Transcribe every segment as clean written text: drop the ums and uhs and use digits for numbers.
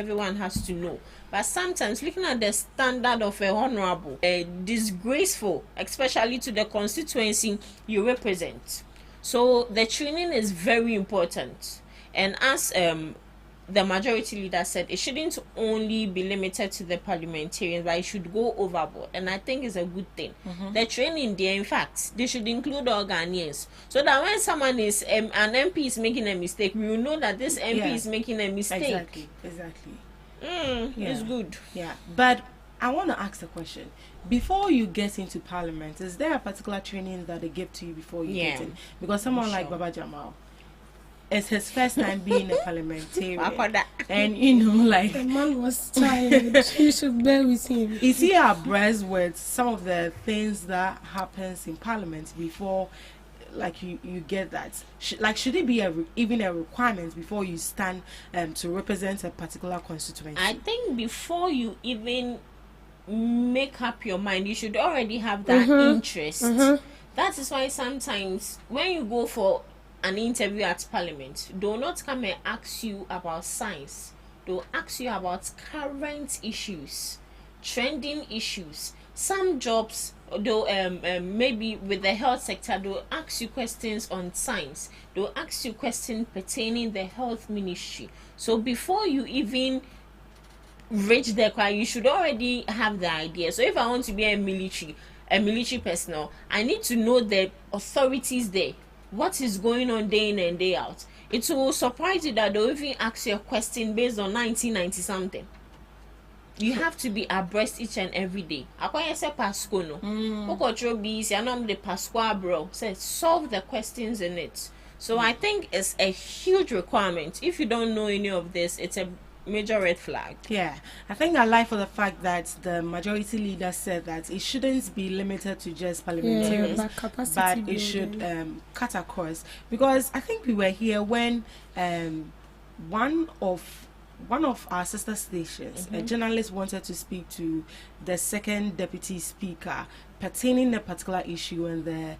everyone has to know. But sometimes looking at the standard of a honorable, disgraceful, especially to the constituency you represent. So the training is very important. And as the majority leader said, it shouldn't only be limited to the parliamentarians, but it should go overboard. And I think it's a good thing. The training there, in fact, they should include all Ghanaians, so that when someone is an MP is making a mistake, we will know that this MP is making a mistake. Exactly. It's good. Yeah, but I want to ask a question. Before you get into parliament, is there a particular training that they give to you before you get in? Because someone like Baba Jamal, it's his first time being a parliamentarian, and like the man was tired. You should bear with him. Is he abreast with some of the things that happens in parliament before, like you get that? Should it be even a requirement before you stand to represent a particular constituency? I think before you even make up your mind, you should already have that interest. That is why sometimes when you go for an interview at parliament, they will not come and ask you about science. They will ask you about current issues, trending issues. Some jobs, though, maybe with the health sector, they will ask you questions on science. They will ask you questions pertaining the health ministry. So before you even reach the choir, you should already have the idea. So if I want to be a military personnel, I need to know the authorities there, what is going on day in and day out. It will surprise you that they'll even ask you a question based on 1990 something. You have to be abreast each and every day. Akwanya say Pasco no. Okocho be si anom the Pasco bro. Say solve the questions in it. So I think it's a huge requirement. If you don't know any of this, it's a major red flag. Yeah, I think I like for the fact that the majority leader said that it shouldn't be limited to just parliamentarians, but it should cut across. Because I think we were here when one of our sister stations, a journalist wanted to speak to the second deputy speaker pertaining a particular issue, and the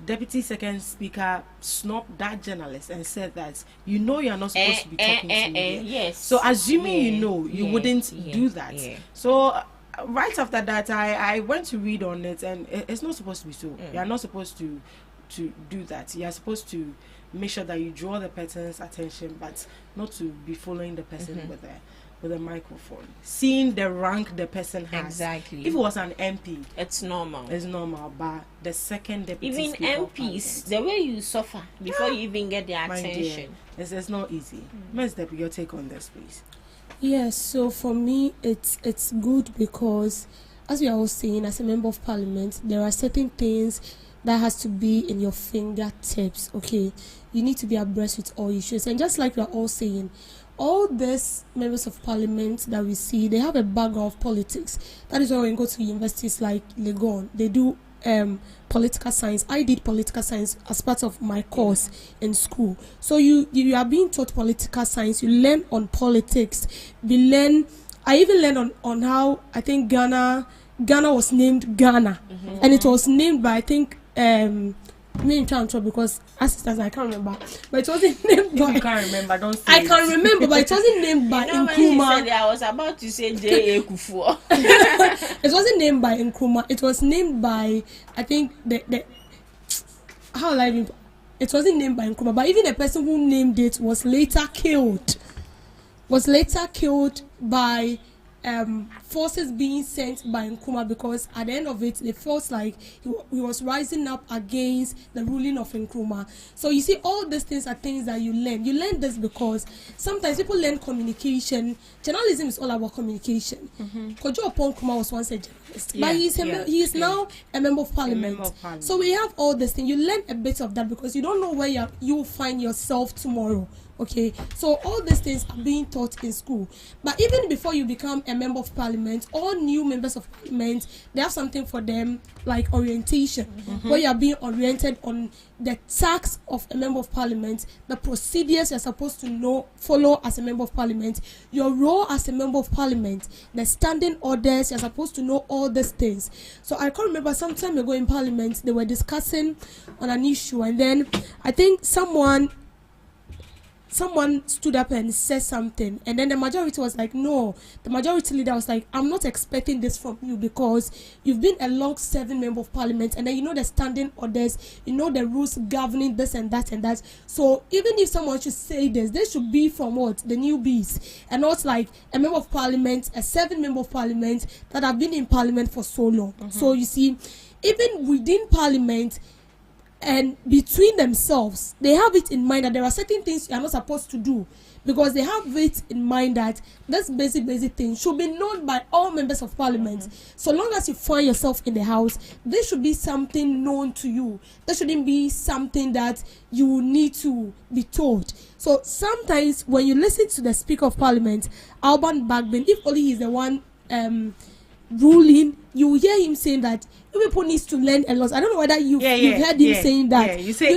deputy second speaker snubbed that journalist and said that you're not supposed to be talking to me. Yes. So assuming you wouldn't do that. Yeah. So right after that, I went to read on it, and it's not supposed to be so. You're not supposed to do that. You're supposed to make sure that you draw the person's attention, but not to be following the person with a microphone, seeing the rank the person has. Exactly. If it was an MP, it's normal. But the second deputy even MPs, the way you suffer before you even get their attention, it's not easy. Ms. Debbie, your take on this, please. Yes, so for me, it's good because, as we are all saying, as a member of parliament, there are certain things that has to be in your fingertips. Okay, you need to be abreast with all issues, and just like we are all saying, all these members of parliament that we see, they have a background of politics. That is why when you go to universities like Legon, they do political science. I did political science as part of my course in school. So you are being taught political science. You learn on politics. I even learned on how I think Ghana was named Ghana, and it was named by I think me in trouble because assistants I can't remember, but it wasn't named by. You can't remember, don't say I can't remember, but it wasn't named by Nkrumah. I was about to say J.A. Kufuor. It wasn't named by Nkrumah. It was named by I think the how will I remember? It wasn't named by Nkrumah, but even the person who named it was later killed. By forces being sent by Nkrumah, because at the end of it, they felt like he was rising up against the ruling of Nkrumah. So you see, all these things are things that you learn. You learn this because sometimes people learn communication. Journalism is all about communication. Kojo Nkrumah was once a journalist, but he is now a member of parliament. So we have all this thing. You learn a bit of that because you don't know where you will find yourself tomorrow. Okay, so all these things are being taught in school. But even before you become a member of parliament, all new members of parliament, they have something for them like orientation, where you are being oriented on the tasks of a member of parliament, the procedures you're supposed to follow as a member of parliament, your role as a member of parliament, the standing orders, you're supposed to know all these things. So I can't remember some time ago in parliament, they were discussing on an issue, and then I think someone someone stood up and said something, and then the majority was like, no. The majority leader was like, I'm not expecting this from you because you've been a long-serving member of parliament, and then you know the standing orders, you know the rules governing this and that and that. So even if someone should say this, they should be from what? The newbies, and not like a member of parliament, a serving member of parliament that have been in parliament for so long. So you see, even within parliament, and between themselves, they have it in mind that there are certain things you are not supposed to do, because they have it in mind that this basic thing should be known by all members of parliament. So long as you find yourself in the house, there should be something known to you. There shouldn't be something that you need to be told. So sometimes when you listen to the Speaker of Parliament, Alban Bagbin, if only he's the one ruling, you hear him saying that you people need to learn a lot. I don't know whether you've heard him saying that. Yeah, you say,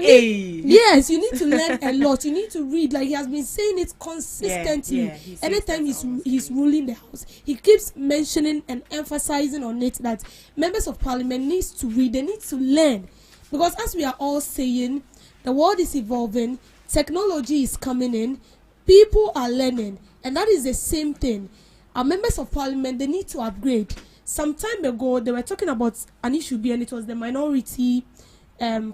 yes, you need to learn a lot. You need to read. Like, he has been saying it consistently. Anytime he's ruling the house, he keeps mentioning and emphasizing on it that members of parliament needs to read. They need to learn, because as we are all saying, the world is evolving, technology is coming in, people are learning, and that is the same thing. Our members of parliament, they need to upgrade. Some time ago, they were talking about an issue, and it was the minority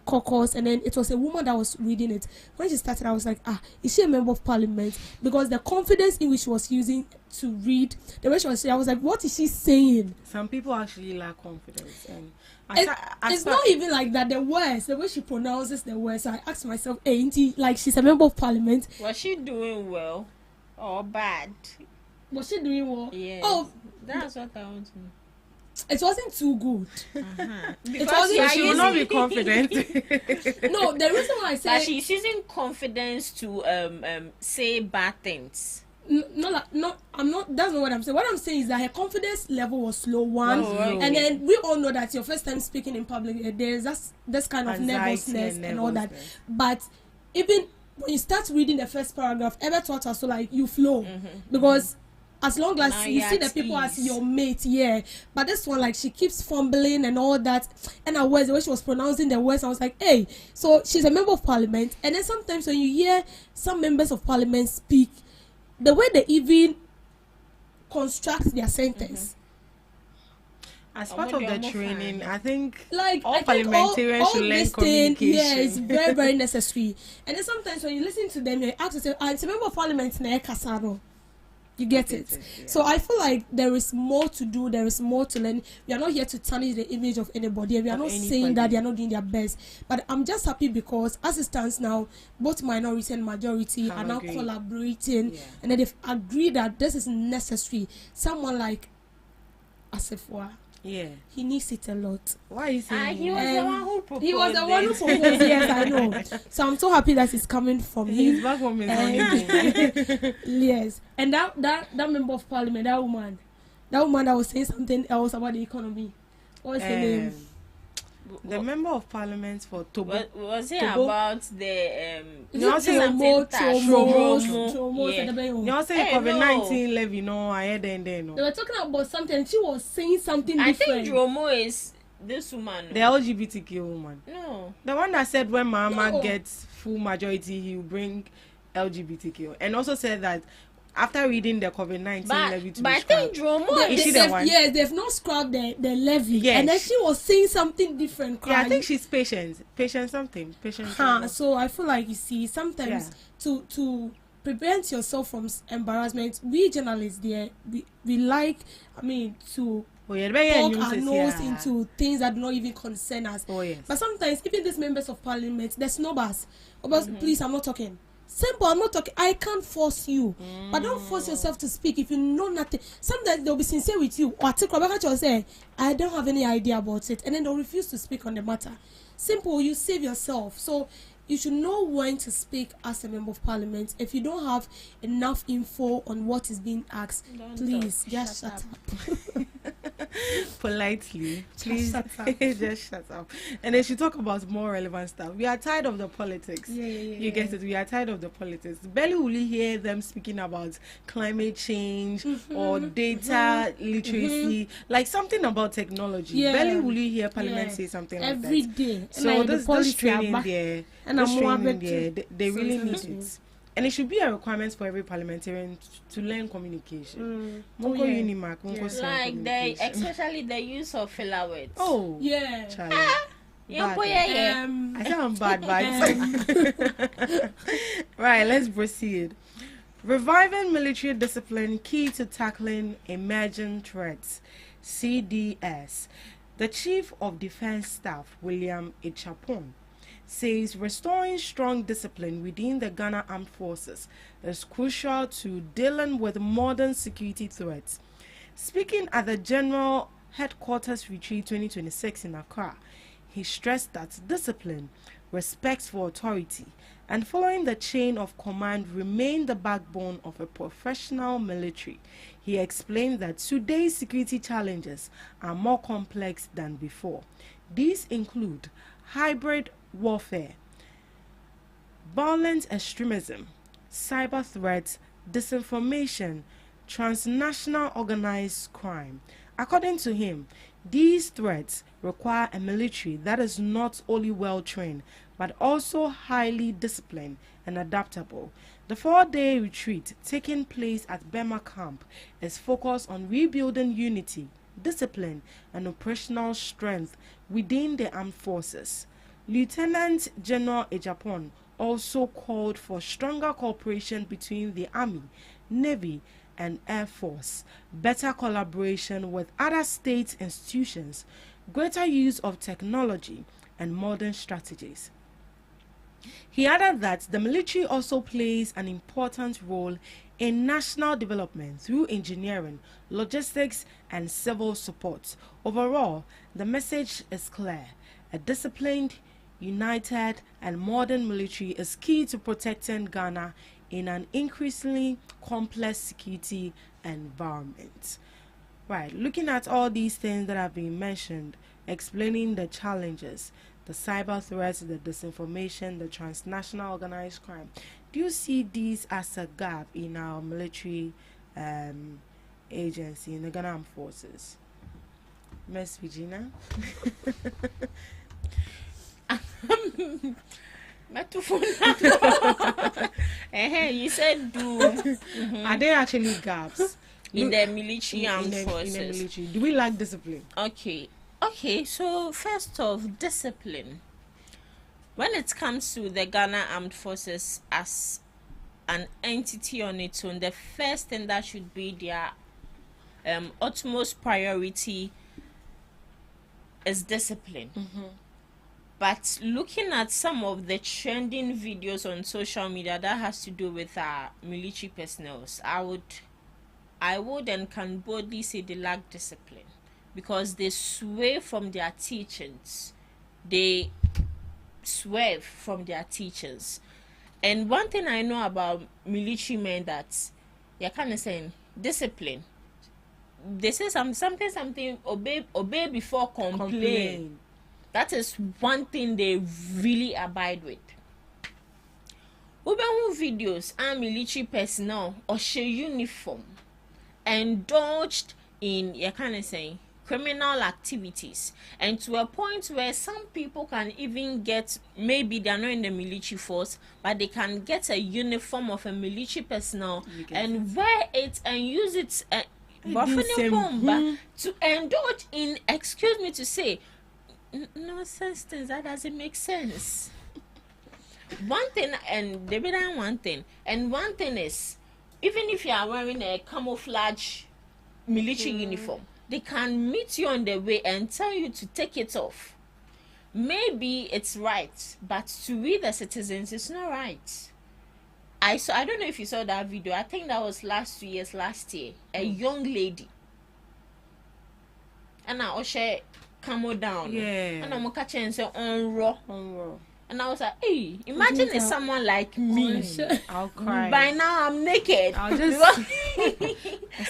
caucus, and then it was a woman that was reading it. When she started, I was like, is she a member of parliament? Because the confidence in which she was using to read, the way she was saying, I was like, what is she saying? Some people actually lack confidence. And it's not even like that. The words, the way she pronounces the words, I asked myself, like, she's a member of parliament. Was she doing well or bad? Was she doing well? Yes. Oh, that's what I want to know. It wasn't too good. It wasn't. She will not be confident. No, the reason why I say that she's using confidence to say bad things. No, I'm not. That's not what I'm saying. What I'm saying is that her confidence level was low, one, okay. And then we all know that your first time speaking in public, there's this kind of nervousness and all that. But even when you start reading the first paragraph, ever taught us so like you flow, because as long as you see the people as your mate, but this one, like, she keeps fumbling and all that, and her words, the way she was pronouncing the words, I was like, hey, so she's a member of parliament. And then sometimes when you hear some members of parliament speak, the way they even construct their sentence, as part of the training, I think like all parliamentarians should learn communication. Yeah, it's very, very necessary. And then sometimes when you listen to them, you ask yourself, it's a member of parliament na kasano. You get it. So I feel like there is more to do, there is more to learn. We are not here to tarnish the image of anybody, and we are not saying that they are not doing their best. But I'm just happy because as it stands now, both minority and majority are now collaborating, and then they've agreed that this is necessary. Someone like Asifwa, he needs it a lot. Why is he? He was the one who proposed. He was the one who proposed. Yes, I know. So I'm so happy that it's coming from him. He's back from his money. Yes, and that member of parliament, that woman that was saying something else about the economy. What's her name? The member of parliament for Togo. Was it about the COVID-19 levy? No, I heard then. They were talking about something. She was saying something different. I think Dromo is this woman. The LGBTQ woman. No. The one that said when Mama gets full majority, he will bring LGBTQ, and also said that after reading the COVID-19 levy to but I think Dromo is she the one? Yes, they've not scrapped the levy. Yes. And then she was saying something different. Yeah, I think she's patient something. So I feel like, you see, sometimes to prevent yourself from embarrassment, we journalists there, we like, to poke our nose into things that do not even concern us. But sometimes even these members of parliament, they're snobbers. Please, I'm not talking. Simple, I'm not talking. I can't force you, but don't force yourself to speak if you know nothing. Sometimes they'll be sincere with you, or say, I don't have any idea about it, and then they'll refuse to speak on the matter. Simple, you save yourself. So you should know when to speak as a member of parliament. If you don't have enough info on what is being asked, please just shut up. Politely, please just shut up. And they should talk about more relevant stuff. We are tired of the politics. You get it? We are tired of the politics. Barely will you hear them speaking about climate change or data literacy, like something about technology. Barely will you hear parliament say something like that. Every day. So this training there, they really need it. And it should be a requirement for every parliamentarian to learn communication. Like especially the use of filler words. Oh, yeah. I sound bad vibes. Right, let's proceed. Reviving military discipline key to tackling emerging threats. CDS. The Chief of Defense Staff, William Echapon, says restoring strong discipline within the Ghana Armed Forces is crucial to dealing with modern security threats. Speaking at the General Headquarters Retreat 2026 in Accra, he stressed that discipline, respect for authority, and following the chain of command remain the backbone of a professional military. He explained that today's security challenges are more complex than before. These include hybrid warfare, violent extremism, cyber threats, disinformation, transnational organized crime. According to him, these threats require a military that is not only well trained but also highly disciplined and adaptable. The 4-day retreat taking place at Bema Camp is focused on rebuilding unity, discipline, and operational strength within the armed forces. Lieutenant General Ejapon also called for stronger cooperation between the Army, Navy, and Air Force, better collaboration with other state institutions, greater use of technology, and modern strategies. He added that the military also plays an important role in national development through engineering, logistics, and civil support. Overall, the message is clear. A disciplined, united, and modern military is key to protecting Ghana in an increasingly complex security environment. Right, looking at all these things that have been mentioned, explaining the challenges, the cyber threats, the disinformation, the transnational organized crime, do you see these as a gap in our military agency, in the Ghana Armed Forces? Miss Regina? You said do. Are there actually gaps in the military armed forces? In the military, do we lack discipline? Okay, so first off, discipline. When it comes to the Ghana Armed Forces as an entity on its own, the first thing that should be their utmost priority is discipline. But looking at some of the trending videos on social media that has to do with our military personnel, I would and can boldly say they lack discipline, because they sway from their teachings. They swerve from their teachings. And one thing I know about military men, that you're kind of saying discipline. They say something, obey before complain. That is one thing they really abide with. Ubehu videos and military personnel or uniform indulged in, you kind of saying, criminal activities, and to a point where some people can even get, maybe they're not in the military force, but they can get a uniform of a military personnel and wear it and use it to indulge in, excuse me to say, nonsense things that doesn't make sense. One thing is, even if you are wearing a camouflage military uniform, they can meet you on the way and tell you to take it off. Maybe it's right, but to we the citizens, it's not right. I don't know if you saw that video. I think that was last year, a young lady, and I also camo down, and I'm catching say on raw. And I was like, hey, imagine it's someone like me. I'll cry. By now I'm naked. I'll just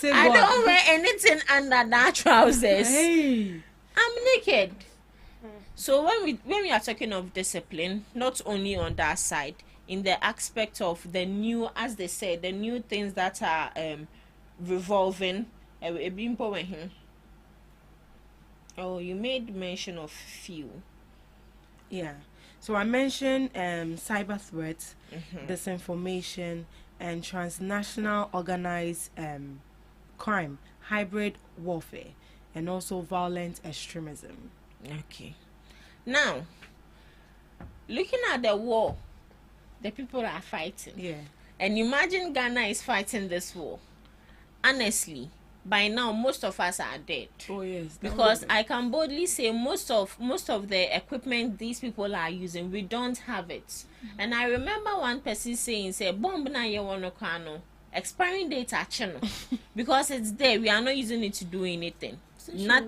I don't wear anything under that trousers. Hey. I'm naked. So when we are talking of discipline, not only on that side, in the aspect of the new, as they say, the new things that are revolving. Oh, you made mention of few. Yeah. So I mentioned cyber threats, disinformation, and transnational organized crime, hybrid warfare, and also violent extremism. Okay. Now, looking at the war, the people are fighting. Yeah. And imagine Ghana is fighting this war. Honestly, by now most of us are dead. Oh yes. Because I can boldly say most of the equipment these people are using, we don't have it. And I remember one person saying, "Say bomb na ye wono kano expiring date channel because it's there. We are not using it to do anything. Not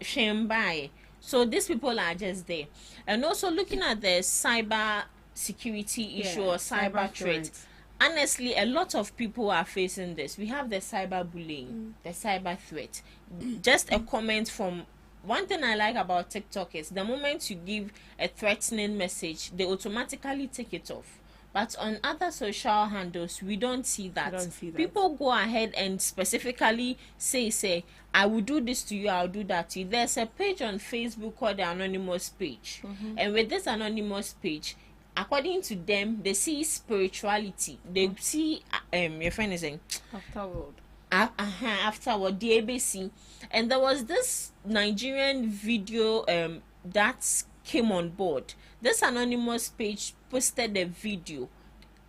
shame by." So these people are just there. And also looking at the cyber security issue or cyber threat. Honestly, a lot of people are facing this. We have the cyber bullying, the cyber threat. Just a comment from one thing I like about TikTok is the moment you give a threatening message, they automatically take it off. But on other social handles, we don't see that. People go ahead and specifically say, I will do this to you, I'll do that to you. There's a page on Facebook called the Anonymous page. And with this Anonymous page, according to them, they see spirituality. They see, your friend is saying, afterward, the ABC. And there was this Nigerian video that came on board. This Anonymous page posted a video.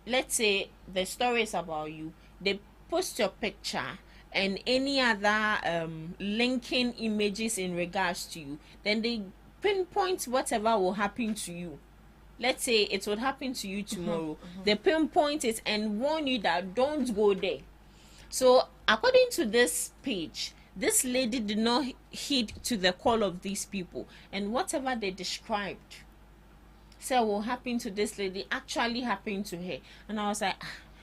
Let's say the story is about you. They post your picture and any other linking images in regards to you. Then they pinpoint whatever will happen to you. Let's say it would happen to you tomorrow. They pinpoint it and warn you that don't go there. So according to this page, this lady did not heed to the call of these people, and whatever they described said will happen to this lady actually happened to her. And I was like,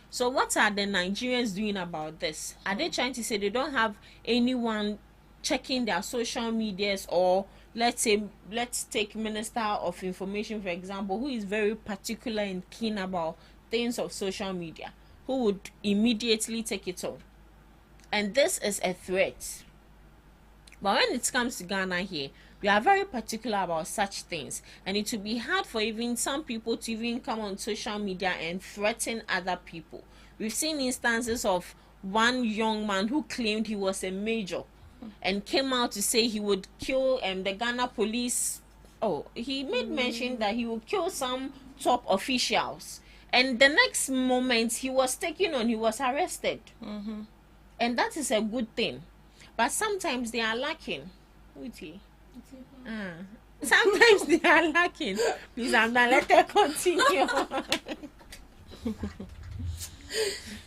so what are the Nigerians doing about this? Are they trying to say they don't have anyone checking their social medias? Or let's take Minister of Information, for example, who is very particular and keen about things of social media, who would immediately take it on. And this is a threat. But when it comes to Ghana here, we are very particular about such things. And it will be hard for even some people to even come on social media and threaten other people. We've seen instances of one young man who claimed he was a major and came out to say he would kill the Ghana police. He made mention that he would kill some top officials. And the next moment he was taken on, he was arrested. And that is a good thing. But sometimes they are lacking. Sometimes they are lacking. Please, I'm not let her continue.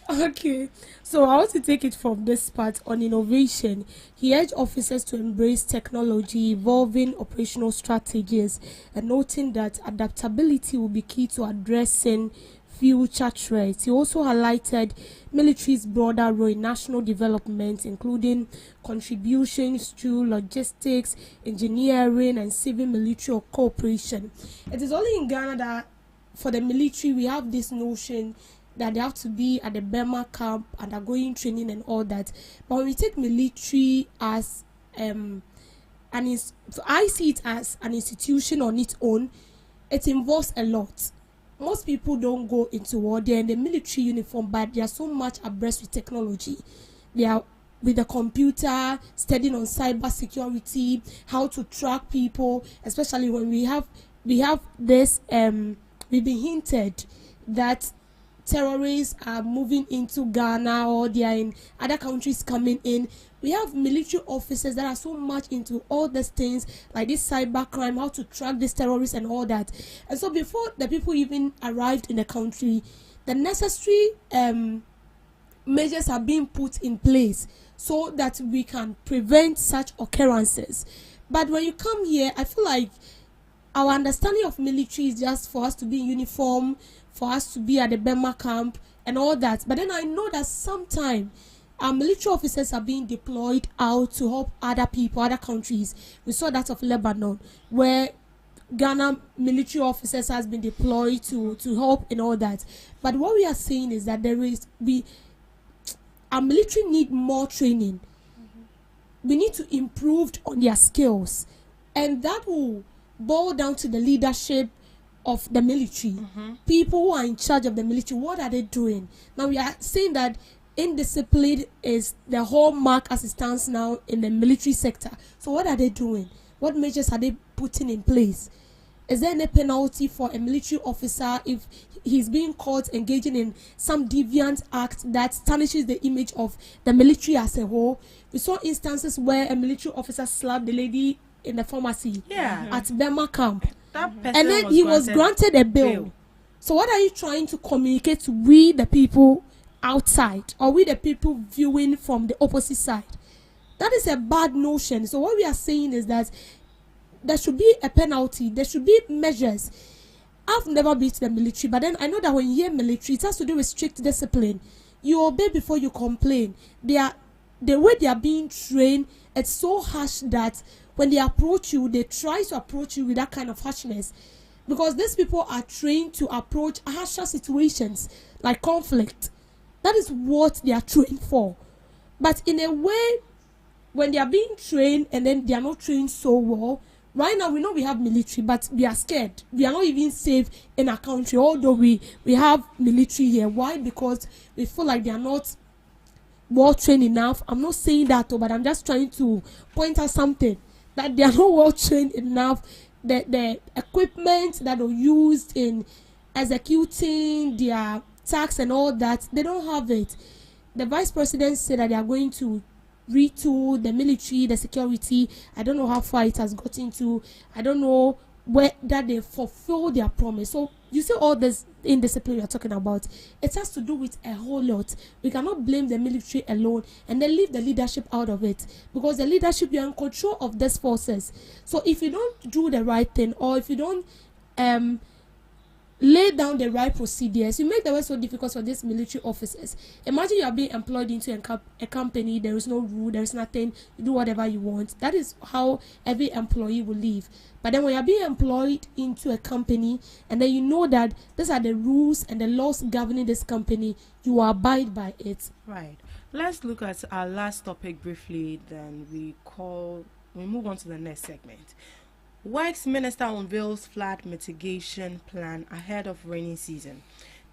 Okay, so I want to take it from this part on innovation. He urged officers to embrace technology, evolving operational strategies, and noting that adaptability will be key to addressing future threats. He also highlighted military's broader role in national development, including contributions to logistics, engineering, and civil military cooperation. It is only in Ghana that for the military we have this notion that they have to be at the Burma camp and are going training and all that. But when we take military as I see it as an institution on its own, it involves a lot. Most people don't go into war. They're in the military uniform, but they are so much abreast with technology. They are with the computer, studying on cyber security, how to track people, especially when we have this, we've been hinted that terrorists are moving into Ghana or they are in other countries coming in. We have military officers that are so much into all these things like this cyber crime, how to track these terrorists and all that. And so before the people even arrived in the country, the necessary measures are being put in place so that we can prevent such occurrences. But when you come here, I feel like our understanding of military is just for us to be in uniform, for us to be at the Burma camp and all that. But then I know that sometimes our military officers are being deployed out to help other people, other countries. We saw that of Lebanon, where Ghana military officers has been deployed to help in all that. But what we are saying is that our military need more training. We need to improve on their skills. And that will boil down to the leadership of the military, people who are in charge of the military, what are they doing? Now we are saying that indiscipline is the hallmark as it stands now in the military sector. So what are they doing? What measures are they putting in place? Is there any penalty for a military officer if he's being caught engaging in some deviant act that tarnishes the image of the military as a whole? We saw instances where a military officer slapped the lady in the pharmacy at Burma camp. And then he was granted a bail. So what are you trying to communicate to we the people outside, or we the people viewing from the opposite side? That is a bad notion. So what we are saying is that there should be a penalty, there should be measures. I've never been to the military, but then I know that when you hear military, it has to do with strict discipline. You obey before you complain. The way they are being trained, it's so harsh that when they approach you, they try to approach you with that kind of harshness, because these people are trained to approach harsher situations like conflict. That is what they are trained for. But in a way, when they are being trained and then they are not trained so well, right now we know we have military, but we are scared. We are not even safe in our country, although we have military here. Why? Because we feel like they are not well trained enough. I'm not saying that though, but I'm just trying to point out something, that they are not well trained enough. The equipment that are used in executing their tasks and all that, they don't have it. The vice president said that they are going to retool the military, the security. I don't know how far it has gotten to. I don't know where that they fulfill their promise. So you see all this indiscipline we are talking about, it has to do with a whole lot. We cannot blame the military alone and then leave the leadership out of it, because the leadership, you are in control of these forces. So if you don't do the right thing, or if you don't lay down the right procedures, you make the way so difficult for these military officers. Imagine you are being employed into a company, there is no rule, there is nothing, you do whatever you want. That is how every employee will live. But then when you are being employed into a company, and then you know that these are the rules and the laws governing this company, you abide by it. Right. Let's look at our last topic briefly, then we move on to the next segment. Works Minister unveils flood mitigation plan ahead of rainy season.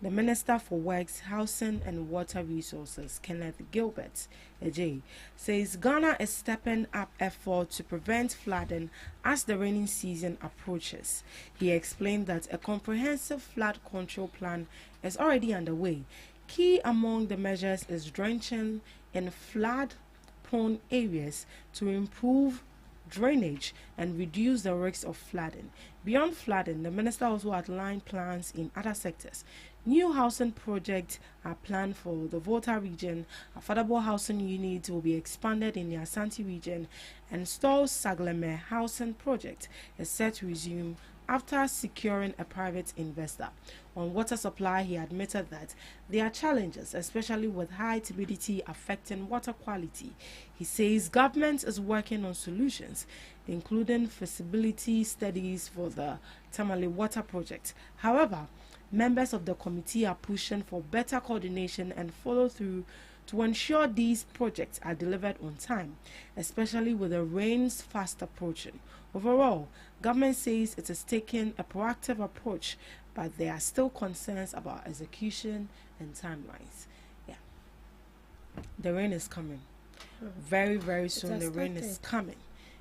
The Minister for Works, Housing and Water Resources, Kenneth Gilbert Ejay, says Ghana is stepping up effort to prevent flooding as the rainy season approaches. He explained that a comprehensive flood control plan is already underway. Key among the measures is drenching in flood-prone areas to improve drainage and reduce the risk of flooding. Beyond flooding, the minister also outlined plans in other sectors. New housing projects are planned for the Volta region. Affordable housing units will be expanded in the Asante region, and Stores Sagleme housing project is set to resume after securing a private investor. On water supply, he admitted that there are challenges, especially with high turbidity affecting water quality. He says government is working on solutions, including feasibility studies for the Tamale water project. However, members of the committee are pushing for better coordination and follow-through to ensure these projects are delivered on time, especially with the rains fast approaching. Overall, government says it is taking a proactive approach, but there are still concerns about execution and timelines. Yeah, the rain is coming. Very, very soon the rain is coming.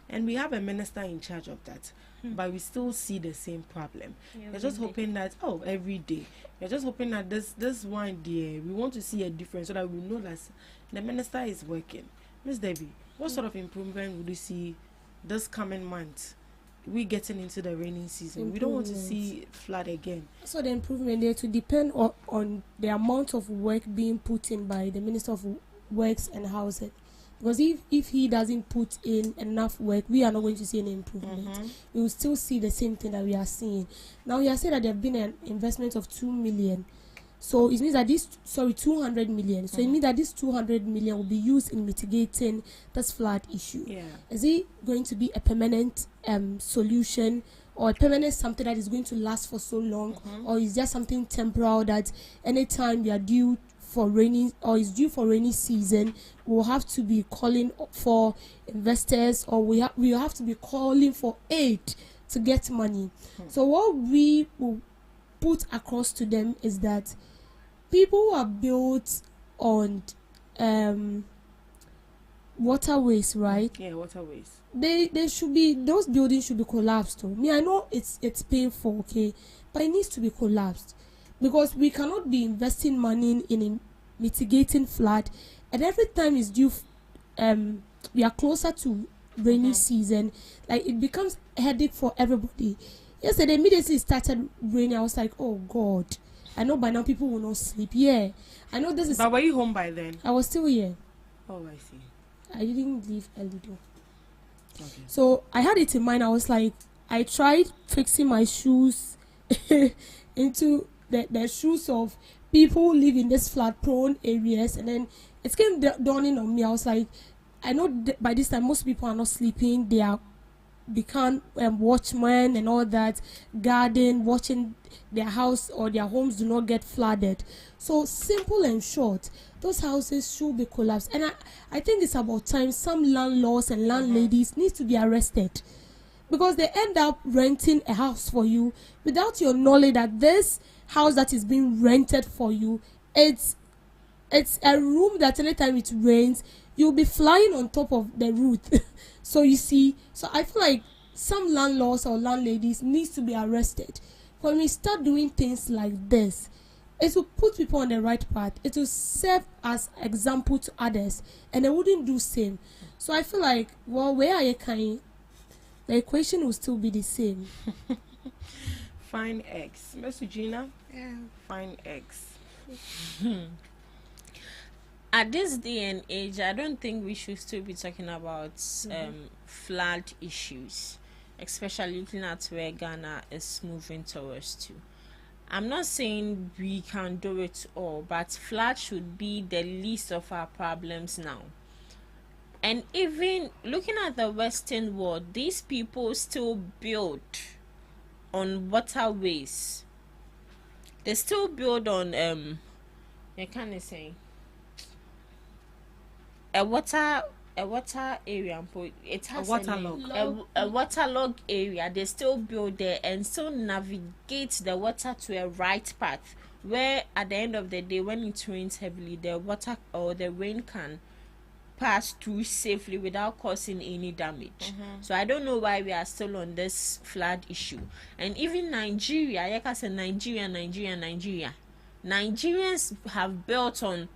And we have a minister in charge of that. But we still see the same problem. We're just hoping that, every day. We're just hoping that this one day, we want to see a difference so that we know that the minister is working. Miss Debbie, what sort of improvement would you see this coming month? We getting into the rainy season. We don't want to see flood again. So the improvement there to depend on the amount of work being put in by the Minister of Works and Housing. Because if he doesn't put in enough work, we are not going to see any improvement. We will still see the same thing that we are seeing. Now, he has said that there have been an investment of 2 million. So it means that 200 million. So it means that this 200 million will be used in mitigating this flood issue. Yeah. Is it going to be a permanent solution, or a permanent something that is going to last for so long, or is just something temporal that anytime we are due for rainy season, we'll have to be calling for investors, or we have to be calling for aid to get money. So what we will put across to them is that people who are built on waterways, right? Yeah, waterways. They should be, those buildings should be collapsed too. Me, I know it's painful, okay, but it needs to be collapsed, because we cannot be investing money in mitigating flood, and every time it's due, we are closer to rainy season, like it becomes a headache for everybody. Yesterday, immediately it started raining, I was like, oh God, I know by now people will not sleep. Yeah, I know this is. But were you home by then? I was still here. Oh, I see. I didn't leave early though. Okay. So I had it in mind. I was like, I tried fixing my shoes into the shoes of people who live in this flood prone areas, and then it came dawning on me. I was like, I know by this time most people are not sleeping. They are become watchmen and all that, garden, watching their house or their homes do not get flooded. So simple and short, those houses should be collapsed. And I think it's about time some landlords and landladies need to be arrested, because they end up renting a house for you without your knowledge that this house that is being rented for you, it's a room that anytime it rains you'll be flying on top of the roof. So you see, so I feel like some landlords or landladies needs to be arrested. When we start doing things like this, it will put people on the right path. It will serve as example to others, and they wouldn't do same. So I feel like, well, where are you kind? The equation will still be the same. Fine eggs, Miss Regina. Yeah. Fine eggs. At this day and age, I don't think we should still be talking about flood issues, especially looking at where Ghana is moving towards to. I'm not saying we can do it all, but flood should be the least of our problems now. And even looking at the Western world, these people still build on waterways. They still build on I can't say a water area. It has a waterlog. A waterlog area. They still build there and still navigate the water to a right path, where at the end of the day, when it rains heavily, the water or the rain can pass through safely without causing any damage. So I don't know why we are still on this flood issue. And even Nigeria, like I said, Nigerians have built on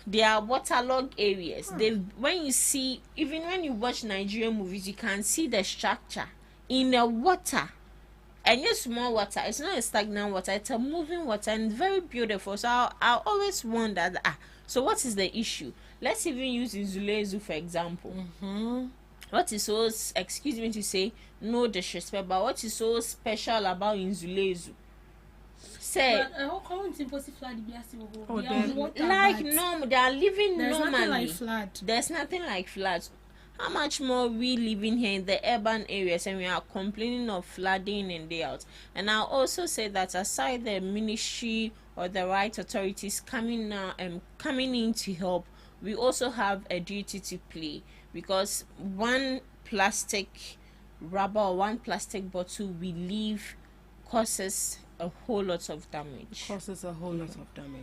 they are waterlogged areas. They, when you see, even when you watch Nigerian movies, you can see the structure in the water. And it's small water. It's not a stagnant water. It's a moving water, and very beautiful. So I always wonder, so what is the issue? Let's even use Nzulezu for example. What is so, excuse me to say, no disrespect, but what is so special about Nzulezu? Say, like normal, they are living normally. There's nothing like flood. How much more we living here in the urban areas, and we are complaining of flooding in day out. And I'll also say that aside the ministry or the right authorities coming now and coming in to help, we also have a duty to play, because one plastic rubber or one plastic bottle we leave causes a whole lot of damage.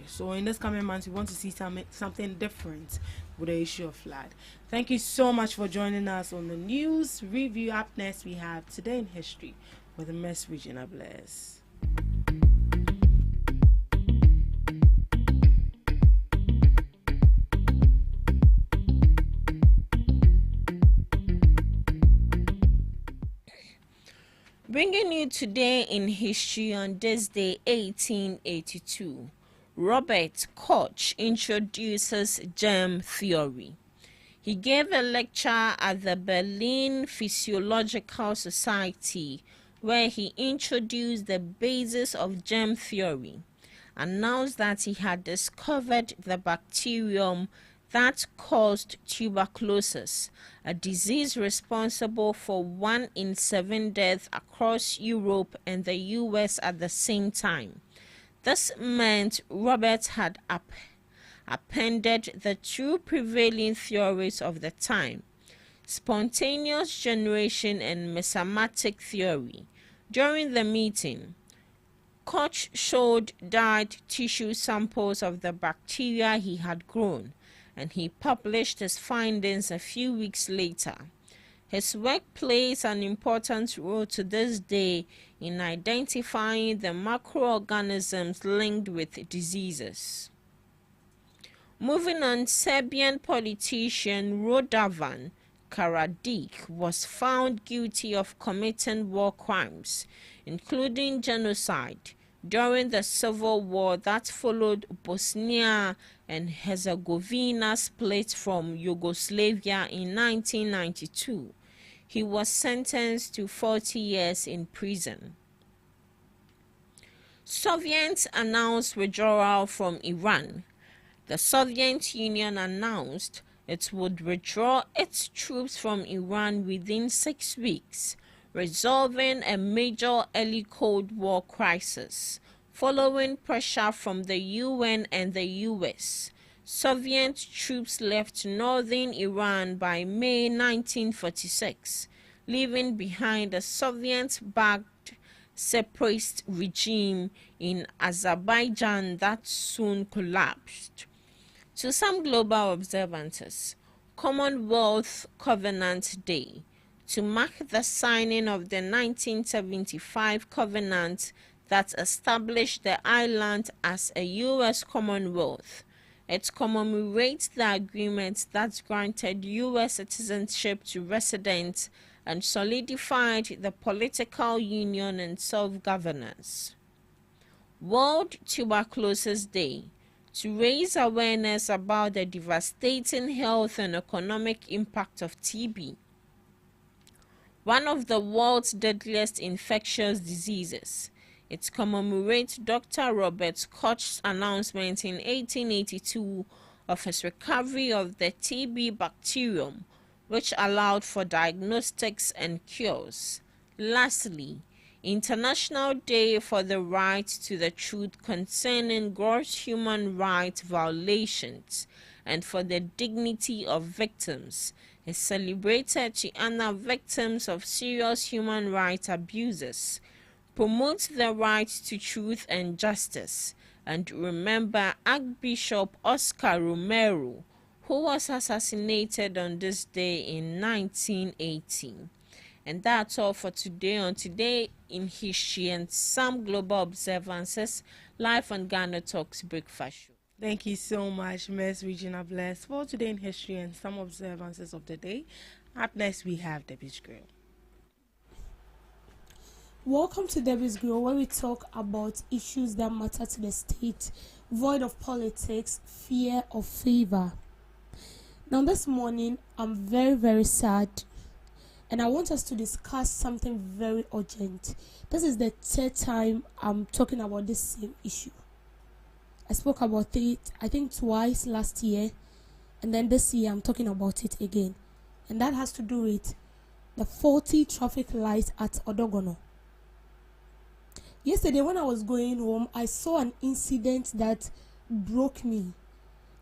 So in this coming months, we want to see something different with the issue of flood. Thank you so much for joining us on the news review. Up next, we have Today in History with Miss Regina Bless. Bringing you Today in History on this day, 1882, Robert Koch introduces germ theory. He gave a lecture at the Berlin Physiological Society where he introduced the basis of germ theory, announced that he had discovered the bacterium that caused tuberculosis, a disease responsible for 1 in 7 deaths across Europe and the US at the same time. This meant Robert had appended the two prevailing theories of the time. spontaneous generation, and mesomatic theory. During the meeting, Koch showed dyed tissue samples of the bacteria he had grown, and he published his findings a few weeks later. His work plays an important role to this day in identifying the microorganisms linked with diseases. Moving on, Serbian politician Radovan Karadzic was found guilty of committing war crimes, including genocide, during the civil war that followed Bosnia and Herzegovina's split from Yugoslavia in 1992. He was sentenced to 40 years in prison. Soviets announced withdrawal from Iran. The Soviet Union announced it would withdraw its troops from Iran within 6 weeks, resolving a major early Cold War crisis. Following pressure from the UN and the US, Soviet troops left northern Iran by May 1946, leaving behind a Soviet-backed separatist regime in Azerbaijan that soon collapsed. To some global observers, Commonwealth Covenant Day, to mark the signing of the 1975 Covenant that established the island as a U.S. Commonwealth. It commemorates the agreement that granted U.S. citizenship to residents and solidified the political union and self-governance. World Tuberculosis Day, to raise awareness about the devastating health and economic impact of TB, one of the world's deadliest infectious diseases. It commemorates Dr. Robert Koch's announcement in 1882 of his recovery of the TB bacterium, which allowed for diagnostics and cures. Lastly, International Day for the Right to the Truth concerning gross human rights violations and for the dignity of victims is celebrated to honor victims of serious human rights abuses, promote the right to truth and justice, and remember Archbishop Oscar Romero, who was assassinated on this day in 1918. And that's all for today on Today in History and some global observances live on GhanaTalks Breakfast Show. Thank you so much, Ms. Regina Bless, for Today in History and some observances of the day. Up next, we have Debbie's Grill. Welcome to Debbie's Grill, where we talk about issues that matter to the state, void of politics, fear of favor. Now this morning, I'm very, very sad, and I want us to discuss something very urgent. This is the third time I'm talking about this same issue. I spoke about it, I think, twice last year, and then this year I'm talking about it again. And that has to do with the faulty traffic lights at Odogono. Yesterday when I was going home, I saw an incident that broke me.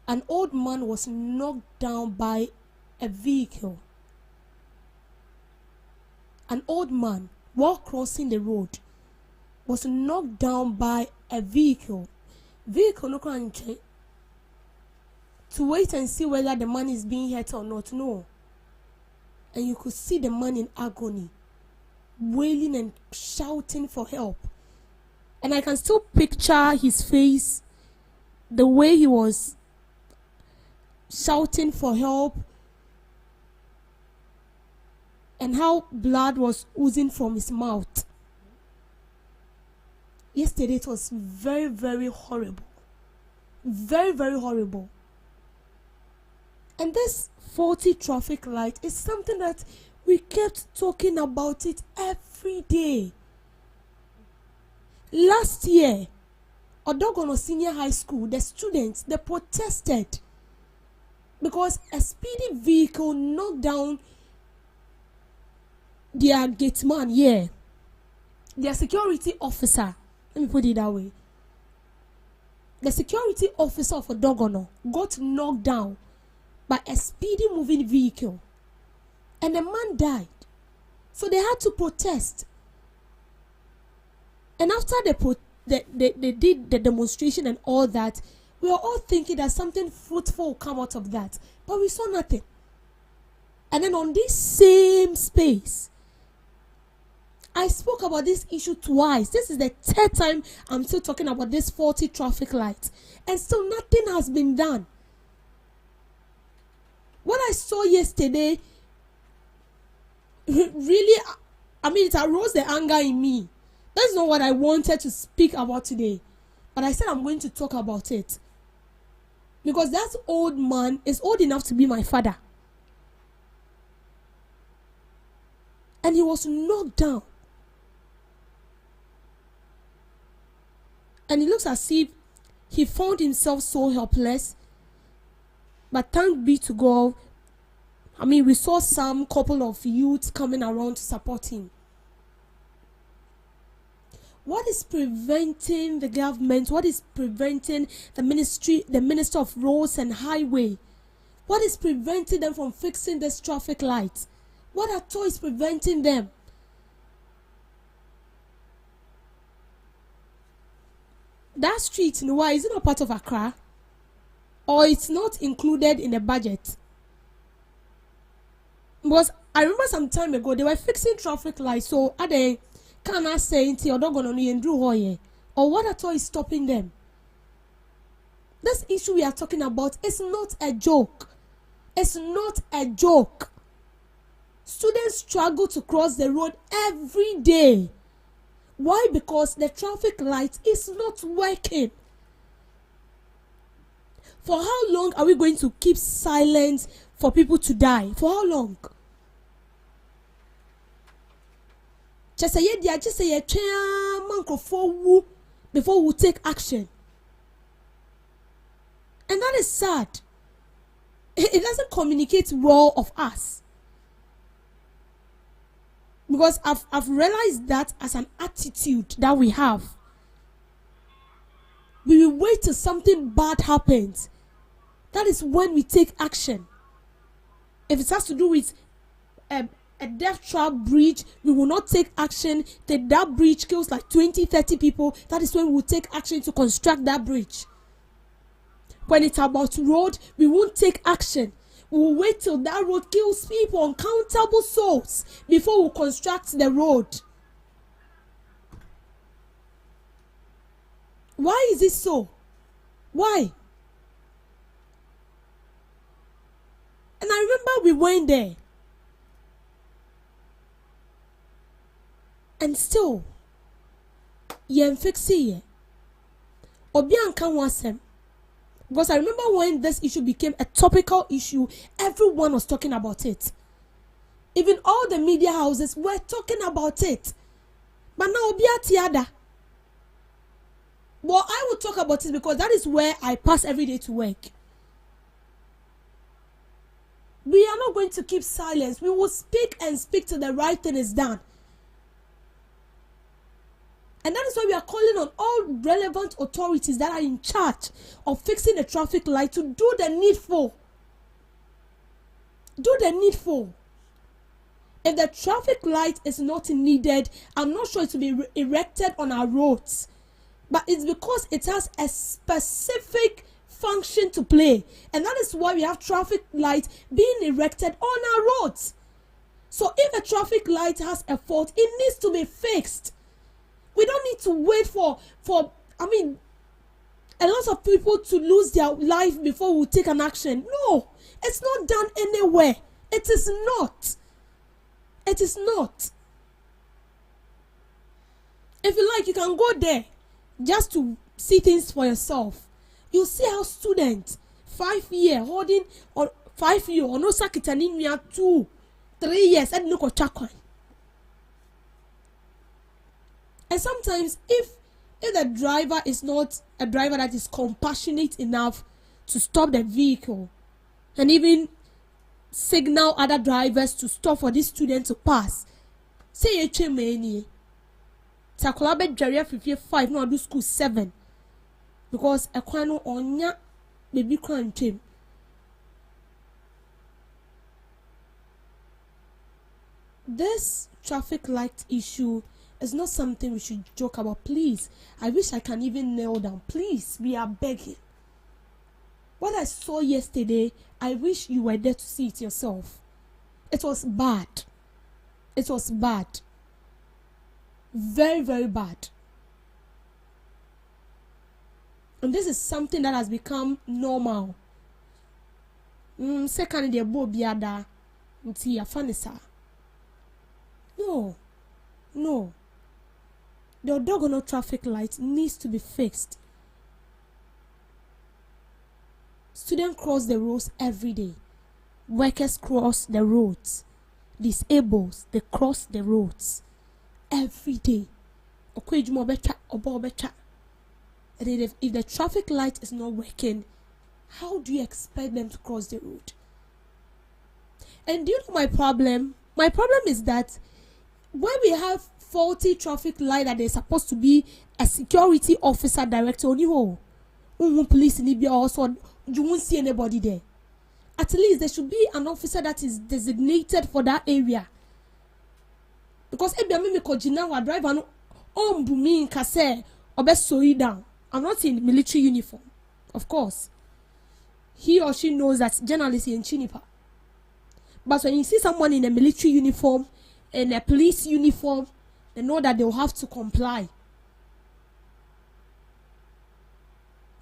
An old man was knocked down by a vehicle. An old man, while crossing the road, was knocked down by a vehicle. No to wait and see whether the man is being hurt or not. No. And you could see the man in agony, wailing and shouting for help. And I can still picture his face, the way he was shouting for help, and how blood was oozing from his mouth. Yesterday it was very, very horrible. Very, very horrible. And this faulty traffic light is something that we kept talking about it every day. Last year, Odogono Senior High School, the students, they protested because a speedy vehicle knocked down their gate man, their security officer. Let me put it that way. The security officer of Odogono got knocked down by a speedy moving vehicle. And a man died. So they had to protest. And after they did the demonstration and all that, we were all thinking that something fruitful will come out of that. But we saw nothing. And then on this same space, I spoke about this issue twice. This is the third time I'm still talking about this faulty traffic light. And still nothing has been done. What I saw yesterday, really, I mean, it arose the anger in me. That's not what I wanted to speak about today. But I said I'm going to talk about it. Because that old man is old enough to be my father. And he was knocked down. And it looks as if he found himself so helpless. But thank be to God, I mean, we saw some couple of youths coming around to support him. What is preventing the government? What is preventing the Minister of Roads and Highway? What is preventing them from fixing this traffic light? What at all is preventing them? That street, why is it not part of Accra? Or it's not included in the budget? Because I remember some time ago, they were fixing traffic lights, so are they cannot say or what at all is stopping them? This issue we are talking about is not a joke. It's not a joke. Students struggle to cross the road every day. Why? Because the traffic light is not working. For how long are we going to keep silent for people to die? For how long? Just say before we take action. And that is sad. It doesn't communicate well of us. Because I've realized that as an attitude that we have. We will wait till something bad happens. That is when we take action. If it has to do with a death trap breach, we will not take action. That breach kills like 20, 30 people. That is when we will take action to construct that bridge. When it's about road, we won't take action. We will wait till that road kills people, uncountable souls, before we construct the road. Why is it so? Why? And I remember we went there. And still, yen fixie. Obi anka wasem. Because I remember when this issue became a topical issue, everyone was talking about it. Even all the media houses were talking about it. But now obi atiada. Well, I will talk about it because that is where I pass every day to work. We are not going to keep silence. We will speak and speak till the right thing is done. And that is why we are calling on all relevant authorities that are in charge of fixing the traffic light to do the needful. Do the needful. If the traffic light is not needed, I'm not sure it will be erected on our roads. But it's because it has a specific function to play. And that is why we have traffic light being erected on our roads. So if a traffic light has a fault, it needs to be fixed. We don't need to wait for a lot of people to lose their life before we take an action. No, it's not done anywhere. It is not. It is not. If you like, you can go there just to see things for yourself. You see how students 5 years holding or 5 years or no sakitani 2, 3 years and no chakwan. And sometimes if the driver is not a driver that is compassionate enough to stop the vehicle and even signal other drivers to stop for this student to pass, say you change me takolabe dwaria 55 no do school 7 because a kwano onya baby kwan twem. this traffic light issue is not something we should joke about. Please, I wish I can even kneel down. Please, we are begging. What I saw yesterday, I wish you were there to see it yourself. It was bad. It was bad. Very, very bad. And this is something that has become normal. Second, the bobiada, fanisa. No. The orthogonal traffic light needs to be fixed. Students cross the roads every day. Workers cross the roads. Disabled, they cross the roads every day. If the traffic light is not working, how do you expect them to cross the road? And do you know my problem? My problem is that when we have faulty traffic light that there's supposed to be a security officer director on you, police also, you won't see anybody there. At least there should be an officer that is designated for that area. Because if I'm driver bumi kase obe down. I'm not in military uniform. Of course. He or she knows that journalists in Chinipa. But when you see someone in a military uniform, in a police uniform, they know that they will have to comply.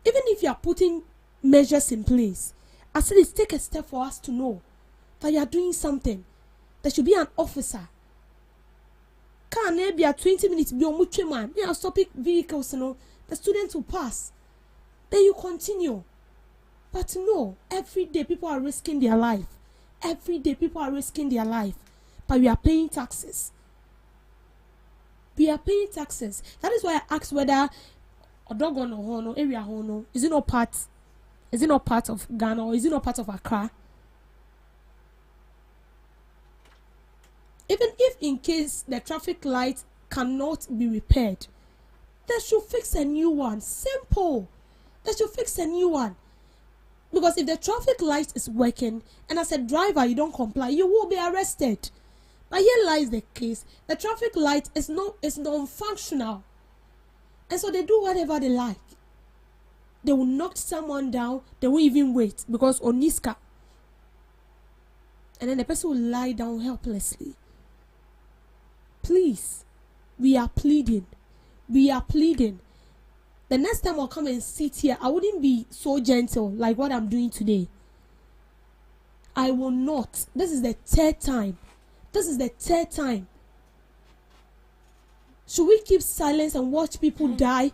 Even if you are putting measures in place, at least take a step for us to know that you are doing something. There should be an officer. Can there be a 20 minutes be on man? They are stopping vehicles, the students will pass. Then you continue. But no, every day people are risking their life. Every day people are risking their life. But we are paying taxes. We are paying taxes. That is why I asked whether Odogon or Hono, area Hono, is it not part of Ghana or is it not part of Accra? Even if in case the traffic light cannot be repaired, they should fix a new one. Simple. They should fix a new one. Because if the traffic light is working and as a driver you don't comply, you will be arrested. But here lies the case. The traffic light is non-functional. And so they do whatever they like. They will knock someone down. They won't even wait because Oniska. And then the person will lie down helplessly. Please, we are pleading. We are pleading. The next time I'll come and sit here, I wouldn't be so gentle like what I'm doing today. I will not. This is the third time. This is the third time. Should we keep silence and watch people die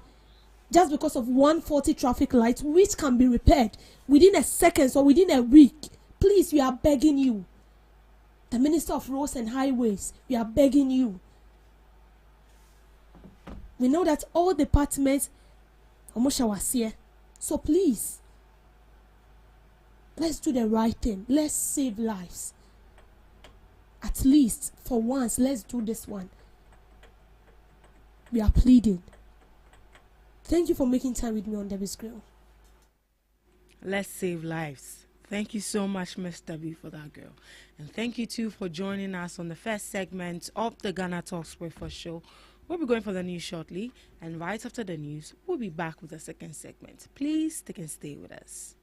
just because of 140 traffic lights, which can be repaired within a second or within a week? Please, we are begging you. The Minister of Roads and Highways, we are begging you. We know that all departments was here. So please, let's do the right thing. Let's save lives. At least for once, let's do this one. We are pleading. Thank you for making time with me on Debbie's Grill. Let's save lives. Thank you so much, Miss Debbie, for that, girl. And thank you, too, for joining us on the first segment of the Ghana Talks Breakfast Show. We'll be going for the news shortly. And right after the news, we'll be back with the second segment. Please stick and stay with us.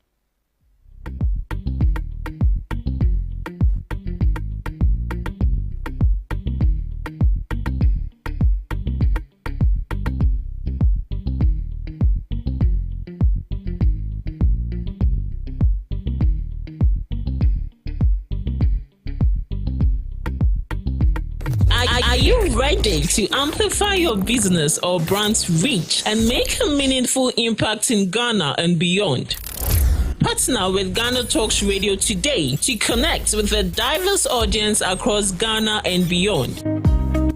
Are you ready to amplify your business or brand's reach and make a meaningful impact in Ghana and beyond? Partner with GhanaTalks Radio today to connect with a diverse audience across Ghana and beyond.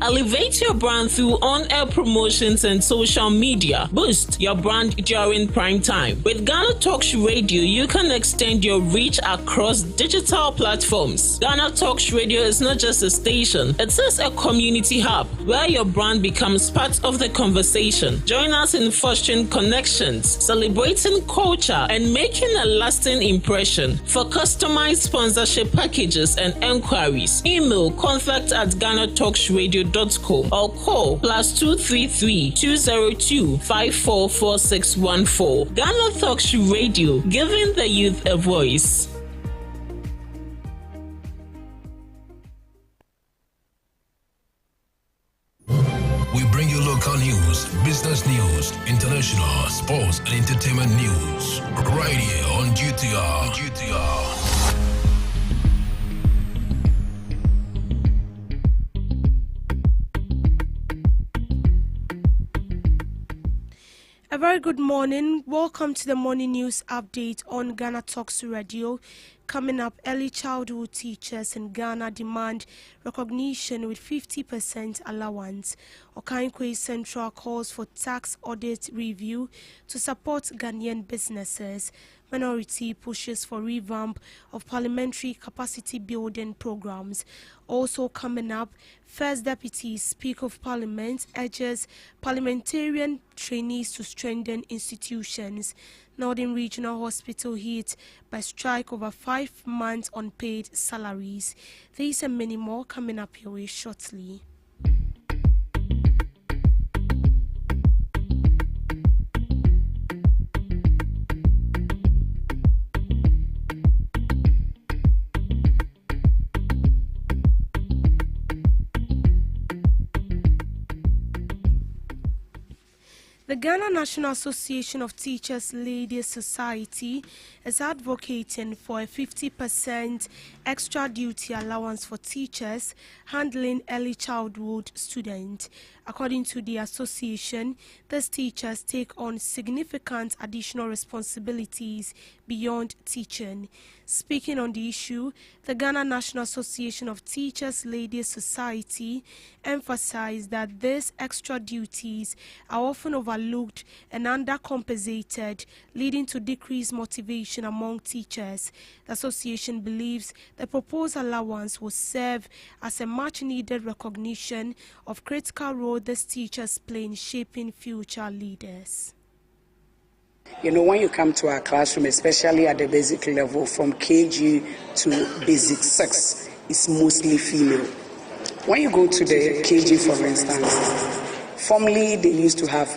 Elevate your brand through on-air promotions and social media. Boost your brand during prime time. With GhanaTalks Radio, you can extend your reach across digital platforms. GhanaTalks Radio is not just a station, it is a community hub where your brand becomes part of the conversation. Join us in fostering connections, celebrating culture, and making a lasting impression. For customized sponsorship packages and enquiries, email contact@GhanaTalksRadio.com or call +233 202 544614. GhanaTalks Radio, giving the youth a voice. We bring you local news, business news, international, sports, and entertainment news right here on GTR. A very good morning. Welcome to the morning news update on GhanaTalks Radio. Coming up, early childhood teachers in Ghana demand recognition with 50% allowance. Okankwe Central calls for tax audit review to support Ghanaian businesses. Minority pushes for revamp of parliamentary capacity building programs. Also coming up, First Deputy Speaker of Parliament urges parliamentarian trainees to strengthen institutions. Northern Regional Hospital hit by strike over 5 months unpaid salaries. These and many more coming up your way shortly. The Ghana National Association of Teachers Ladies Society is advocating for a 50% extra duty allowance for teachers handling early childhood students. According to the association, these teachers take on significant additional responsibilities beyond teaching. Speaking on the issue, the Ghana National Association of Teachers Ladies Society emphasized that these extra duties are often overlooked and undercompensated, leading to decreased motivation among teachers. The association believes the proposed allowance will serve as a much-needed recognition of critical role these teachers play in shaping future leaders. You know, when you come to our classroom, especially at the basic level, from KG to basic 6, it's mostly female. When you go to the KG, for instance, formerly they used to have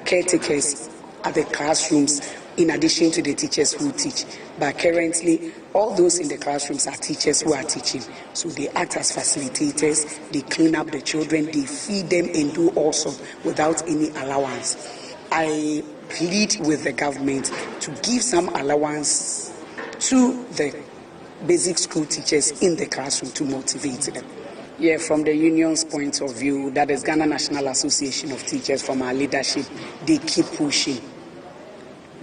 caretakers at the classrooms in addition to the teachers who teach. But currently, all those in the classrooms are teachers who are teaching. So they act as facilitators, they clean up the children, they feed them and do also without any allowance. I plead with the government to give some allowance to the basic school teachers in the classroom to motivate them. Yeah, from the union's point of view, that is Ghana National Association of Teachers, from our leadership, they keep pushing.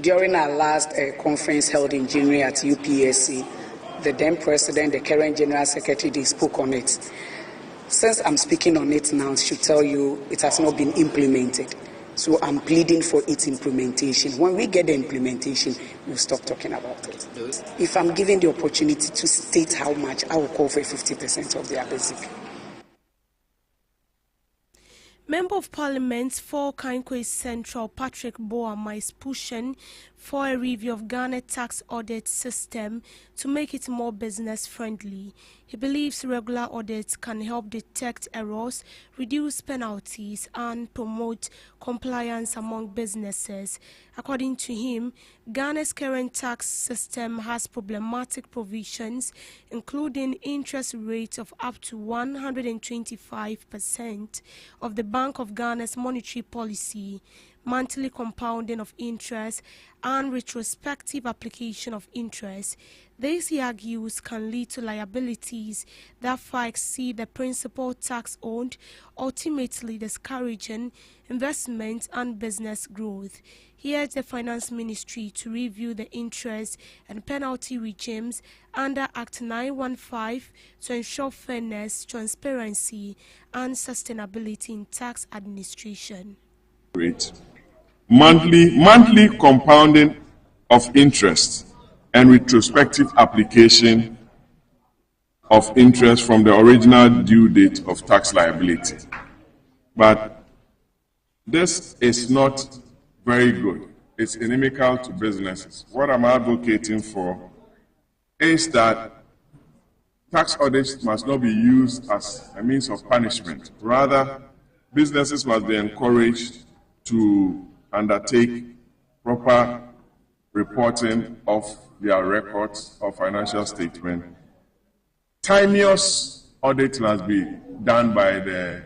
During our last conference held in January at UPSC, the then president, the current general secretary, they spoke on it. Since I'm speaking on it now, I should tell you it has not been implemented. So I'm pleading for its implementation. When we get the implementation, we'll stop talking about it. If I'm given the opportunity to state how much, I will call for 50% of their basic. Member of Parliament for Okankwe Central, Patrick Boama, is pushing for a review of Ghana tax audit system to make it more business-friendly. He believes regular audits can help detect errors, reduce penalties, and promote compliance among businesses. According to him, Ghana's current tax system has problematic provisions, including interest rates of up to 125% of the Bank of Ghana's monetary policy, monthly compounding of interest, and retrospective application of interest. This, he argues, can lead to liabilities that far exceed the principal tax owed, ultimately discouraging investment and business growth. he urged the Finance Ministry to review the interest and penalty regimes under Act 915 to ensure fairness, transparency, and sustainability in tax administration. Monthly compounding of interest and retrospective application of interest from the original due date of tax liability. But this is not very good. It's inimical to businesses. What I'm advocating for is that tax audits must not be used as a means of punishment. Rather, businesses must be encouraged to undertake proper reporting of their records of financial statement. Timeous audit must be done by the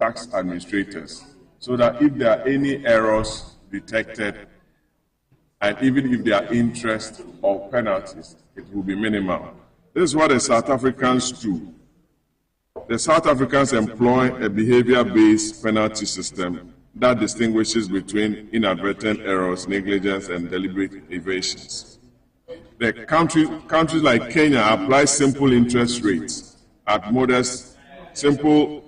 tax administrators so that if there are any errors detected, and even if there are interest or penalties, it will be minimal. This is what the South Africans do. The South Africans employ a behavior-based penalty system that distinguishes between inadvertent errors, negligence, and deliberate evasions. The countries like Kenya apply simple interest rates at modest, simple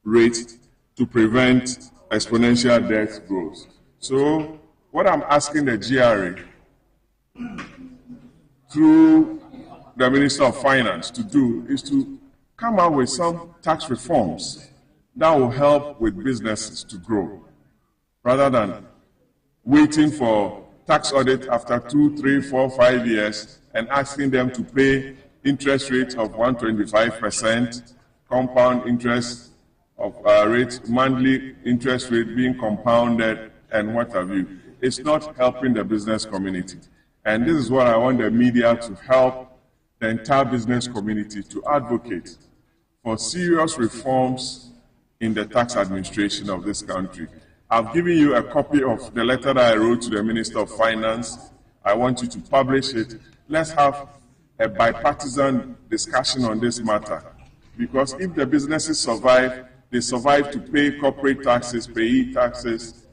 rates to prevent exponential debt growth. So what I'm asking the GRA through the Minister of Finance to do is to come up with some tax reforms that will help with businesses to grow, rather than waiting for tax audit after 2, 3, 4, 5 years and asking them to pay interest rates of 125%, compound interest of rates, monthly interest rate being compounded, and what have you. It's not helping the business community. And this is what I want the media to help the entire business community to advocate for serious reforms in the tax administration of this country. I've given you a copy of the letter that I wrote to the Minister of Finance. I want you to publish it. Let's have a bipartisan discussion on this matter. Because if the businesses survive, they survive to pay corporate taxes, payee taxes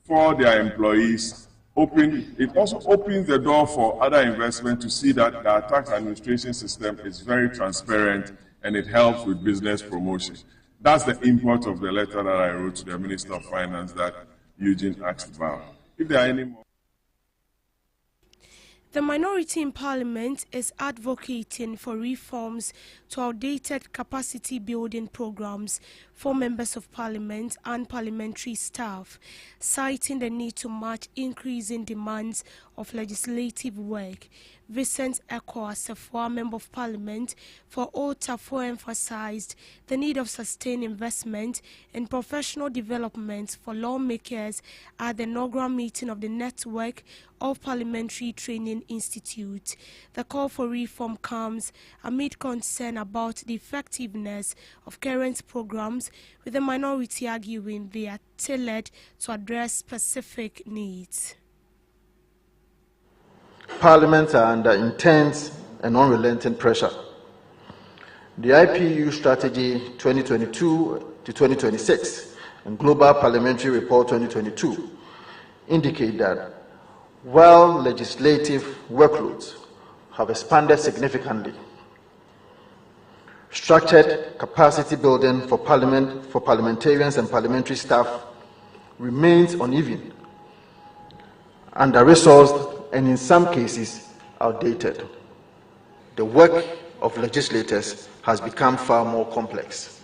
for their employees. It also opens the door for other investment to see that our tax administration system is very transparent and it helps with business promotion. That's the import of the letter that I wrote to the Minister of Finance that Eugene asked about. If there are any more. The minority in Parliament is advocating for reforms to outdated capacity building programs for members of Parliament and parliamentary staff, citing the need to match increasing demands of legislative work. Vincent Eko Assefuwa, Member of Parliament for Otafo, emphasized the need of sustained investment in professional development for lawmakers at the inaugural meeting of the Network of Parliamentary Training Institute. The call for reform comes amid concern about the effectiveness of current programs, with the minority arguing they are tailored to address specific needs. Parliaments are under intense and unrelenting pressure. The IPU Strategy 2022 to 2026 and Global Parliamentary Report 2022 indicate that while legislative workloads have expanded significantly, structured capacity building for parliamentarians and parliamentary staff remains uneven, under-resourced, and in some cases outdated. The work of legislators has become far more complex.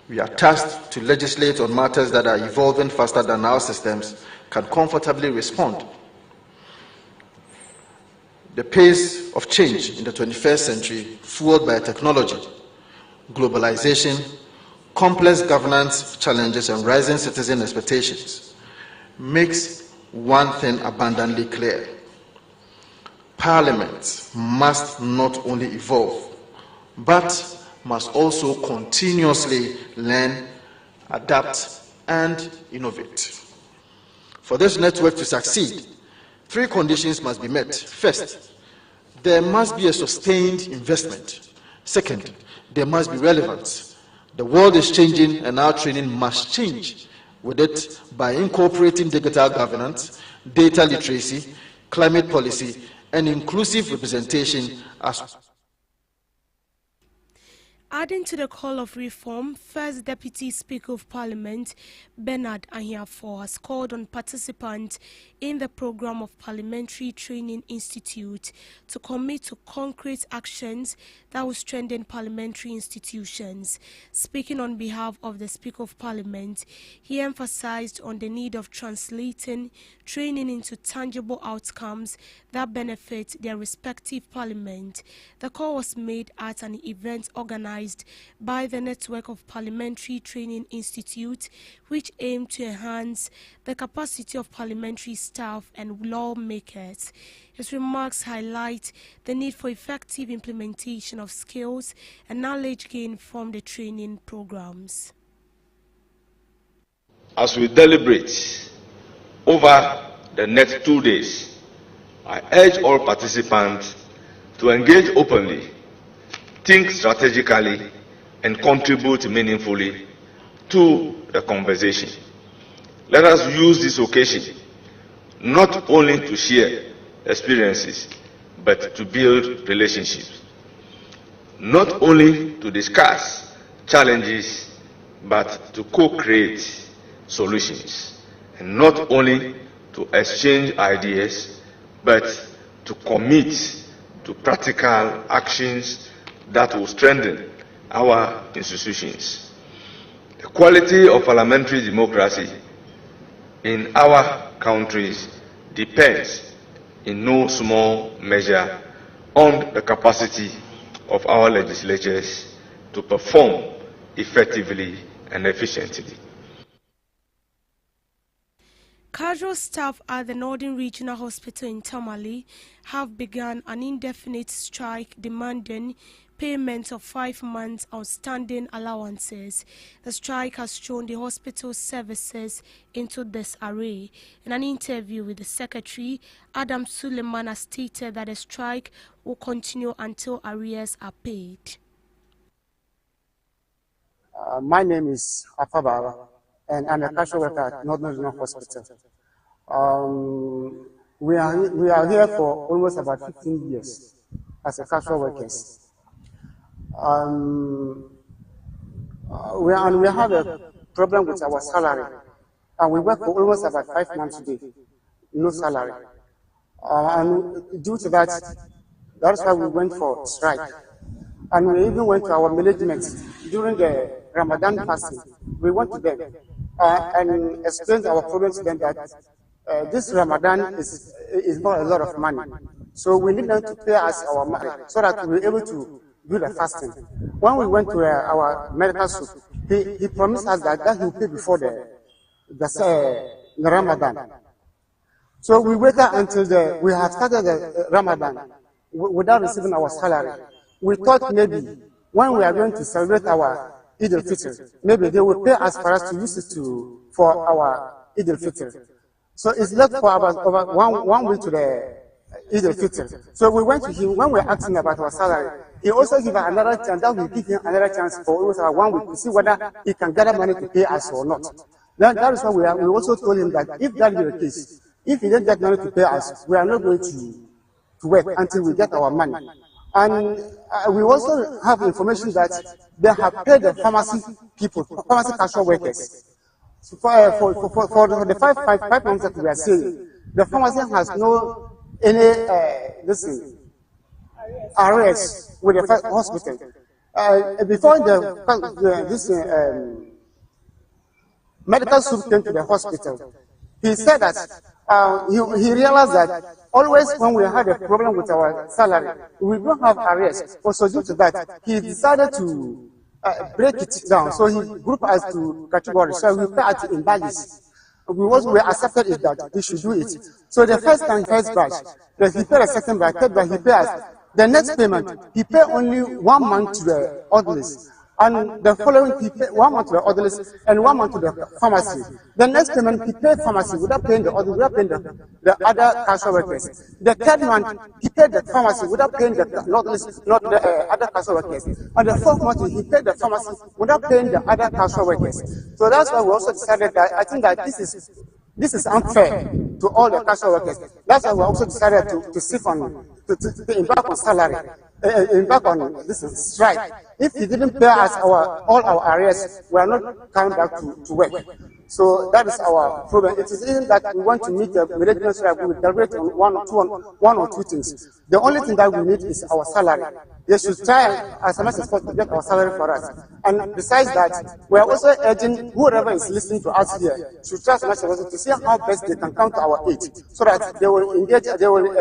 We are tasked to legislate on matters that are evolving faster than our systems can comfortably respond. The pace of change in the 21st century, fueled by technology, globalization, complex governance challenges, and rising citizen expectations, makes one thing abundantly clear: Parliament must not only evolve, but must also continuously learn, adapt, and innovate. For this network to succeed, 3 conditions must be met. First, there must be a sustained investment. Second, there must be relevance. The world is changing and our training must change with it by incorporating digital governance, data literacy, climate policy, and inclusive representation as. Adding to the call of reform, First Deputy Speaker of Parliament Bernard Ahiafo has called on participants in the program of Parliamentary Training Institute to commit to concrete actions that will strengthen parliamentary institutions. Speaking on behalf of the Speaker of Parliament, he emphasized on the need of translating training into tangible outcomes that benefit their respective parliament. The call was made at an event organized by the network of Parliamentary Training Institute, which aimed to enhance the capacity of parliamentary staff and lawmakers. His remarks highlight the need for effective implementation of skills and knowledge gained from the training programs. As we deliberate over the next 2 days, I urge all participants to engage openly, think strategically, and contribute meaningfully to the conversation. Let us use this occasion not only to share experiences, but to build relationships. Not only to discuss challenges, but to co-create solutions. And not only to exchange ideas, but to commit to practical actions that will strengthen our institutions. The quality of parliamentary democracy in our countries depends in no small measure on the capacity of our legislatures to perform effectively and efficiently. Casual staff at the Northern Regional Hospital in Tamale have begun an indefinite strike demanding payment of 5 months outstanding allowances. The strike has thrown the hospital's services into disarray. In an interview with the secretary, Adam Suleiman has stated that the strike will continue until arrears are paid. My name is Afabara, and I'm a casual worker at Northern Regional Hospital. We are here for almost about 15 years as a casual workers. We have a problem with our salary, and we work for almost about 5 months today, no salary. And due to that, that's why we went for strike. And we even went to our management during the Ramadan fasting. We went to them and explained our problem to them that this Ramadan is not a lot of money. So we need them to pay us our money so that we're able to do the fasting. When we went to our medical school, he promised us that he'll pay before the Ramadan. So we waited until we have started the Ramadan without receiving our salary. We thought maybe when we are going to celebrate our Eid al-Fitr, maybe they will pay us for us to use it for our Eid al-Fitr. So it's left for about over one week to the Eid al-Fitr. So we went to him when we were asking about our salary. He also gave us another chance, that we give him another chance for almost 1 week to see whether he can gather money to pay us or not. Then that is why we also told him that if that is the case, if he didn't get money to pay us, we are not going to work until we get our money. And we also have information that they have paid the pharmacy people, pharmacy casual workers. So for the five months that we are saying, the pharmacy has no any arrears with the hospital. Before this medical soup came to the hospital, he said that he realized that always when we had a problem with our salary, we don't have arrears. Also due to that, he decided to break it down. So he grouped us to categories. So we pay it in badges. We accepted it that he should do it. So the first batch, he paid a second batch, third batch, he paid us. The next payment, he paid only 1 month to the ordinance. and the following he pay 1 month to the orderlies and 1 month to the pharmacy. The next payment he paid pharmacy without paying the orderly, without paying the other casual workers. The third month he paid the pharmacy without paying the orderlies, not the other casual workers. And the fourth month he paid the pharmacy without paying the other casual workers. So that's why we also decided that I think that this is unfair to all the casual workers. That's why we also decided to seek on to embark on salary, embark on this strike. If he didn't pay us all our arrears, we are not coming back to work. So that is our problem. It is even that we want to meet the management strike. We will deliberate on one or two things. The only thing that we need is our salary. They should try as much as possible to get our salary for us. And besides that, we are also urging whoever is listening to us here should try as much as possible to see how best they can come to our aid, so that they will engage, they will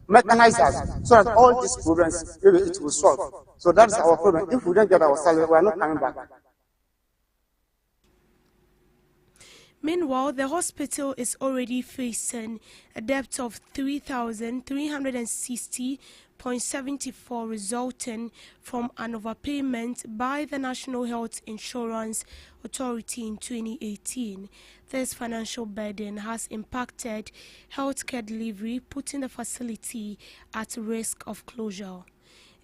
mechanize us, so that all these problems maybe it will solve. So that is our problem. If we don't get our salary, we are not coming back. Meanwhile, the hospital is already facing a debt of 3,360.74 resulting from an overpayment by the National Health Insurance Authority in 2018. This financial burden has impacted healthcare delivery, putting the facility at risk of closure.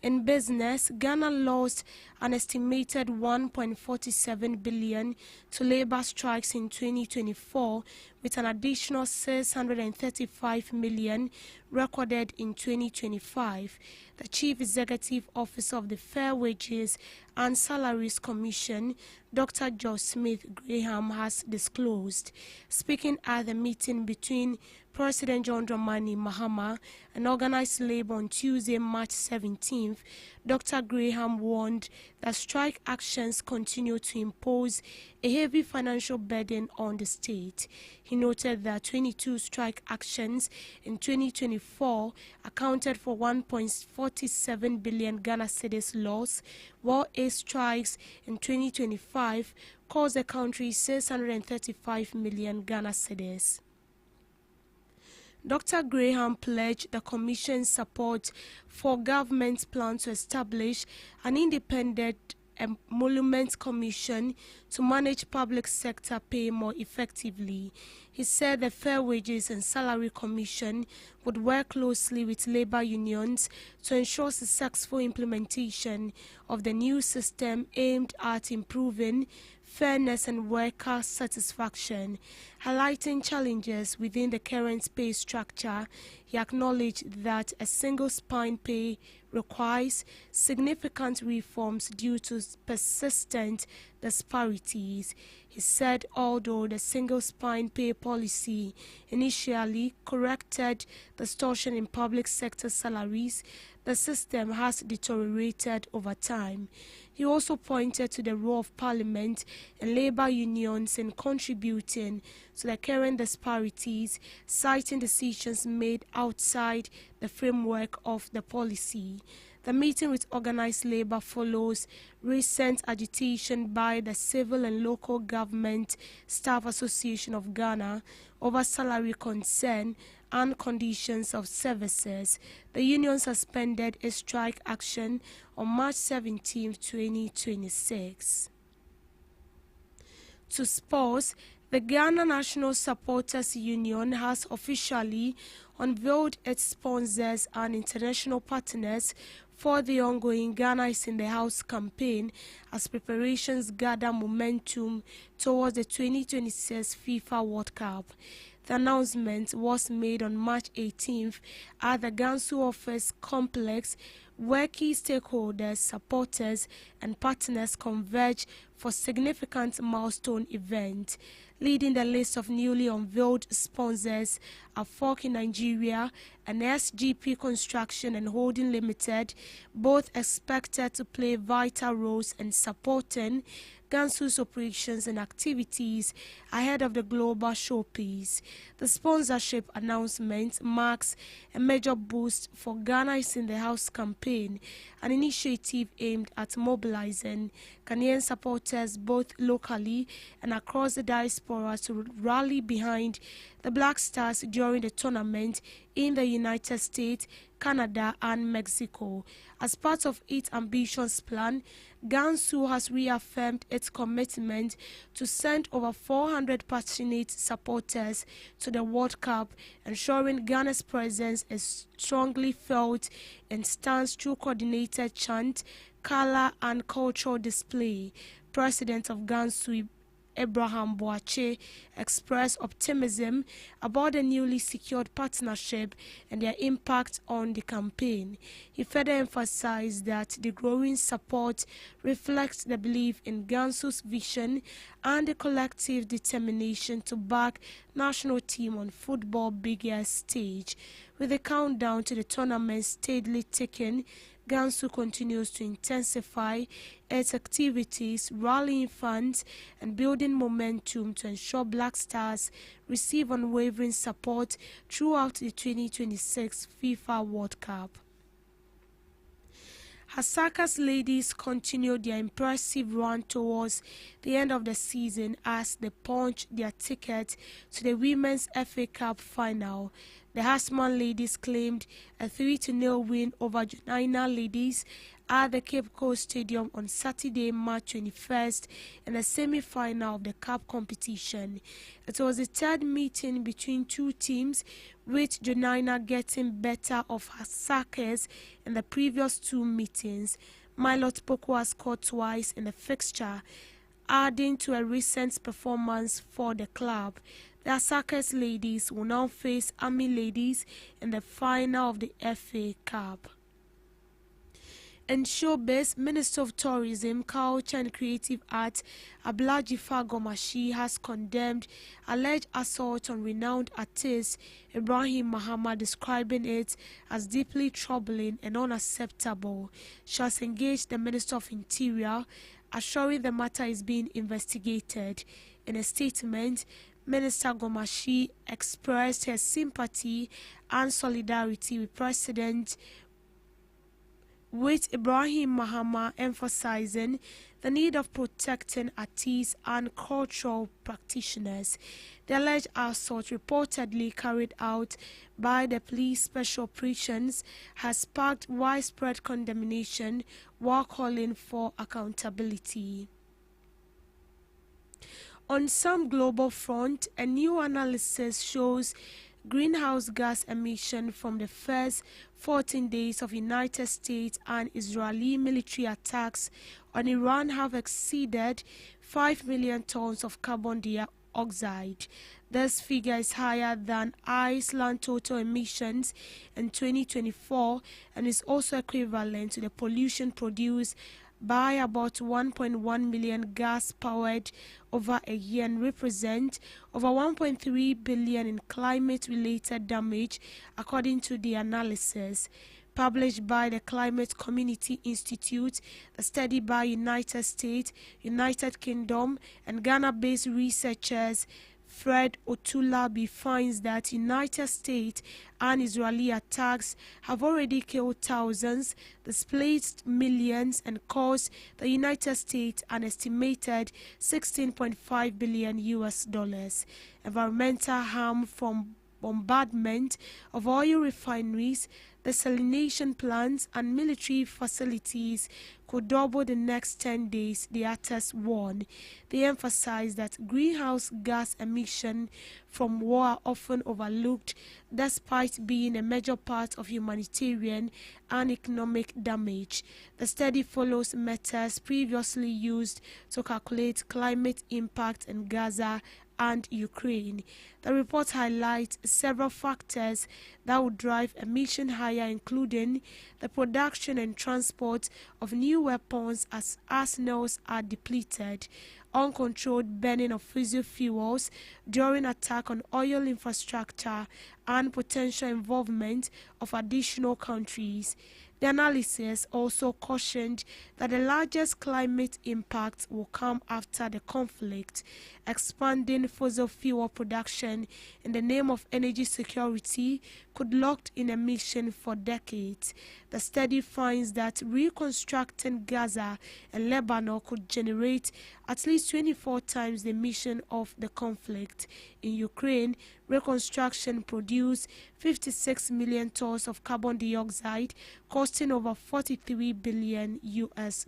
In business, Ghana lost an estimated 1.47 billion to labor strikes in 2024, with an additional 635 million recorded in 2025. The Chief Executive Officer of the Fair Wages and Salaries Commission, Dr. George Smith Graham, has disclosed. Speaking at the meeting between President John Dramani Mahama and organized labor on Tuesday, March 17th, Dr. Graham warned that strike actions continue to impose a heavy financial burden on the state. He noted that 22 strike actions in 2024 accounted for 1.47 billion Ghana cedis loss, while 8 strikes in 2025 cost the country 635 million Ghana cedis. Dr. Graham pledged the Commission's support for government's plan to establish an independent emolument commission to manage public sector pay more effectively. He said the Fair Wages and Salary Commission would work closely with labor unions to ensure successful implementation of the new system aimed at improving fairness and worker satisfaction. Highlighting challenges within the current pay structure, he acknowledged that a single spine pay requires significant reforms due to persistent disparities. He said although the single spine pay policy initially corrected distortion in public sector salaries, the system has deteriorated over time. He also pointed to the role of Parliament and labor unions in contributing to the current disparities, citing decisions made outside the framework of the policy. The meeting with organized labor follows recent agitation by the Civil and Local Government Staff Association of Ghana over salary concern and conditions of services. The union suspended its strike action on March 17, 2026. To sports, the Ghana National Supporters Union has officially unveiled its sponsors and international partners for the ongoing Ghana is in the House campaign as preparations gather momentum towards the 2026 FIFA World Cup. The announcement was made on March 18th at the Gansu Office Complex, where key stakeholders, supporters, and partners converge for significant milestone event. Leading the list of newly unveiled sponsors are Fork in Nigeria and SGP Construction and Holding Limited, both expected to play vital roles in supporting Gansu's operations and activities ahead of the global showpiece. The sponsorship announcement marks a major boost for Ghana is in the House campaign, an initiative aimed at mobilizing Ghanaian supporters both locally and across the diaspora to rally behind the Black Stars during the tournament in the United States, Canada, and Mexico. As part of its ambitions plan, Gansu has reaffirmed its commitment to send over 400 passionate supporters to the World Cup, ensuring Ghana's presence is strongly felt and stands through coordinated chant, color, and cultural display. President of Gansu, Abraham Boache, expressed optimism about the newly secured partnership and their impact on the campaign. He further emphasized that the growing support reflects the belief in Gansu's vision and the collective determination to back national team on football's biggest stage. With the countdown to the tournament steadily ticking, Gansu continues to intensify its activities, rallying funds and building momentum to ensure Black Stars receive unwavering support throughout the 2026 FIFA World Cup. Hasaka's ladies continued their impressive run towards the end of the season as they punched their ticket to the Women's FA Cup final. The Hasman ladies claimed a 3-0 win over Jonaina ladies at the Cape Coast Stadium on Saturday, March 21st in the semi-final of the cup competition. It was the third meeting between two teams, with Jonaina getting better of Hasaka's in the previous two meetings. Milot Pokwa scored twice in the fixture, adding to a recent performance for the club. The Hasaka's ladies will now face Army ladies in the final of the FA Cup. In showbiz, Minister of Tourism, Culture and Creative Arts Ablajifa Gomashi has condemned alleged assault on renowned artist Ibrahim Mahama, describing it as deeply troubling and unacceptable. She has engaged the Minister of Interior, assuring the matter is being investigated. In a statement, Minister Gomashi expressed her sympathy and solidarity with President Ibrahim Mahama, emphasizing the need of protecting artists and cultural practitioners. The alleged assault, reportedly carried out by the police special operations, has sparked widespread condemnation while calling for accountability. On some global front, a new analysis shows greenhouse gas emission from the first 14 days of United States and Israeli military attacks on Iran have exceeded 5 million tons of carbon dioxide. This figure is higher than Iceland's total emissions in 2024 and is also equivalent to the pollution produced by about 1.1 million gas powered over a year and represent over 1.3 billion in climate-related damage, according to the analysis. Published by the Climate Community Institute, the study by United States, United Kingdom, and Ghana-based researchers Fred Otulabi finds that United States and Israeli attacks have already killed thousands, displaced millions, and cost the United States an estimated $16.5 billion US. Environmental harm from bombardment of oil refineries, desalination plants, and military facilities could double the next 10 days, the artists warn. They emphasize that greenhouse gas emissions from war are often overlooked despite being a major part of humanitarian and economic damage. The study follows methods previously used to calculate climate impact in Gaza and Ukraine. The report highlights several factors that would drive emission higher, including the production and transport of new weapons as arsenals are depleted, uncontrolled burning of fossil fuels during attack on oil infrastructure, and potential involvement of additional countries. The analysis also cautioned that the largest climate impact will come after the conflict. Expanding fossil fuel production in the name of energy security could lock in emissions for decades. The study finds that reconstructing Gaza and Lebanon could generate at least 24 times the emission of the conflict. In Ukraine, reconstruction produced 56 million tons of carbon dioxide, costing over $43 billion US.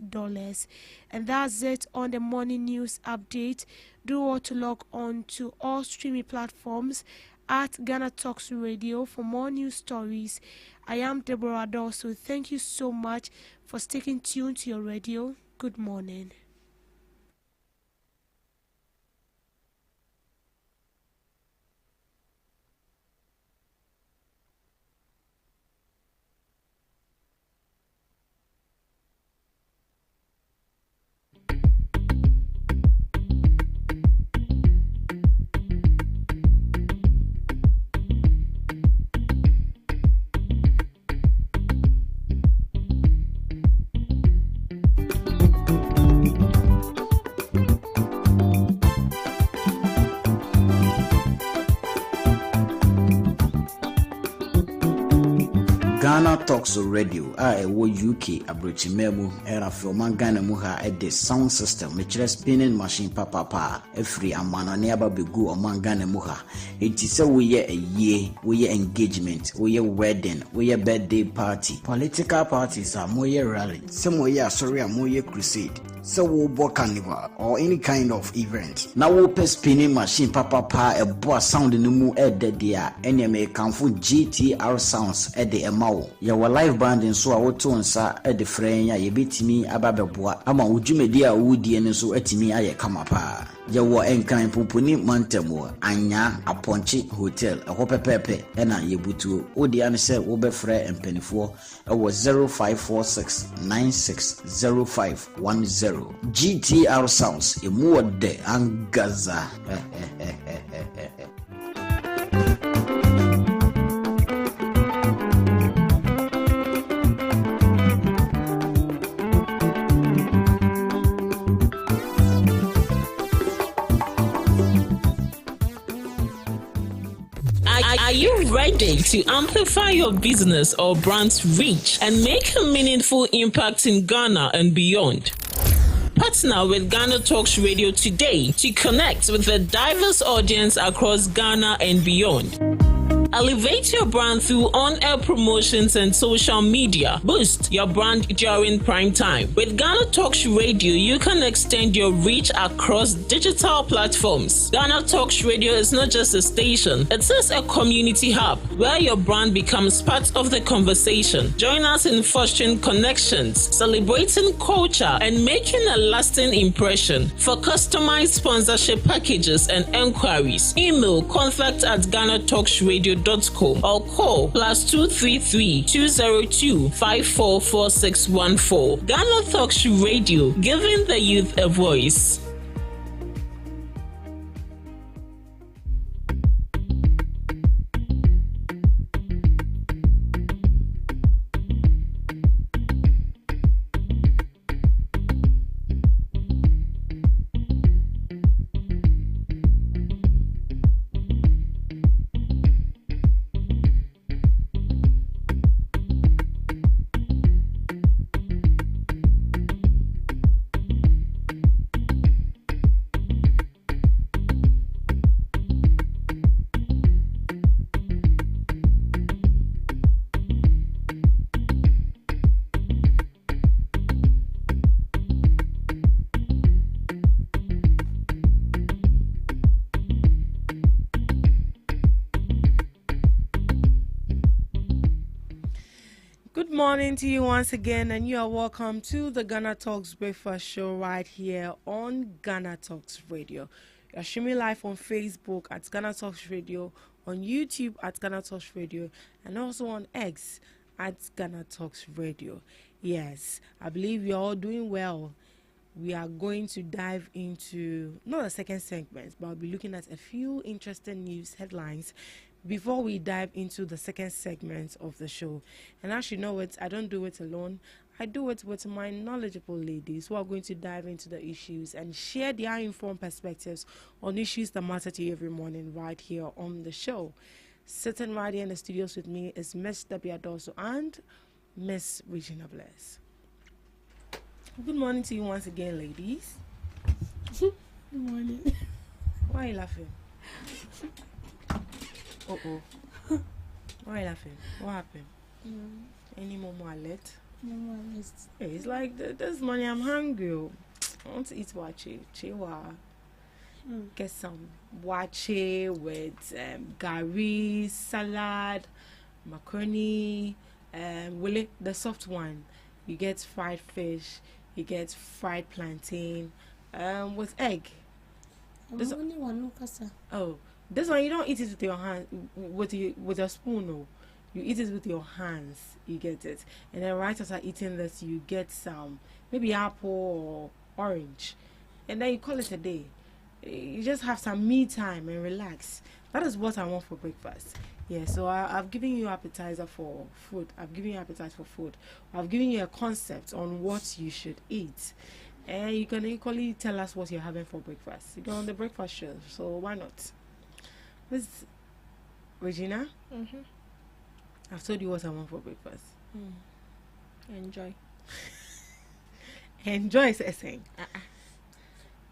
And that's it on the morning news update. Do want to log on to all streaming platforms at Ghana Talks Radio for more news stories. I am Deborah Adolso. Thank you so much for sticking tuned to your radio. Good morning. Ghana Talks Radio wo UK abrochimemu era from Ghana mu ha the sound system mechire spinning machine papa every amano ne aba begu oman Ghana mu ha enti se wo ye ayie wo ye engagement wo ye wedding wo ye birthday party political parties are mo ye rally se mo ye asori a mo ye crusade se wo bo carnival or any kind of event na wo pe spinning machine papa e bo sound no mu de dia ene me kanfo GTR sounds de emawo ya wa live band nso a woto nsa de frɛn ya yebetimi ababeboa ama wodwumedi a wodie nso atimi aye kama pa ya wo enkan poponi mantamo anya aponchi hotel ɛhɔ pepepe ɛna yebutuo odi ane sɛ wo bɛfrɛ empanifo ɛwɔ 0546960510 GTR sounds emu wode angaza. Are you ready to amplify your business or brand's reach and make a meaningful impact in Ghana and beyond? Partner with Ghana Talks Radio today to connect with a diverse audience across Ghana and beyond. Elevate your brand through on-air promotions and social media. Boost your brand during prime time. With Ghana Talks Radio, you can extend your reach across digital platforms. Ghana Talks Radio is not just a station, it is a community hub where your brand becomes part of the conversation. Join us in fostering connections, celebrating culture, and making a lasting impression. For customized sponsorship packages and enquiries, email contact@GhanaTalksRadio.com or call +233 202 544614. Ghana Talks Radio, giving the youth a voice. Good morning to you once again, and you are welcome to the Ghana Talks Breakfast Show right here on Ghana Talks Radio. You are streaming live on Facebook at Ghana Talks Radio, on YouTube at Ghana Talks Radio, and also on X at Ghana Talks Radio. Yes, I believe you're all doing well. We are going to dive into, not the second segment, but I'll be looking at a few interesting news headlines before we dive into the second segment of the show. And as you know it, I don't do it alone. I do it with my knowledgeable ladies who are going to dive into the issues and share their informed perspectives on issues that matter to you every morning right here on the show. Sitting right here in the studios with me is Miss Debbie Adoso and Miss Regina Bless. Good morning to you once again, ladies. Good morning. Why are you laughing? Oh. Why are you laughing? What happened? Any more alert? Hey, it's like this morning I'm hungry. I want to eat wache. Get some wache with gari, salad, macaroni, the soft one. You get fried fish, you get fried plantain, with egg. This one you don't eat it with your hand, with a spoon. No, you eat it with your hands. You get it, and then right after eating this, you get some maybe apple or orange, and then you call it a day. You just have some me time and relax. That is what I want for breakfast. Yeah, so I've given you appetizer for food. I've given you appetite for food. I've given you a concept on what you should eat. And you can equally tell us what you're having for breakfast. You're on the breakfast show, so why not? Miss Regina? I've told you what I want for breakfast. Enjoy. Enjoy is saying.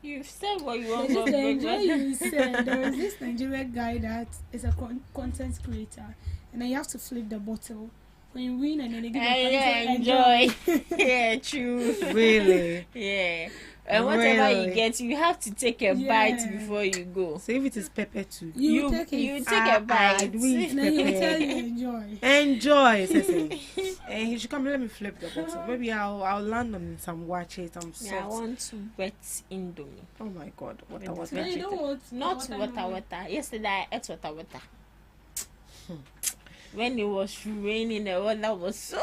You've said what you want for Enjoy, breakfast. you said there is this Nigerian guy that is a content creator, and then you have to flip the bottle when you win, and then they give enjoy. Yeah, true. Really? Yeah. And whatever Really? you get, you have to take a bite before you go. So if it is pepper too, You take it. You take a bite. we And then you pepper. tell you enjoy. Enjoy, Ceci. And he should come. Let me flip the bottle. Maybe I'll land on some wache, some salt. Yeah, I want to wet indomie. Oh my God, what With I was No, you don't want Not water. Yesterday I ate water. When it was raining, the weather was so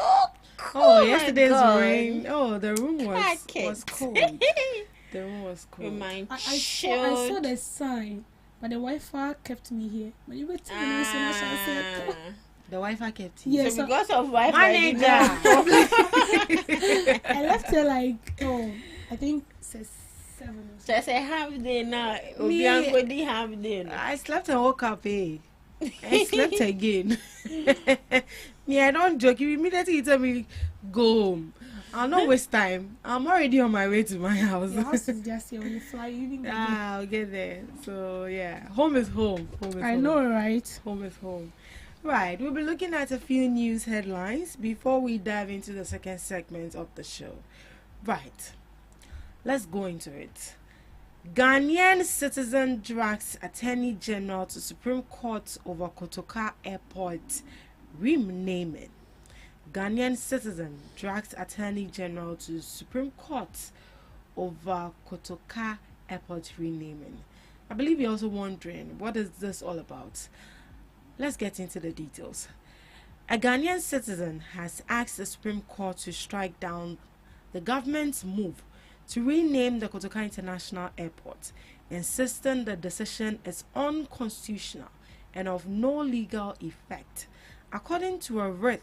cold. Oh, yesterday's God. rain. Oh, the room was Packet. cold. The room was cold. Remind I saw the sign, but the Wi-Fi kept me here. But you were telling me so much. I said, The Wi-Fi kept you. yes. So because of Wi-Fi, you Manager. I left her like, I think it says 7 or So I say half day now. Me- Obiangodi half day now. I slept and woke up, I slept again. Me, I don't joke. You immediately tell me, go home. I'll not waste time. I'm already on my way to my house. Your house is just here when you fly. You even get there. I'll get there. So, yeah. Home is home. Home is I home. know, right? Home is home. Right. We'll be looking at a few news headlines before we dive into the second segment of the show. Right. Let's go into it. Ghanaian citizen drags Attorney General to Supreme Court over Kotoka Airport renaming. Ghanaian citizen drags Attorney General to Supreme Court over Kotoka Airport renaming. I believe you're also wondering, what is this all about? Let's get into the details. A Ghanaian citizen has asked the Supreme Court to strike down the government's move to rename the Kotoka International Airport, insisting the decision is unconstitutional and of no legal effect. According to a writ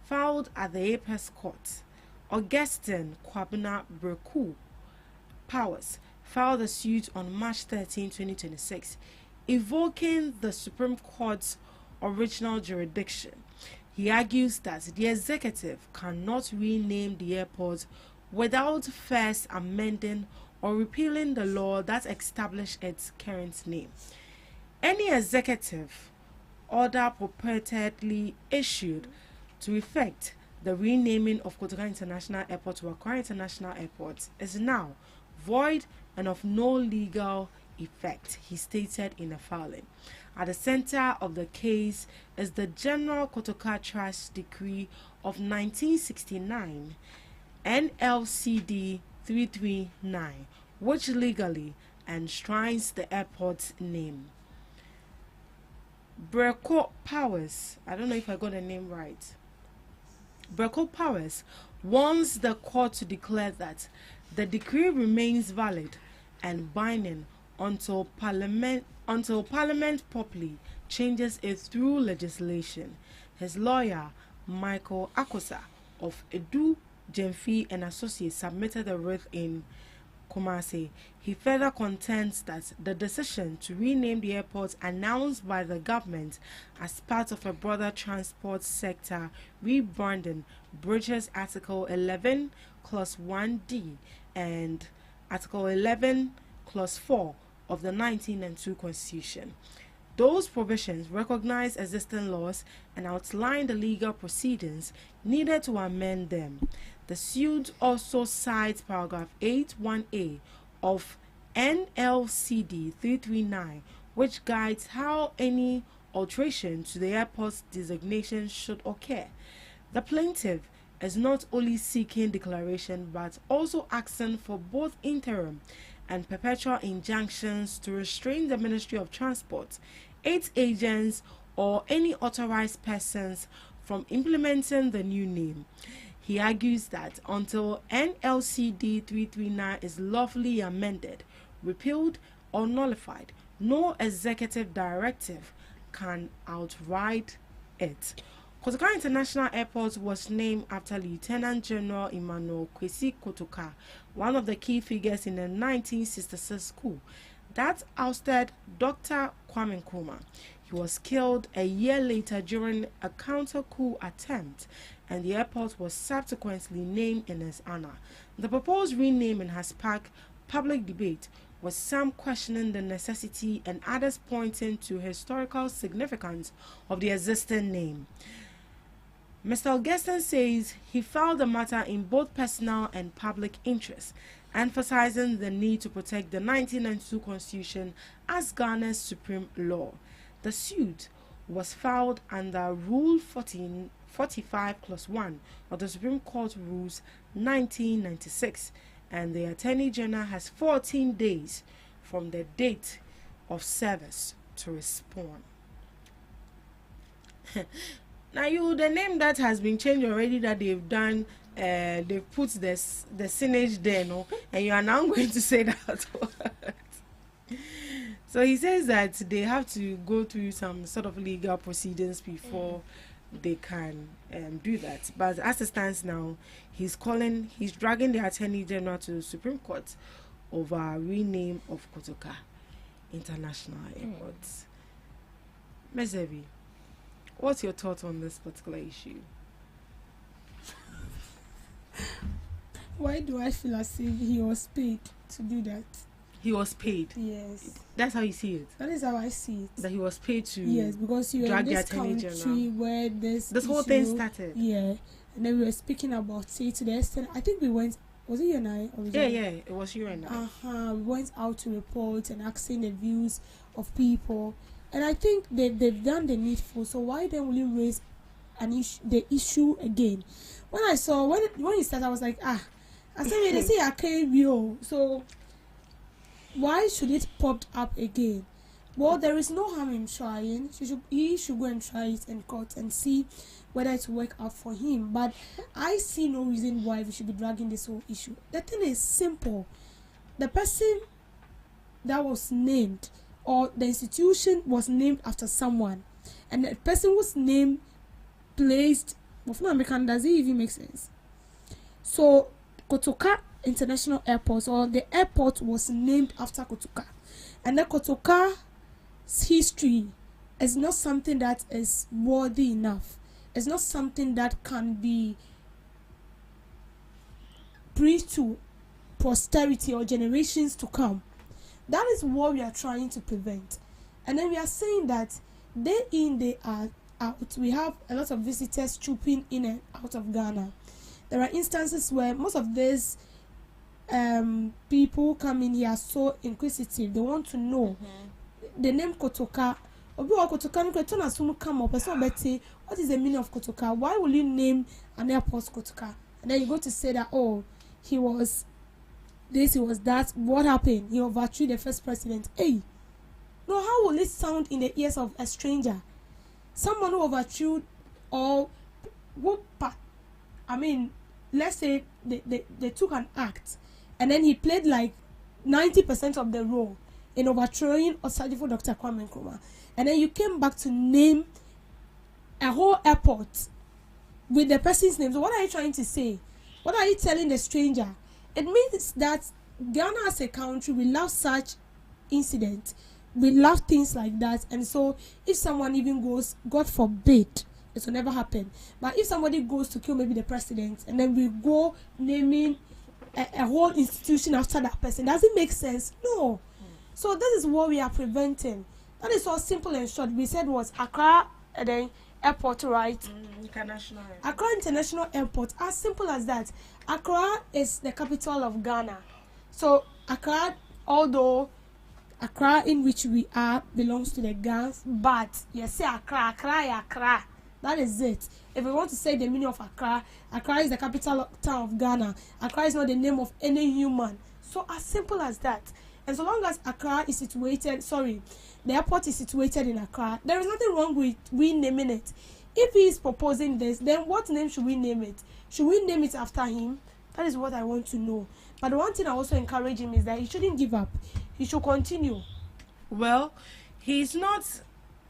filed at the Apex Court, Augustine Kwabena Breku Powers filed a suit on March 13, 2026, evoking the Supreme Court's original jurisdiction. He argues that the executive cannot rename the airport without first amending or repealing the law that established its current name. Any executive order purportedly issued to effect the renaming of Kotoka International Airport to Accra International Airport is now void and of no legal effect, he stated in a filing. At the center of the case is the General Kotoka Trust Decree of 1969, NLCD 339, which legally enshrines the airport's name. Breco Powers, I don't know if I got the name right. Breco Powers wants the court to declare that the decree remains valid and binding until Parliament properly changes it through legislation. His lawyer, Michael Akosa of Edu Jemfi and Associates, submitted a writ in Kumasi. He further contends that the decision to rename the airport announced by the government as part of a broader transport sector rebranding breaches Article 11 Clause 1D and Article 11 Clause 4 of the 1902 Constitution. Those provisions recognize existing laws and outline the legal proceedings needed to amend them. The suit also cites paragraph 81A of NLCD 339, which guides how any alteration to the airport's designation should occur. The plaintiff is not only seeking declaration but also asking for both interim and perpetual injunctions to restrain the Ministry of Transport, its agents, or any authorized persons from implementing the new name. He argues that until NLCD 339 is lawfully amended, repealed, or nullified, no executive directive can outride it. Kotoka International Airport was named after Lieutenant General Emmanuel Kwesi Kotoka, one of the key figures in the 1966 coup that ousted Dr. Kwame Nkrumah. He was killed a year later during a counter-coup attempt, and the airport was subsequently named in his honor. The proposed renaming has sparked public debate, with some questioning the necessity and others pointing to historical significance of the existing name. Mr. Augustin says he filed the matter in both personal and public interest, emphasizing the need to protect the 1992 Constitution as Ghana's supreme law. The suit was filed under Rule 45+1 of the Supreme Court Rules 1996, and the Attorney General has 14 days from the date of service to respond. Now, the name that has been changed already that they've done, they've put the signage there, no? And you are now going to say that word. So he says that they have to go through some sort of legal proceedings before they can do that. But as it stands now, he's dragging the Attorney General to the Supreme Court over a rename of Kotoka International Airport. Mezebi, what's your thought on this particular issue? Why do I feel as if he was paid to do that? He was paid? Yes. That's how you see it? That is how I see it. That he was paid to because you drag in this the Attorney country General. where this whole thing started. Yeah. And then we were speaking about it to the extent, I think we went, was it you and I? Yeah, it was you and I. We went out to report and asking the views of people. And I think they've done the needful. So why then will you raise the issue again? When I saw, when he started, I was like, I said, they say I can't view. So why should it pop up again? Well, there is no harm in trying. He should go and try it in court and see whether it will work out for him. But I see no reason why we should be dragging this whole issue. The thing is simple. The person that was named, or the institution was named after someone, and the person whose name placed, does it even make sense? So Kotoka International Airport, or the airport, was named after Kotoka, and the Kotoka's history is not something that is worthy enough. It's not something that can be preached to posterity or generations to come. That is what we are trying to prevent. And then we are saying that day in, day out, we have a lot of visitors trooping in and out of Ghana. There are instances where most of these people come in here so inquisitive. They want to know the name Kotoka. What is the meaning of Kotoka? Why will you name an airport Kotoka? And then you go to say that, oh, he was this, he was that. What happened? He overthrew the first president. Hey, no, how will it sound in the ears of a stranger? Someone who overthrew, or let's say they took an act and then he played like 90% of the role in overthrowing Osadifo Dr. Kwame Nkrumah. And then you came back to name a whole airport with the person's name. So what are you trying to say? What are you telling the stranger? It means that Ghana as a country, we love such incidents. We love things like that. And so if someone even goes, God forbid, it will never happen. But if somebody goes to kill maybe the president, and then we go naming a whole institution after that person, does it make sense? No. So this is what we are preventing. That is so simple and short. We said was Accra and then airport, right? International Airport. Accra International Airport. As simple as that. Accra is the capital of Ghana. So Accra, although Accra in which we are belongs to the Ghana, but you say Accra, Accra. That is it. If we want to say the meaning of Accra, Accra is the capital town of Ghana. Accra is not the name of any human. So as simple as that. And so long as Accra is situated, the airport is situated in Accra, there is nothing wrong with we naming it. If he is proposing this, then what name should we name it? Should we name it after him? That is what I want to know. But the one thing I also encourage him is that he shouldn't give up. He should continue. Well, he's not,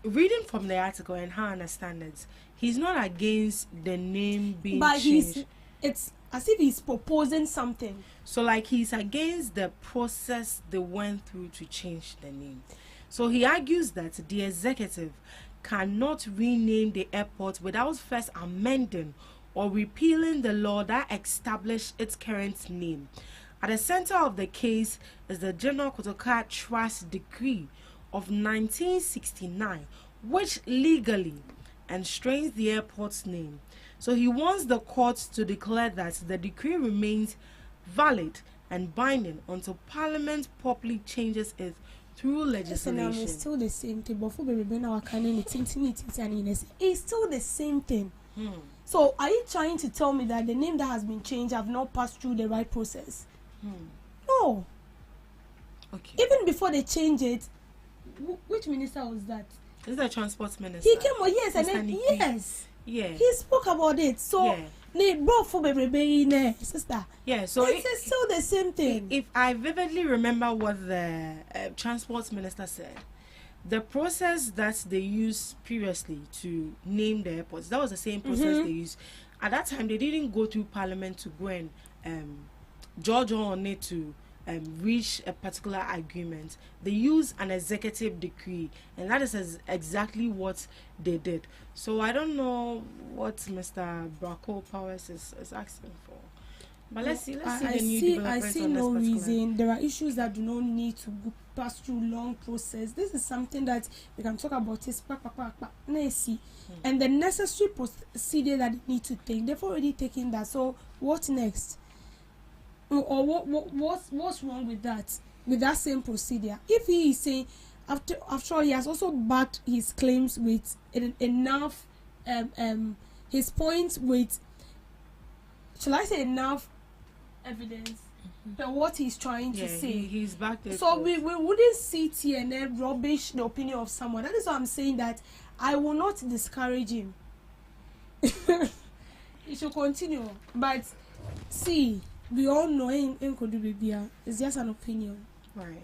reading from the article and how I understand it, he's not against the name being changed. It's as if he's proposing something. So like he's against the process they went through to change the name. So he argues that the executive cannot rename the airport without first amending or repealing the law that established its current name. At the center of the case is the General Kotoka Trust Decree of 1969, which legally constrains the airport's name. So he wants the courts to declare that the decree remains valid and binding until Parliament properly changes it through legislation. It's still the same thing. It's still the same thing. So are you trying to tell me that the name that has been changed have not passed through the right process? No. Okay. Even before they change it, which minister was that? This is the transport minister. He came on, yes, and then yes. Yeah. He spoke about it. So sister. Yeah, so it's still the same thing. If I vividly remember what the transport minister said, the process that they used previously to name the airports, that was the same process they used. At that time, they didn't go through Parliament to go and judge on it to reach a particular agreement. They use an executive decree, and that is exactly what they did. So I don't know what Mr. Bracco Powers is asking for. But let's see the new developments. I see no reason. There are issues that do not need to pass through long process. This is something that we can talk about. And the necessary procedure that they need to take, they've already taken that. So what next? Or what's wrong with that same procedure? If he is saying after all, he has also backed his claims with enough his points with, shall I say, enough evidence but what he's trying to say. He's backed it. So we wouldn't sit here and then rubbish the opinion of someone. That is why I'm saying that I will not discourage him. He should continue. But see, we all know it's just an opinion. Right.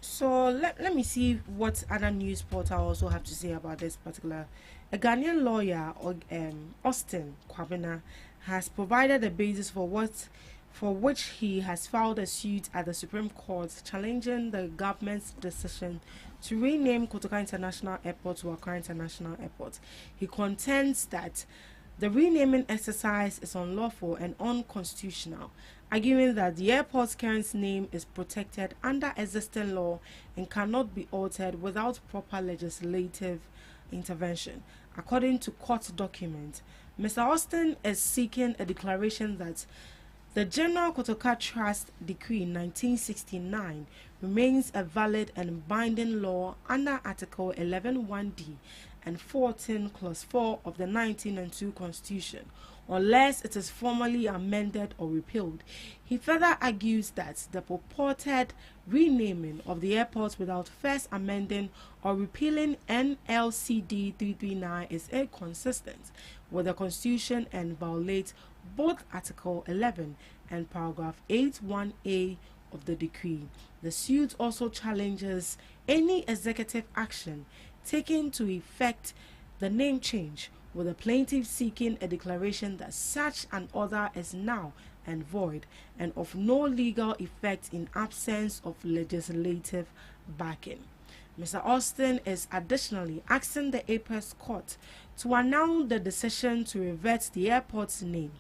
So let me see what other news portal also have to say about this particular. A Ghanaian lawyer, Austin Kwabena, has provided a basis for which he has filed a suit at the Supreme Court challenging the government's decision to rename Kotoka International Airport to Accra International Airport. He contends that the renaming exercise is unlawful and unconstitutional, arguing that the airport's current name is protected under existing law and cannot be altered without proper legislative intervention. According to court documents, Mr. Austin is seeking a declaration that the General Kotoka Trust Decree 1969 remains a valid and binding law under Article 11(1)(d) and 14 Clause 4 of the 1902 Constitution, unless it is formally amended or repealed. He further argues that the purported renaming of the airport without first amending or repealing NLCD 339 is inconsistent with the Constitution and violates both Article 11 and Paragraph 81A of the decree. The suit also challenges any executive action taken to effect the name change, with the plaintiff seeking a declaration that such an order is null and void and of no legal effect in absence of legislative backing. Mr. Austin is additionally asking the Apex Court to announce the decision to revert the airport's name,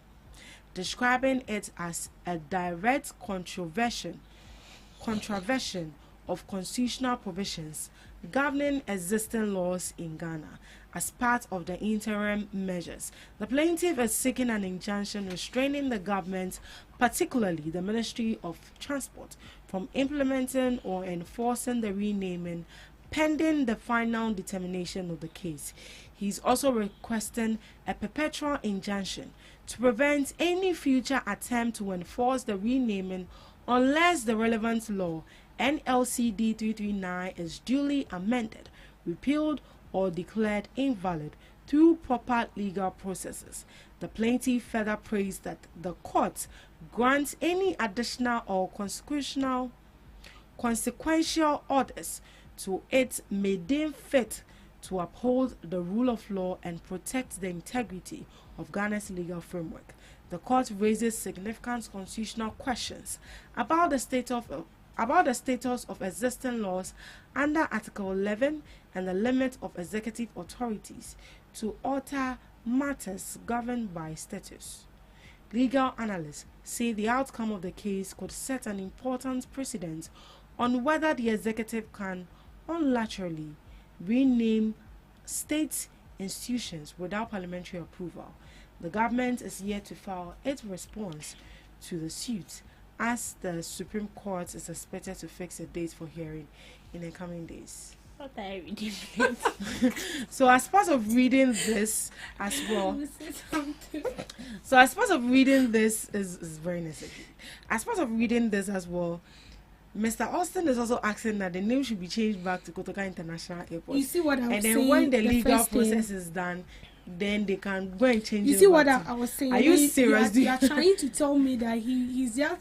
describing it as a direct contravention of constitutional provisions governing existing laws in Ghana as part of the interim measures. The plaintiff is seeking an injunction restraining the government, particularly the Ministry of Transport, from implementing or enforcing the renaming pending the final determination of the case. He is also requesting a perpetual injunction to prevent any future attempt to enforce the renaming unless the relevant law, NLCD 339, is duly amended, repealed, or declared invalid through proper legal processes. The plaintiff further praised that the court grants any additional or consequential orders to it may deem fit to uphold the rule of law and protect the integrity of Ghana's legal framework. The court raises significant constitutional questions about the status of existing laws under Article 11 and the limit of executive authorities to alter matters governed by statutes. Legal analysts say the outcome of the case could set an important precedent on whether the executive can unilaterally rename state institutions without parliamentary approval. The government is yet to file its response to the suit, as the Supreme Court is expected to fix a date for hearing in the coming days. What are you reading? So as part of reading this as well, is very necessary. As part of reading this as well, Mr. Austin is also asking that the name should be changed back to Kotoka International Airport. You see what I was saying? And then when the legal process is done, then they can go and change it. You see what I was saying? Are you serious? You are trying to tell me that he's just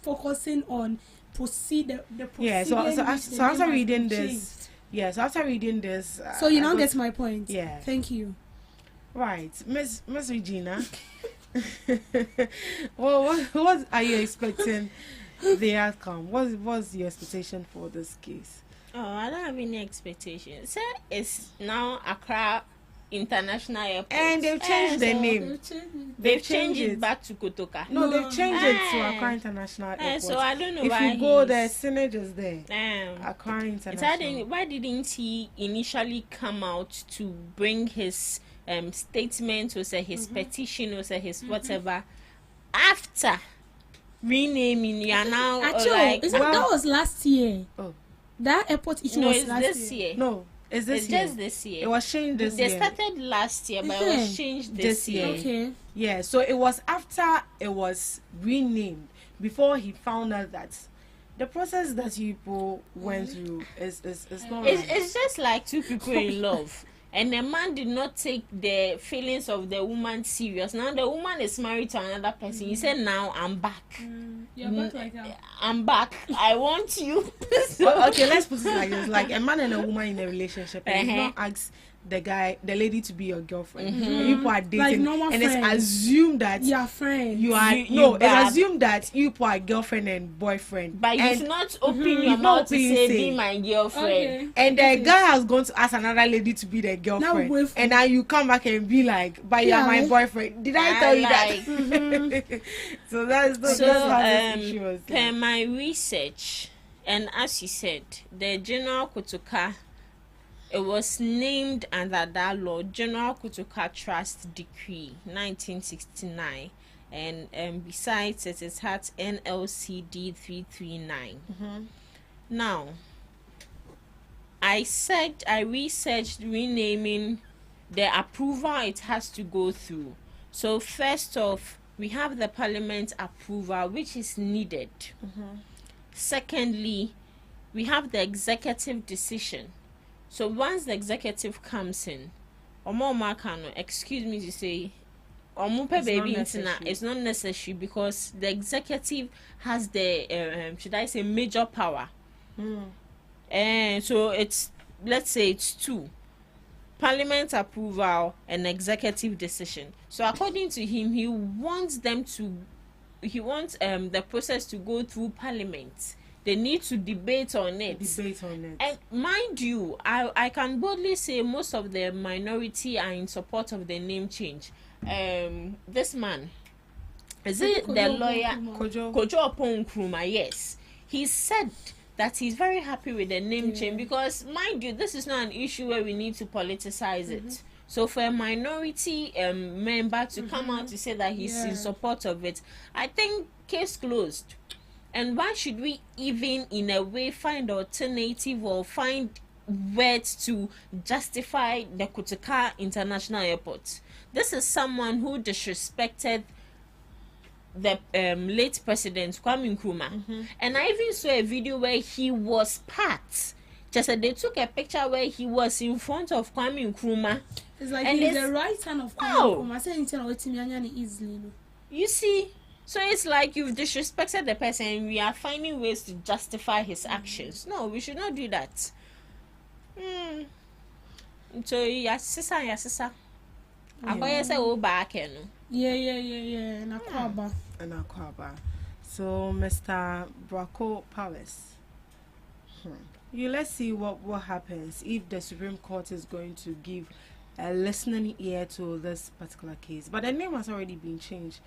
focusing on the procedure. Yeah, so after reading this, after reading this, so you now get my point. Yeah. Thank you. Right, Miss Regina. Well, what are you expecting the outcome? What's your expectation for this case? Oh, I don't have any expectations. So it's now Accra International Airport, and they've changed the name. They've changed it back to Kotoka. No, they've changed it to Accra International Airport. So I don't know if why. If you go there, Senate is there. Accra International. Why didn't he initially come out to bring his statement, or say his petition, or say his whatever, after renaming? You are now actually, that was last year. Oh, that airport issue was last this year. No. It's just this year. It was changed this year. They started last year, but it was changed this year. Okay. Yeah, so it was after it was renamed, before he found out that the process that people went through is not. It's just like two people in love. And the man did not take the feelings of the woman serious. Now the woman is married to another person. He said, "Now I'm back. You're back like that. I'm back. I want you." Okay, let's put it like this: like a man and a woman in a relationship, and you not ask the lady to be your girlfriend. People are dating, like and it's assumed that you are friends. It's assumed that you are girlfriend and boyfriend. But you should not open your mouth to say, "Be my girlfriend." Okay. And the guy has gone to ask another lady to be their girlfriend, and now you come back and be like, "But you are my boyfriend." Did I tell you that? So that's how this issue was. Per my research, and as you said, the General Kotoka, it was named under that law, General Kotoka Trust Decree 1969, and besides it has NLCD 339. Now, I researched renaming, the approval it has to go through. So first off, we have the Parliament approval, which is needed. Secondly, we have the executive decision. So once the executive comes in, excuse me to say, it's not necessary, because the executive has the should I say major power. And so let's say it's two: Parliament approval and executive decision. So according to him, he wants the process to go through Parliament. They need to debate on it. And mind you, I can boldly say most of the minority are in support of the name change. This man, is it the lawyer Kojo Opon Nkrumah? Yes, he said that he's very happy with the name change, because mind you, this is not an issue where we need to politicize it. So for a minority member to come out to say that he's in support of it, I think case closed. And why should we even in a way find alternative or find words to justify the Kotoka International Airport? This is someone who disrespected the late president Kwame Nkrumah. And I even saw a video where he was part. Just they took a picture where he was in front of Kwame Nkrumah. It's like he's the right hand of Kwame Nkrumah. Easily. You see, so it's like you've disrespected the person and we are finding ways to justify his actions. No, we should not do that. So yasisa. Akoye say o back no. Yeah. Nakwaba. So Mr. Bracco Powers. Let's see what happens if the Supreme Court is going to give a listening ear to this particular case. But the name has already been changed.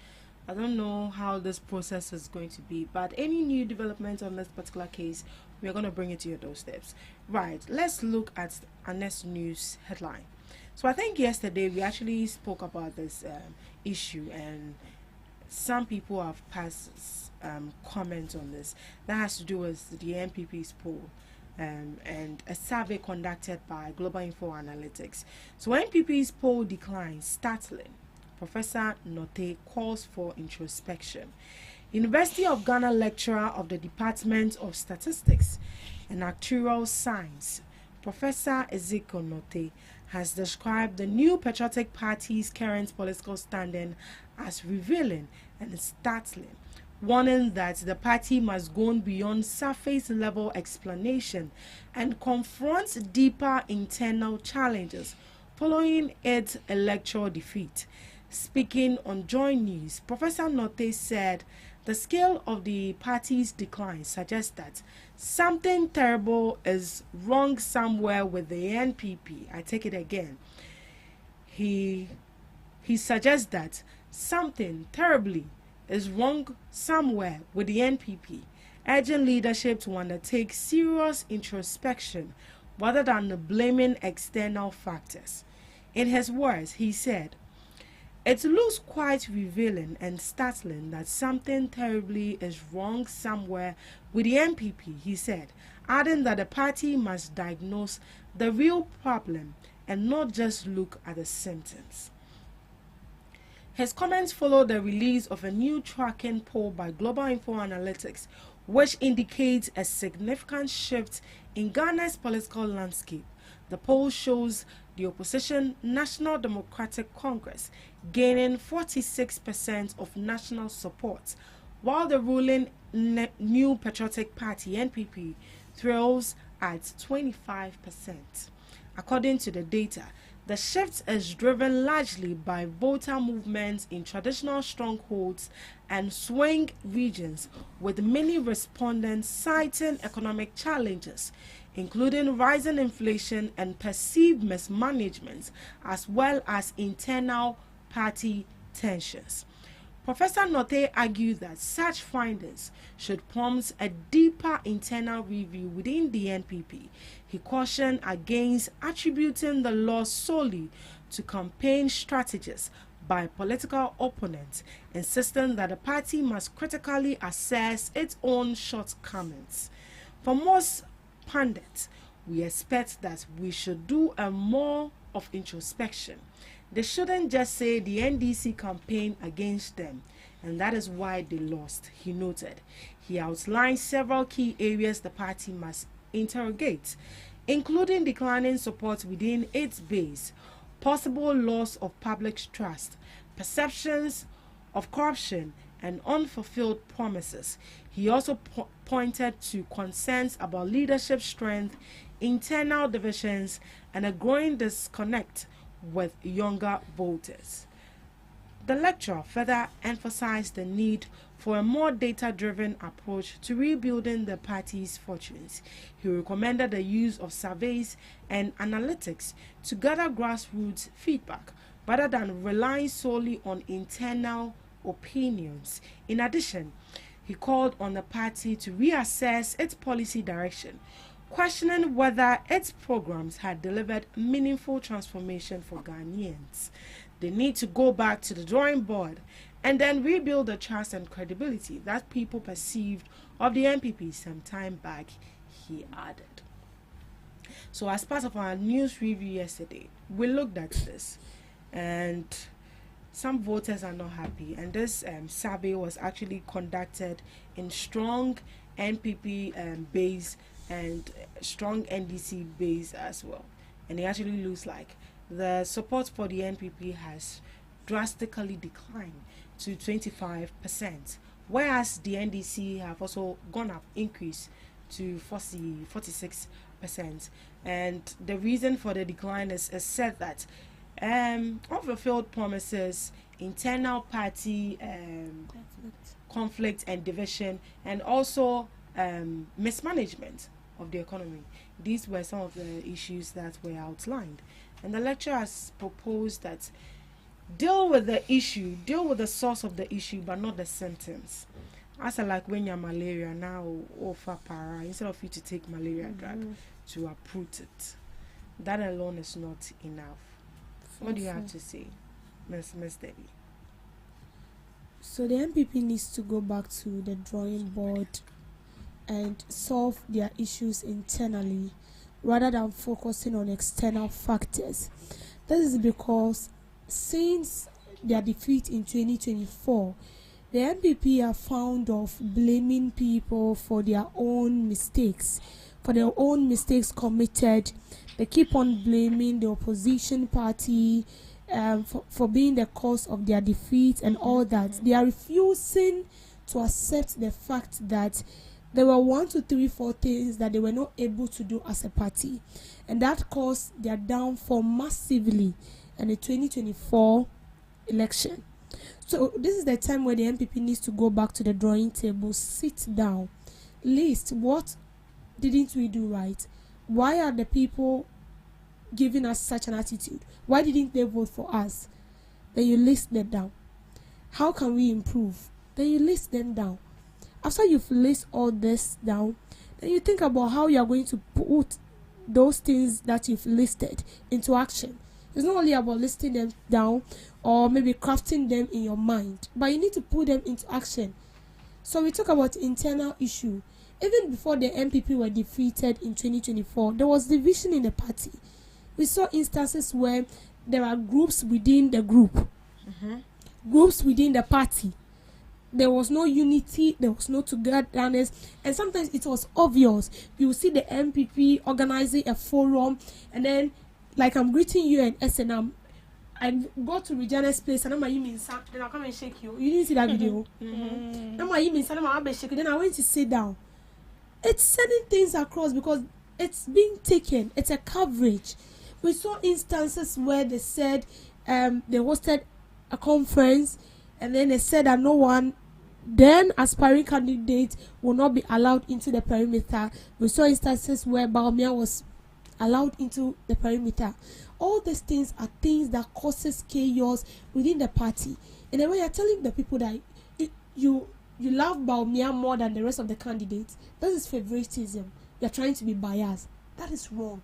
I don't know how this process is going to be, but any new development on this particular case, we are going to bring it to your doorsteps. Right, let's look at our next news headline. So I think yesterday we actually spoke about this issue, and some people have passed comments on this. That has to do with the NPP's poll and a survey conducted by Global Info Analytics. So NPP's poll declines startling. Professor Note calls for introspection. University of Ghana lecturer of the Department of Statistics and Actuarial Science, Professor Ezekiel Note, has described the new patriotic party's current political standing as revealing and startling, warning that the party must go beyond surface level explanation and confront deeper internal challenges following its electoral defeat. Speaking on Joy News, Professor Note said the scale of the party's decline suggests that something terrible is wrong somewhere with the NPP. I take it again. He suggests that something terribly is wrong somewhere with the NPP, urging leadership to undertake serious introspection rather than blaming external factors. In his words, he said, "It looks quite revealing and startling that something terribly is wrong somewhere with the NPP," he said, adding that the party must diagnose the real problem and not just look at the symptoms. His comments follow the release of a new tracking poll by Global Info Analytics, which indicates a significant shift in Ghana's political landscape. The poll shows the opposition National Democratic Congress gaining 46% of national support, while the ruling New Patriotic Party (NPP) thrills at 25%. According to the data, the shift is driven largely by voter movements in traditional strongholds and swing regions, with many respondents citing economic challenges, including rising inflation and perceived mismanagement, as well as internal party tensions. Professor Note argued that such findings should prompt a deeper internal review within the NPP. He cautioned against attributing the loss solely to campaign strategies by political opponents, insisting that the party must critically assess its own shortcomings. For most pundits, we expect that we should do a more of introspection. They shouldn't just say the NDC campaigned against them, and that is why they lost, he noted. He outlined several key areas the party must interrogate, including declining support within its base, possible loss of public trust, perceptions of corruption, and unfulfilled promises. He also pointed to concerns about leadership strength, internal divisions, and a growing disconnect with younger voters. The lecturer further emphasized the need for a more data-driven approach to rebuilding the party's fortunes. He recommended the use of surveys and analytics to gather grassroots feedback rather than relying solely on internal opinions. In addition, He called on the party to reassess its policy direction, questioning whether its programs had delivered meaningful transformation for Ghanaians. They need to go back to the drawing board and then rebuild the trust and credibility that people perceived of the NPP some time back, he added. So as part of our news review yesterday, we looked at this, and some voters are not happy, and this survey was actually conducted in strong NPP base and strong NDC base as well, and it actually looks like the support for the NPP has drastically declined to 25%, whereas the NDC have also gone up, increased to 46%. And the reason for the decline is said that unfulfilled promises, internal party conflict and division, and also mismanagement of the economy. These were some of the issues that were outlined. And the lecturer has proposed that deal with the issue, deal with the source of the issue, but not the symptoms. As like when you're malaria now, offer para, instead of you to take malaria drug, to uproot it. That alone is not enough. What do you have to say, Miss Debbie? So the MPP needs to go back to the drawing board and solve their issues internally rather than focusing on external factors. This is because since their defeat in 2024, the MPP are found of blaming people for their own mistakes, committed. They keep on blaming the opposition party for being the cause of their defeat and all that. They are refusing to accept the fact that there were 1, 2, 3, 4 things that they were not able to do as a party, and that caused their downfall massively in the 2024 election. So this is the time where the MPP needs to go back to the drawing table, sit down, list what didn't we do right? Why are the people giving us such an attitude? Why didn't they vote for us? Then you list them down. How can we improve? Then you list them down. After you've list all this down, then you think about how you are going to put those things that you've listed into action. It's not only about listing them down or maybe crafting them in your mind, but you need to put them into action. So we talk about internal issue. Even before the MPP were defeated in 2024, there was division in the party. We saw instances where there are groups within the group, groups within the party. There was no unity, there was no togetherness, and sometimes it was obvious. You will see the MPP organizing a forum, and then, like I'm greeting you and SNM, I go to Regina's place and I'm like, then I'll come and shake you. You didn't see that video? I'm like, then I went to sit down. It's sending things across because it's being taken. It's a coverage. We saw instances where they said they hosted a conference, and then they said that no one then aspiring candidate will not be allowed into the perimeter. We saw instances where Baumia was allowed into the perimeter. All these things are things that causes chaos within the party. And then when you're telling the people that you love Baumia more than the rest of the candidates, that is favoritism. You're trying to be biased. That is wrong.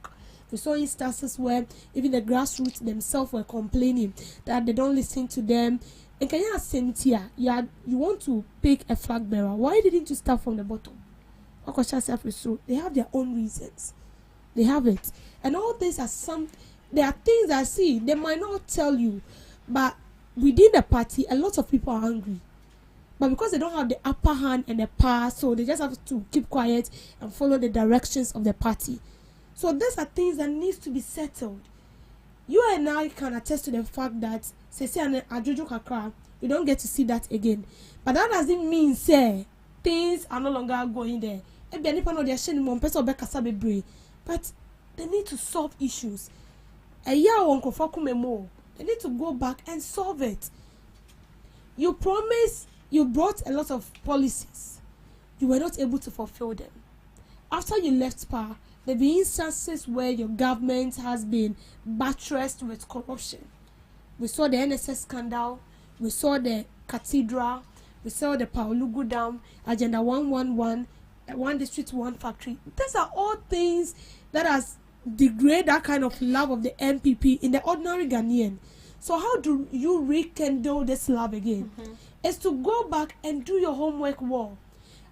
We saw instances where even the grassroots themselves were complaining that they don't listen to them. And can you ask Cynthia, you want to pick a flag bearer? Why didn't you start from the bottom? They have their own reasons. They have it. And all these are there are things I see, they might not tell you, but within the party, a lot of people are angry. But because they don't have the upper hand and the power, so they just have to keep quiet and follow the directions of the party. So these are things that needs to be settled. You and I can attest to the fact that you don't get to see that again. But that doesn't mean say things are no longer going there. But they need to solve issues. They need to go back and solve it. You promised, you brought a lot of policies. You were not able to fulfill them. After you left power, there be instances where your government has been buttressed with corruption. We saw the NSS scandal, we saw the cathedral, we sell the Paulugu Dam, Agenda 111, One District, One Factory. These are all things that has degrade that kind of love of the NPP in the ordinary Ghanaian. So how do you rekindle this love again? Is to go back and do your homework well.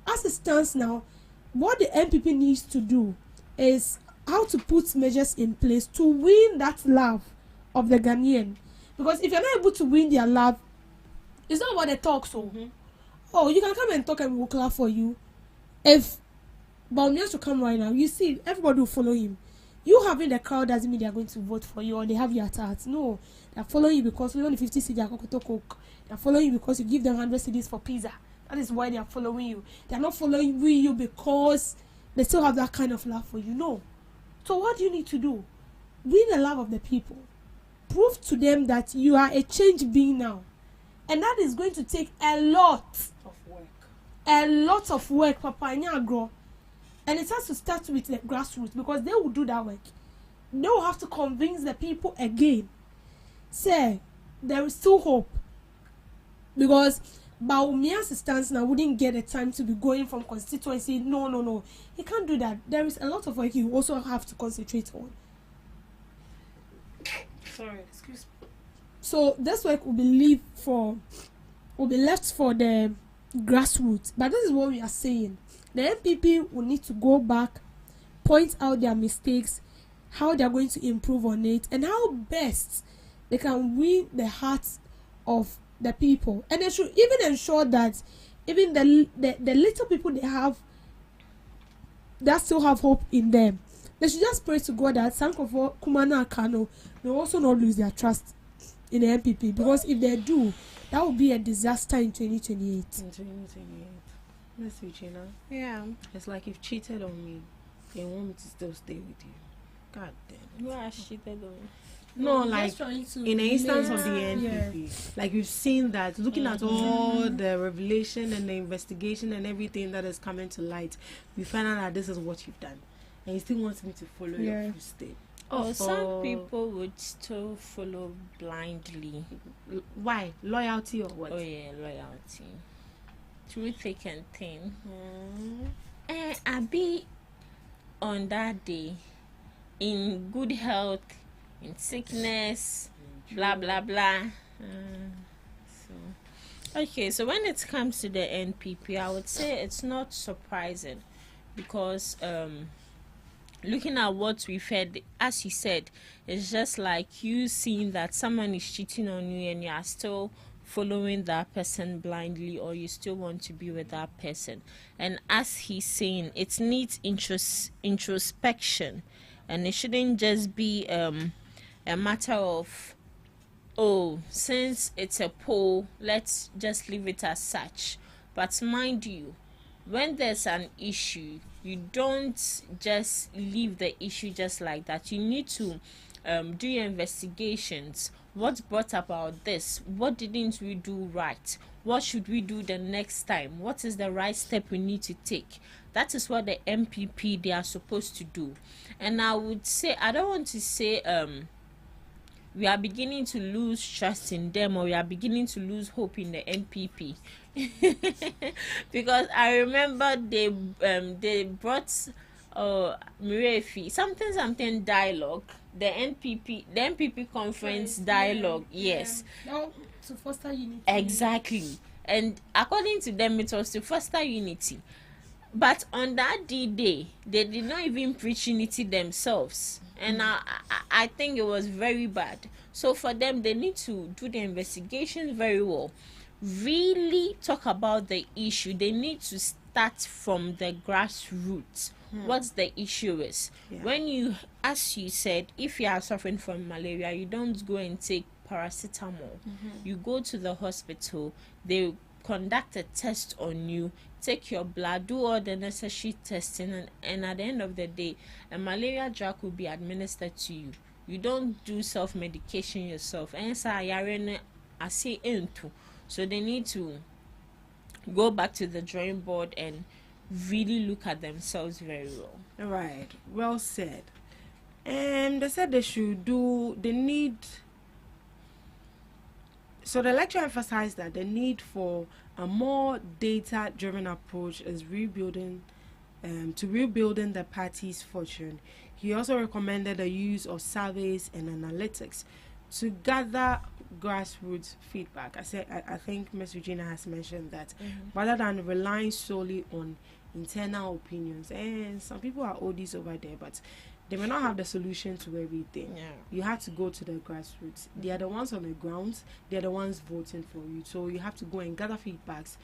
As it stands now, what the NPP needs to do is how to put measures in place to win that love of the Ghanaian. Because if you're not able to win their love, it's not what they talk so. Oh, you can come and talk and we'll clap for you. If Baumia should come right now, you see, everybody will follow him. You having the crowd doesn't mean they are going to vote for you or they have you at heart. No, they are following you because you only 50 cedis coke. They are following you because you give them 100 cedis for pizza. That is why they are following you. They are not following you because they still have that kind of love for you. No. So what do you need to do? Win the love of the people. Prove to them that you are a change being now. And that is going to take a lot of work. A lot of work, Papa Nyagro. And it has to start with the grassroots because they will do that work. They will have to convince the people again. Say, there is still hope. Because Baumia's stance now wouldn't get the time to be going from constituency. No. He can't do that. There is a lot of work you also have to concentrate on. Sorry, excuse me. So this work will be left for the grassroots. But this is what we are saying. The NPP will need to go back, point out their mistakes, how they are going to improve on it, and how best they can win the hearts of the people. And they should even ensure that even the little people they have, that still have hope in them. They should just pray to God that Sankofa, Kumana, Kano, they also not lose their trust in the NPP. Because if they do, that will be a disaster in 2028. In 2028. Miss Regina. Yeah. It's like you've cheated on me. They want me to still stay with you. God damn it. You are cheated on me. No, like in the instance of the NPP, like we've seen that looking at all the revelation and the investigation and everything that is coming to light, we find out that this is what you've done, and you still want me to follow your footsteps. Oh, some people would still follow blindly. Why? Loyalty or what? Oh yeah, loyalty. Through thick and thin. I be on that day in good health, in sickness, blah blah blah. So when it comes to the NPP, I would say it's not surprising because looking at what we've heard, as you said, it's just like you seeing that someone is cheating on you and you are still following that person blindly, or you still want to be with that person. And as he's saying, it needs introspection, and it shouldn't just be a matter of, oh, since it's a poll, let's just leave it as such. But mind you, when there's an issue, you don't just leave the issue just like that. You need to do your investigations. What brought about this? What didn't we do right? What should we do the next time? What is the right step we need to take? That is what the MPP, they are supposed to do. And I would say, I don't want to say we are beginning to lose trust in them, or we are beginning to lose hope in the NPP. Because I remember they brought Mirefi something dialogue, the NPP conference dialogue. Yes. No, to foster unity. Exactly. And according to them, it was to foster unity. But on that day, they did not even preach unity themselves. And I think it was very bad. So for them, they need to do the investigation very well. Really talk about the issue. They need to start from the grassroots. What the issue is. When you, as you said, if you are suffering from malaria, you don't go and take paracetamol. You go to the hospital, they conduct a test on you, take your blood, do all the necessary testing, and at the end of the day, a malaria drug will be administered to you. You don't do self-medication yourself. So they need to go back to the drawing board and really look at themselves very well. Right. Well said. And they said they need So the lecturer emphasized that the need for a more data-driven approach is rebuilding the party's fortune. He also recommended the use of surveys and analytics to gather grassroots feedback. I think Ms. Regina has mentioned that rather than relying solely on internal opinions, and some people are oldies over there, but they may not have the solution to everything. You have to go to the grassroots. They are the ones on the ground. They are the ones voting for you. So you have to go and gather feedbacks,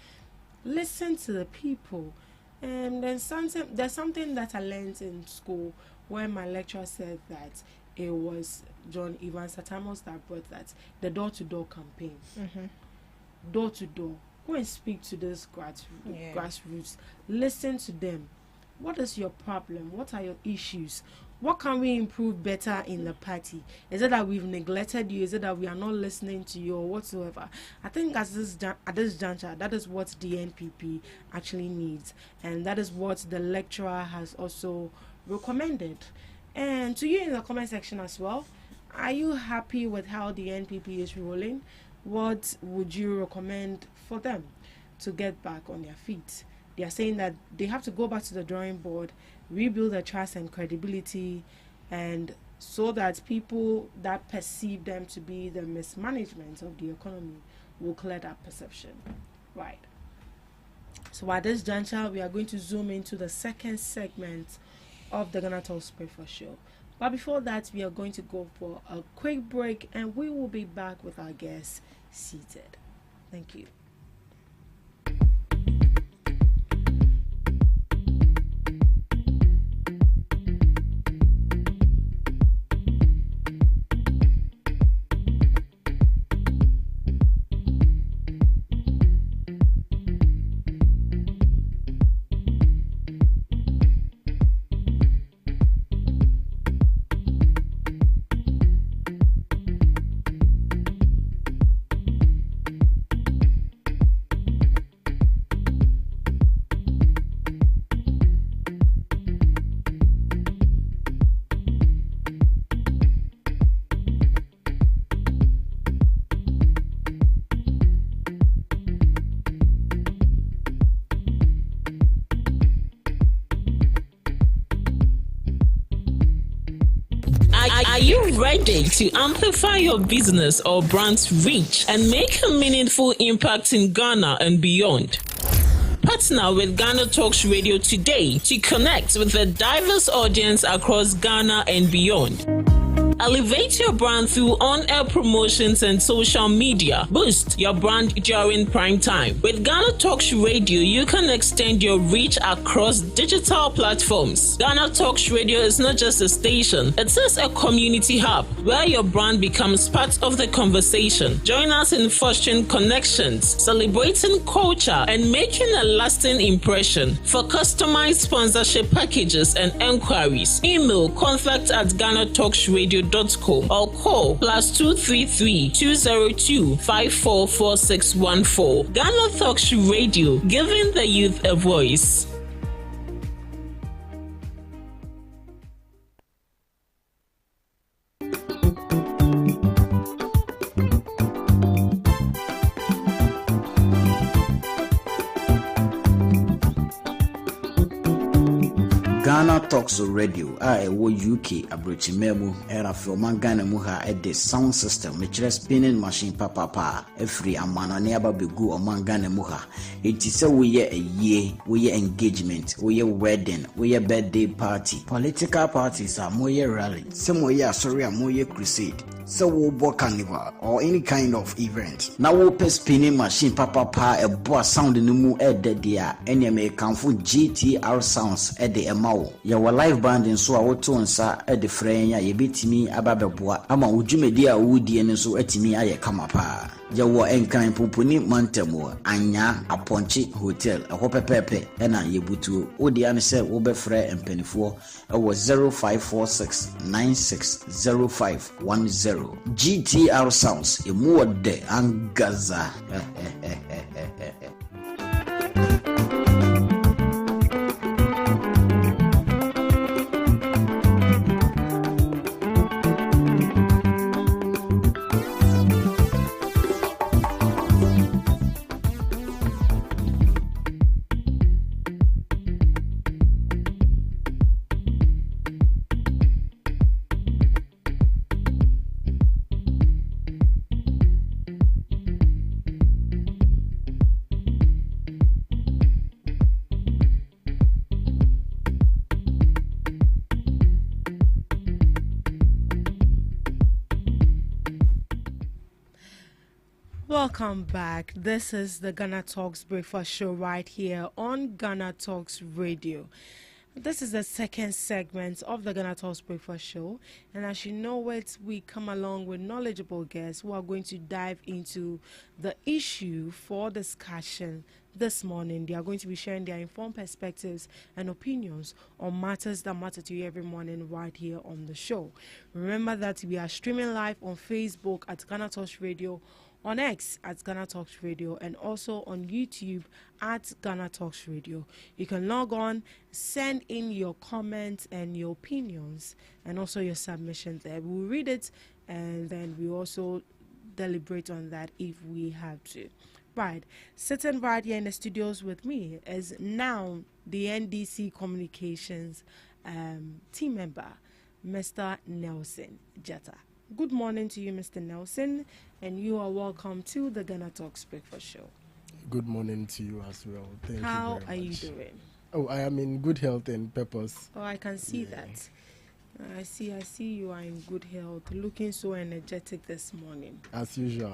listen to the people. And then there's something that I learned in school where my lecturer said that it was John Evans Satamos that brought that, the door-to-door campaign. Door-to-door. Go and speak to this grassroots. Listen to them. What is your problem? What are your issues? What can we improve better in the party? Is it that we've neglected you? Is it that we are not listening to you or whatsoever? I think at this juncture, that is what the NPP actually needs. And that is what the lecturer has also recommended. And to you in the comment section as well, are you happy with how the NPP is rolling? What would you recommend for them to get back on their feet? They are saying that they have to go back to the drawing board, rebuild their trust and credibility, and so that people that perceive them to be the mismanagement of the economy will clear that perception. Right. So at this juncture, we are going to zoom into the second segment of the GhanaTalks Breakfast Show. But before that, we are going to go for a quick break, and we will be back with our guests seated. Thank you. Are you ready to amplify your business or brand's reach and make a meaningful impact in Ghana and beyond? Partner with GhanaTalks Radio today to connect with a diverse audience across Ghana and beyond. Elevate your brand through on-air promotions and social media. Boost your brand during prime time. With GhanaTalks Radio, you can extend your reach across digital platforms. GhanaTalks Radio is not just a station, it is a community hub where your brand becomes part of the conversation. Join us in fostering connections, celebrating culture, and making a lasting impression. For customized sponsorship packages and enquiries, email contact@GhanaTalksRadio.com or call +233 202 544614. GhanaTalks Radio, giving the youth a voice. GhanaTalks Radio ɛwɔ UK abrochimemu era from Ghana mu ha the sound system mekyerɛ spinning machine papa every amana ne aba begu oman Ghana mu ha enti sɛ woyɛ ayie woyɛ engagement woyɛ wedding woyɛ birthday party political parties are moyɛ rally sɛ moyɛ asɔre a moyɛ crusade so wo bo carnival or any kind of event na wo pe spinning machine papa e bo sound no mu e de dia ene me kanfo GTR sounds e de emawo ye wo live band nso a wo to nsa e de frenya ye betimi ababeboa ama wo dwumedi a wo die ne so atimi aye kama pa ye wo enkan poponi mantemo anya aponchi hotel e ho pepepe e na ye butuo wo dia ne se wo be frɛ empanifo e wo 0546960510 GTR sounds emuode angaza Welcome back. This is the Ghana Talks Breakfast Show right here on Ghana Talks Radio. This is the second segment of the Ghana Talks Breakfast Show, and as you know it, we come along with knowledgeable guests who are going to dive into the issue for discussion this morning. They are going to be sharing their informed perspectives and opinions on matters that matter to you every morning right here on the show. Remember that we are streaming live on Facebook at Ghana Talks Radio, on X at Ghana Talks Radio, and also on YouTube at Ghana Talks Radio. You can log on, send in your comments and your opinions, and also your submissions there. We'll read it, and then we also deliberate on that if we have to. Right, sitting right here in the studios with me is now the NDC Communications team member, Mr. Nelson Jetta. Good morning to you, Mr. Nelson, and you are welcome to the Ghana Talks Breakfast Show. Good morning to you as well. Thank How you very much. are you doing? Oh, I am in good health and purpose. Oh, I can see that. I see you are in good health, looking so energetic this morning. As usual,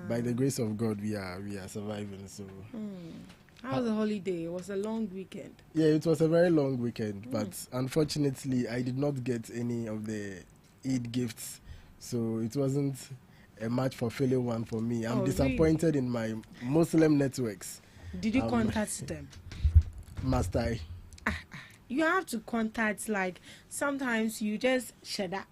by the grace of God, we are surviving. So, How was the holiday? It was a long weekend. Yeah, it was a very long weekend, but unfortunately, I did not get any of the Eid gifts, so it wasn't a much fulfilling one for me. I'm disappointed in my Muslim networks. Did you contact them? Must I? You have to contact, like, sometimes you just shut up.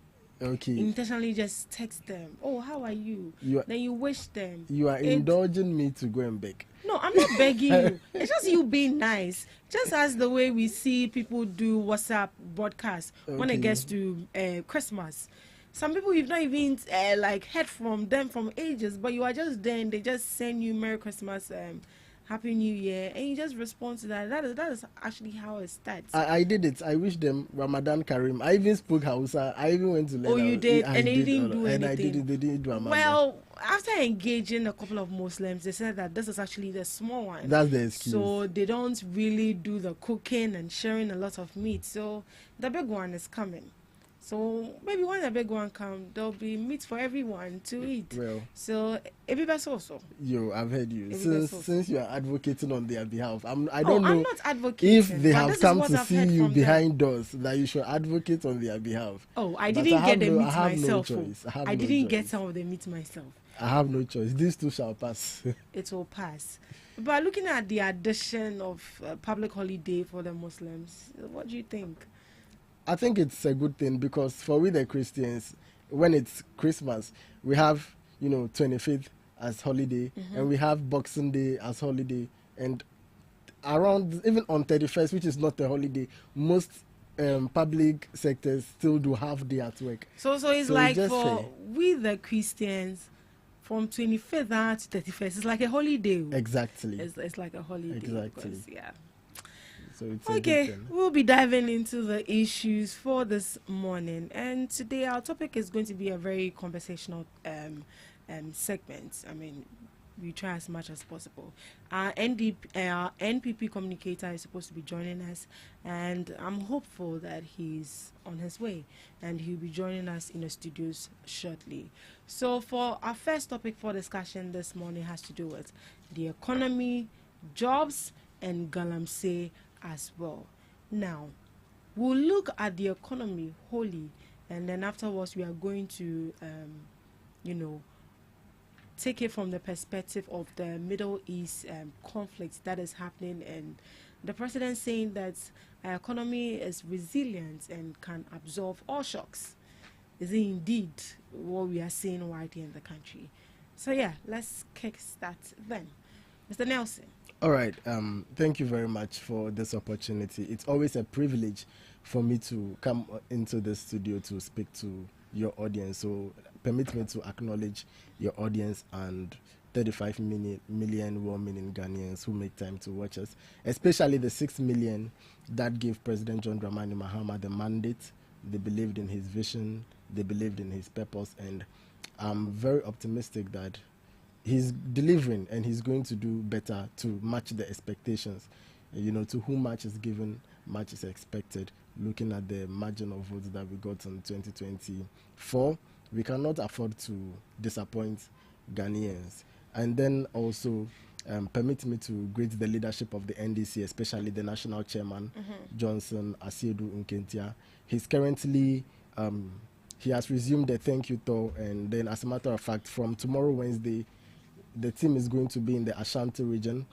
Okay. Intentionally just text them. Oh, how are you? Then you wish them. You are indulging me to go and beg. No, I'm not begging you. It's just you being nice. Just as the way we see people do WhatsApp broadcasts when it gets to Christmas. Some people you've not even heard from them from ages, but you are just there and they just send you Merry Christmas, Happy New Year, and you just respond to that. That is actually how it starts. I did it. I wish them Ramadan Kareem. I even spoke Hausa. I even went to learn. Oh, you did? And they didn't do anything? And I did. They didn't do Ramadan. Well, after engaging a couple of Muslims, they said that this is actually the small one. That's the excuse. So they don't really do the cooking and sharing a lot of meat. So the big one is coming. So maybe when the big one comes, there'll be meat for everyone to eat. Well, so everybody's also. Yo, I've heard you. Since you are advocating on their behalf, I don't know. I'm not advocating. If they have come to see you behind doors, that you should advocate on their behalf. Oh, I didn't get the meat myself. I didn't get some of the meat myself. I have no choice. These two shall pass. It will pass. But looking at the addition of public holiday for the Muslims, what do you think? I think it's a good thing because for we the Christians, when it's Christmas, we have 25th as holiday, and we have Boxing Day as holiday, and around even on 31st, which is not a holiday, most public sectors still do half day at work. So it's like for we the Christians, from 25th to 31st, it's like a holiday. Exactly. It's like a holiday. Exactly. Because, yeah. So it's okay, we'll be diving into the issues for this morning, and today our topic is going to be a very conversational segment. I mean, we try as much as possible. Our NPP communicator is supposed to be joining us, and I'm hopeful that he's on his way, and he'll be joining us in the studios shortly. So for our first topic for discussion this morning has to do with the economy, jobs, and galamsey as well. Now, we'll look at the economy wholly, and then afterwards we are going to, take it from the perspective of the Middle East conflict that is happening, and the president saying that our economy is resilient and can absorb all shocks. Is it indeed what we are seeing right here in the country? So yeah, let's kick start then. Mr. Nelson. All right. Thank you very much for this opportunity. It's always a privilege for me to come into the studio to speak to your audience. So permit me to acknowledge your audience and 35 million well-meaning Ghanaians who make time to watch us, especially the 6 million that gave President John Dramani Mahama the mandate. They believed in his vision, they believed in his purpose, and I'm very optimistic that he's delivering and he's going to do better to match the expectations. To whom much is given, much is expected. Looking at the margin of votes that we got in 2024, we cannot afford to disappoint Ghanaians. And then also permit me to greet the leadership of the NDC, especially the national chairman, Johnson Asiedu Nkentia. He's currently, he has resumed the thank you tour, and then as a matter of fact, from tomorrow, Wednesday, the team is going to be in the Ashanti region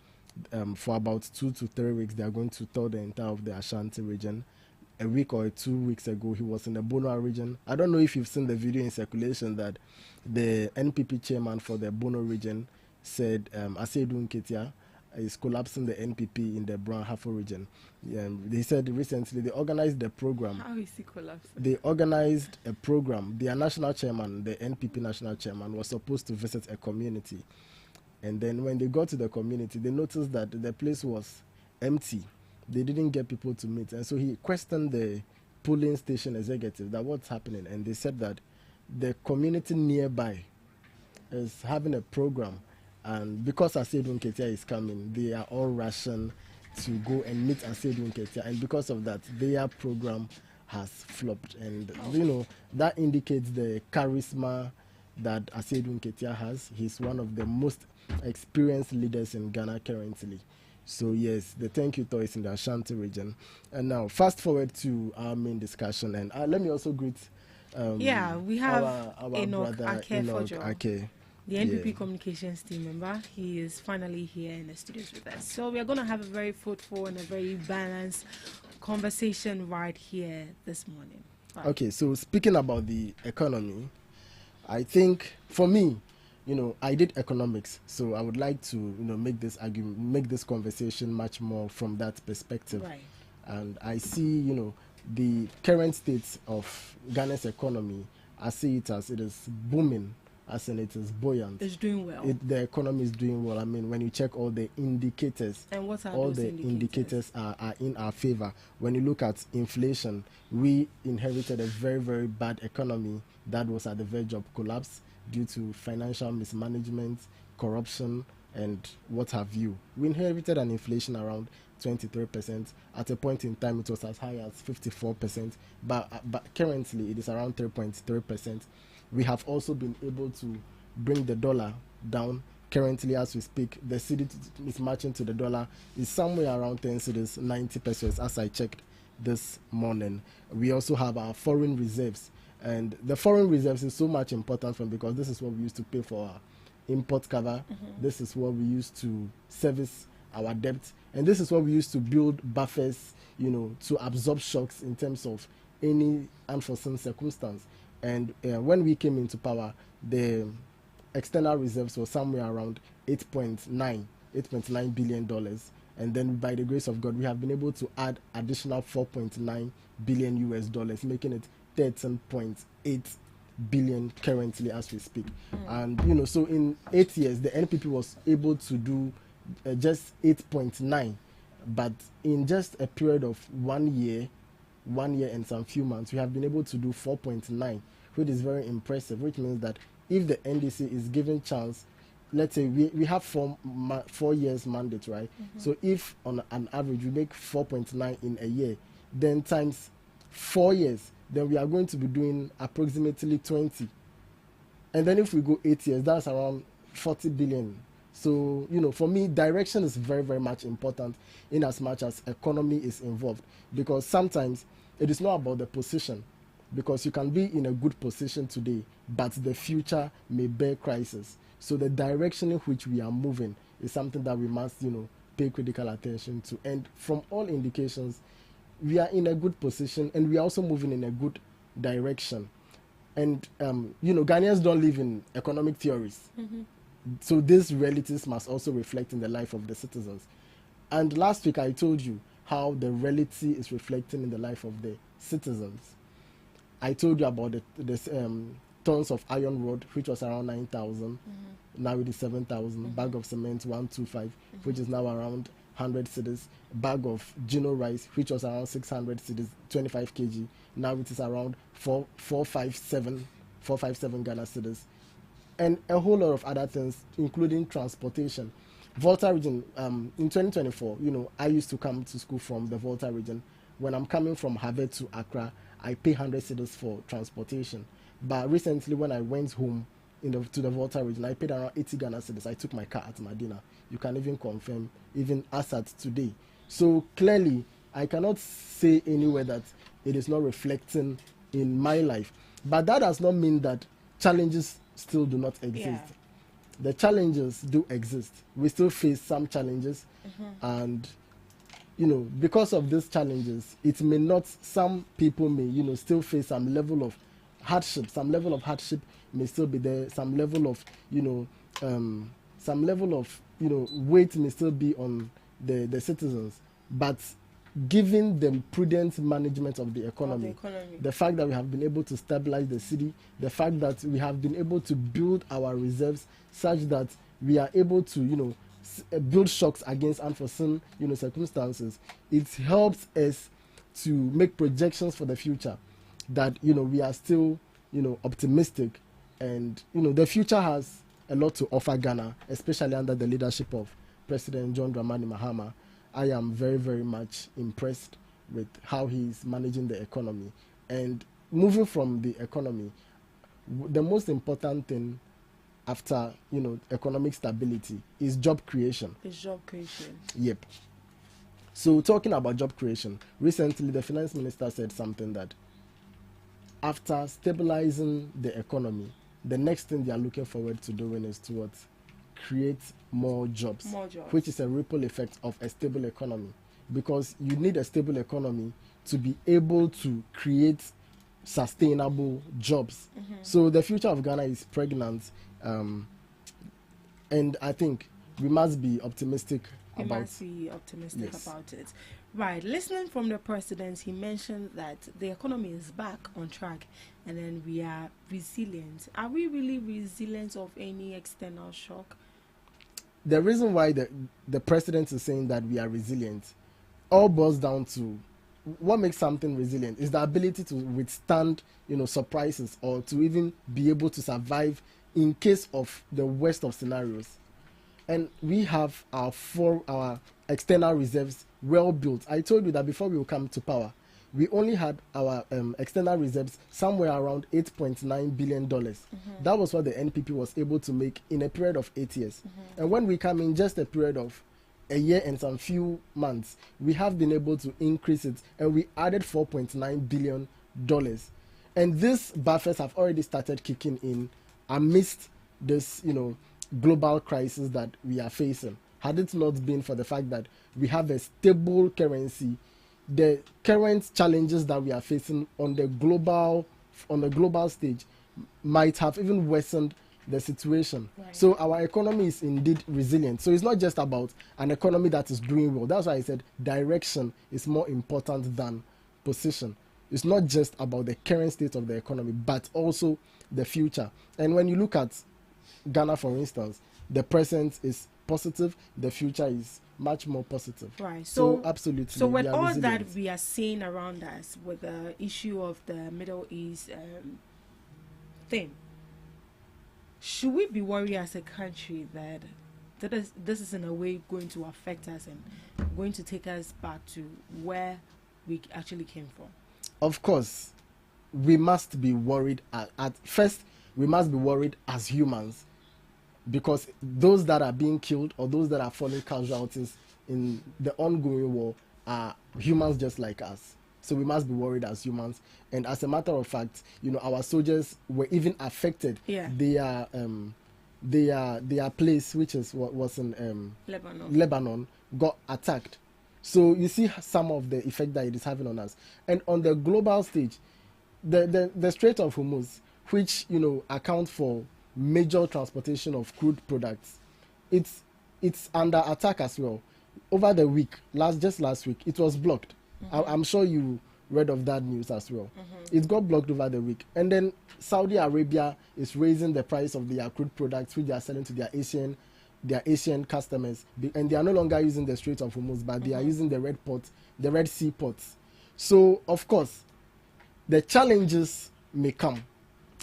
for about 2 to 3 weeks. They are going to tour the entire of the Ashanti region. A week or 2 weeks ago, he was in the Bono region. I don't know if you've seen the video in circulation that the NPP chairman for the Bono region said Asiedu Nketia is collapsing the NPP in the Brown Hafo region. They said recently they organized the program. How is he collapsing? They organized a program. Their national chairman, the NPP national chairman, was supposed to visit a community. And then when they got to the community, they noticed that the place was empty. They didn't get people to meet. And so he questioned the polling station executive that what's happening. And they said that the community nearby is having a program. And because Asiedu Nketia is coming, they are all rushing to go and meet Asiedu Nketia. And because of that, their program has flopped. And, you know, that indicates the charisma that Asiedu Nketia has. He's one of the most experienced leaders in Ghana currently. So yes, the thank you tour is in the Ashanti region. And now, fast forward to our main discussion. And let me also greet we have our Enoch brother Enoch Ake. The NPP communications team member. He is finally here in the studios with us. So we are going to have a very fruitful and a very balanced conversation right here this morning. Right. Okay, so speaking about the economy, I think for me, you know, I did economics, so I would like to, you know, make this argument, make this conversation much more from that perspective. Right. And I see, you know, the current state of Ghana's economy, I see it as it is booming, as in it is buoyant. It's doing well. The economy is doing well. I mean, when you check all the indicators, and what are all those the indicators are in our favor. When you look at inflation, we inherited a very, very bad economy that was at the verge of collapse due to financial mismanagement, corruption, and what have you. We inherited an inflation around 23%. At a point in time, it was as high as 54%, but currently it is around 3.3%. We have also been able to bring the dollar down. Currently, as we speak, the cedi is matching to the dollar is somewhere around 10 cedis, 90 pesos, as I checked this morning. We also have our foreign reserves. And the foreign reserves is so much important for because this is what we used to pay for our import cover. This is what we use to service our debt. And this is what we use to build buffers, you know, to absorb shocks in terms of any unforeseen circumstance. And when we came into power, the external reserves were somewhere around $8.9 billion. And then by the grace of God, we have been able to add additional $4.9 billion, making it 13.8 billion currently as we speak. And you know, so in 8 years the NPP was able to do just 8.9, but in just a period of 1 year and some few months, we have been able to do 4.9, which is very impressive, which means that if the NDC is given chance, let's say we have 4 years mandate, right? So if on an average we make 4.9 in a year, then times 4 years, then we are going to be doing approximately 20. And then if we go 8 years, that's around 40 billion. So, you know, for me, direction is very, very much important in as much as economy is involved. Because sometimes it is not about the position. Because you can be in a good position today, but the future may bear crisis. So the direction in which we are moving is something that we must, you know, pay critical attention to. And from all indications, we are in a good position and we are also moving in a good direction. And, you know, Ghanaians don't live in economic theories. So these realities must also reflect in the life of the citizens. And last week I told you how the reality is reflecting in the life of the citizens. I told you about the tons of iron rod, which was around 9,000. Now it is 7,000. Bag of cement, 125, which is now around 100 cedis. Bag of Gino rice, which was around 600 cedis, 25 kg. Now it is around 457 Ghana cedis. And a whole lot of other things, including transportation. Volta region, in 2024, you know, I used to come to school from the Volta region. When I'm coming from Harvard to Accra, I pay 100 cedis for transportation. But recently, when I went home to the Volta region. I paid around 80 Ghana cedis. I took my car at Medina. You can even confirm, even as at today. So clearly, I cannot say anywhere that it is not reflecting in my life. But that does not mean that challenges still do not exist. Yeah. The challenges do exist. We still face some challenges, and because of these challenges, it may not. Some people may, still face some level of hardship. Some level of hardship may still be there. Some level of, weight may still be on the citizens. But given the prudent management of the economy, the fact that we have been able to stabilize the city, the fact that we have been able to build our reserves such that we are able to, build shocks against unforeseen, circumstances, it helps us to make projections for the future that, we are still, optimistic, and, the future has a lot to offer Ghana, especially under the leadership of President John Dramani Mahama. I am very, very much impressed with how he is managing the economy. And moving from the economy, the most important thing after, economic stability is job creation. It's job creation. Yep. So talking about job creation, recently the finance minister said something that after stabilizing the economy, the next thing they are looking forward to doing is to create more jobs, which is a ripple effect of a stable economy, because you need a stable economy to be able to create sustainable jobs. So the future of Ghana is pregnant, and I think we must be optimistic about it. Right, listening from the president, he mentioned that the economy is back on track and then we are resilient. Are we really resilient of any external shock? The reason why the president is saying that we are resilient all boils down to what makes something resilient is the ability to withstand, surprises, or to even be able to survive in case of the worst of scenarios. And we have our external reserves well built. I told you that before we will come to power, we only had our external reserves somewhere around $8.9 billion. That was what the NPP was able to make in a period of 8 years. And when we come in just a period of a year and some few months, we have been able to increase it, and we added $4.9 billion. And these buffers have already started kicking in amidst this, global crisis that we are facing. Had it not been for the fact that we have a stable currency, the current challenges that we are facing on the global stage might have even worsened the situation. Right. So our economy is indeed resilient. So it's not just about an economy that is doing well. That's why I said direction is more important than position. It's not just about the current state of the economy, but also the future. And when you look at Ghana, for instance, the present is positive, the future is much more positive. Right. So absolutely. So with all resilient. That we are seeing around us, with the issue of the Middle East thing, should we be worried as a country that this is in a way going to affect us and going to take us back to where we actually came from? Of course, we must be worried. At first, we must be worried as humans, because those that are being killed or those that are falling casualties in the ongoing war are humans just like us. So we must be worried as humans. And as a matter of fact, our soldiers were even affected. Yeah. Their place, which is what was in Lebanon, got attacked. So you see some of the effect that it is having on us. And on the global stage, the Strait of Hormuz, which account for major transportation of crude products, it's under attack as well. Over the week, last week, it was blocked. I'm sure you read of that news as well. It got blocked over the week. And then Saudi Arabia is raising the price of their crude products, which they are selling to their Asian customers. And they are no longer using the Strait of Hormuz, but they are using the Red Sea ports. So, of course, the challenges may come.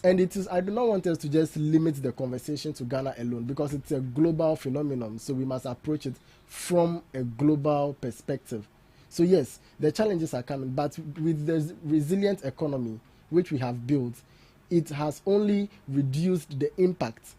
And I do not want us to just limit the conversation to Ghana alone, because it's a global phenomenon. So we must approach it from a global perspective. So yes, the challenges are coming, but with the resilient economy which we have built, it has only reduced the impact.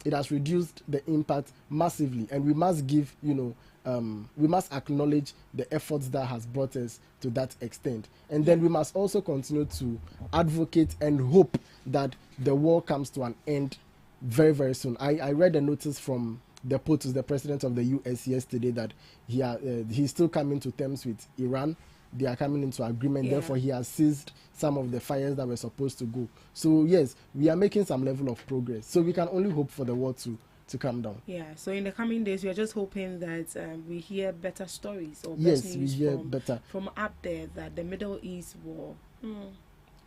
It has reduced the impact massively, and we must give, we must acknowledge the efforts that has brought us to that extent. And then we must also continue to advocate and hope that the war comes to an end very, very soon. I read a notice from the POTUS, the president of the US, yesterday, that he's still coming to terms with Iran. They are coming into agreement. Yeah. Therefore, he has seized some of the fires that were supposed to go. So, yes, we are making some level of progress. So we can only hope for the war to come down. Yeah, so in the coming days, we are just hoping that we hear better stories or yes, better news we hear better from up there, that the Middle East war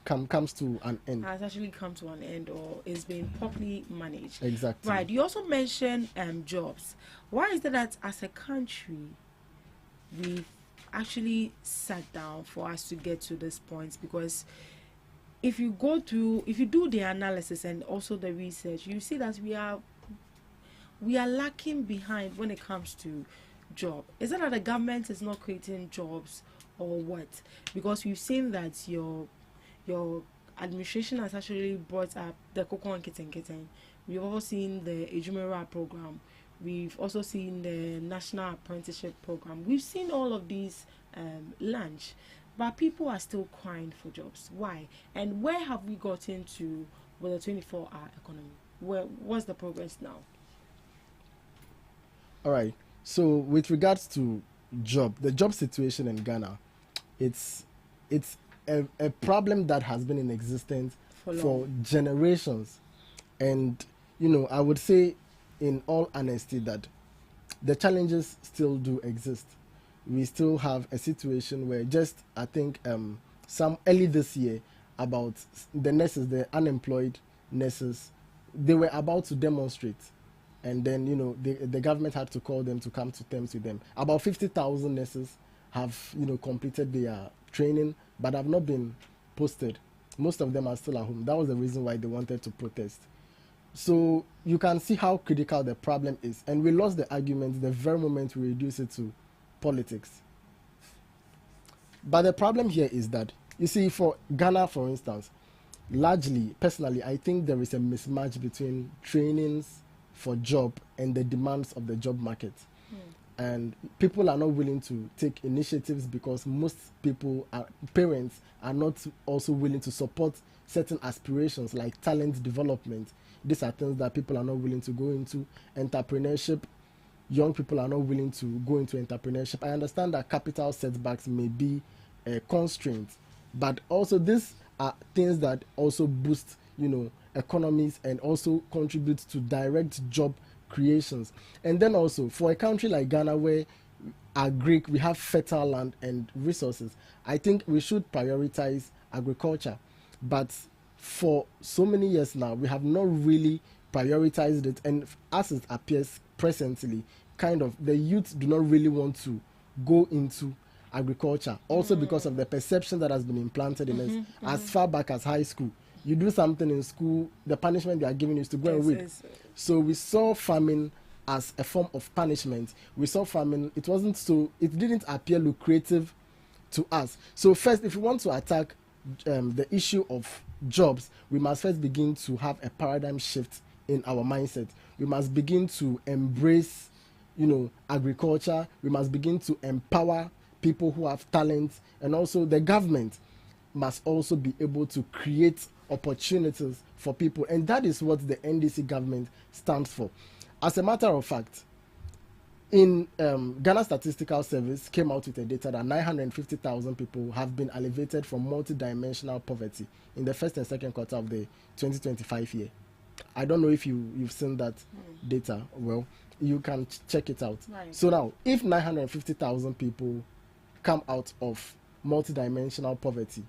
comes to an end. Has actually come to an end, or is being properly managed. Exactly. Right. You also mentioned jobs. Why is it that as a country we've actually sat down for us to get to this point? Because if you do the analysis and also the research, you see that we are lacking behind when it comes to job. Is it that the government is not creating jobs, or what? Because we've seen that your administration has actually brought up the Cocoa and Kitten. We've also seen the Ejumera program. We've also seen the National Apprenticeship program. We've seen all of these launch, but people are still crying for jobs. Why? And where have we gotten to with the 24-hour economy? What's the progress now? All right. So with regards to the job situation in Ghana, it's a problem that has been in existence for generations. And, I would say in all honesty that the challenges still do exist. We still have a situation where I think some early this year, about the nurses, the unemployed nurses, they were about to demonstrate. And then, the government had to call them to come to terms with them. About 50,000 nurses have, completed their training, but have not been posted. Most of them are still at home. That was the reason why they wanted to protest. So you can see how critical the problem is. And we lost the argument the very moment we reduce it to politics. But the problem here is that, you see, for Ghana, for instance, largely, personally, I think there is a mismatch between trainings for job and the demands of the job market. And people are not willing to take initiatives because most parents are not also willing to support certain aspirations like talent development. These are things that people are not willing to go into. Entrepreneurship, young people are not willing to go into entrepreneurship. I understand that capital setbacks may be a constraint, but also these are things that also boost, economies and also contribute to direct job creations. And then also for a country like Ghana, where we have fertile land and resources, I think we should prioritize agriculture. But for so many years now, we have not really prioritized it, and as it appears presently, the youth do not really want to go into agriculture, also because of the perception that has been implanted in us as far back as high school. You do something in school, the punishment they are giving you is to go and read. So we saw farming as a form of punishment. We saw farming, it didn't appear lucrative to us. So first, if we want to attack the issue of jobs, we must first begin to have a paradigm shift in our mindset. We must begin to embrace, agriculture. We must begin to empower people who have talent, and also the government must also be able to create opportunities for people, and that is what the NDC government stands for. As a matter of fact, in Ghana Statistical Service came out with a data that 950,000 people have been alleviated from multidimensional poverty in the first and second quarter of the 2025 year. I don't know if you've seen that data. Well, you can check it out. Right. So now, if 950,000 people come out of multidimensional poverty,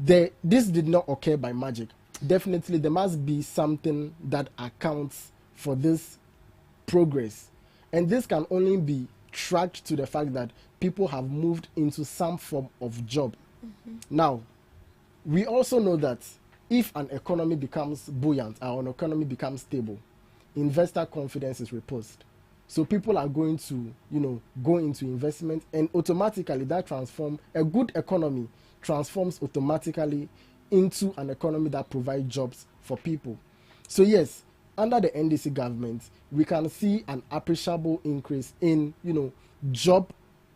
this did not occur by magic. Definitely, there must be something that accounts for this progress. And this can only be tracked to the fact that people have moved into some form of job. Now, we also know that if an economy becomes buoyant or an economy becomes stable, investor confidence is reposed. So people are going to, go into investment, and automatically that a good economy transforms automatically into an economy that provides jobs for people. So yes, under the NDC government, we can see an appreciable increase in, job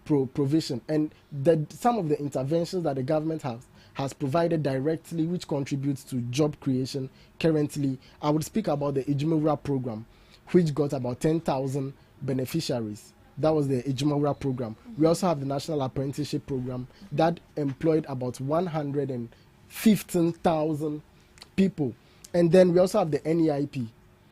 provision, and some of the interventions that the government has provided directly, which contributes to job creation currently. I would speak about the Ejimawura program, which got about 10,000 beneficiaries. That was the Ejimawura program. We also have the National Apprenticeship Program that employed about 115,000 people. And then we also have the NEIP,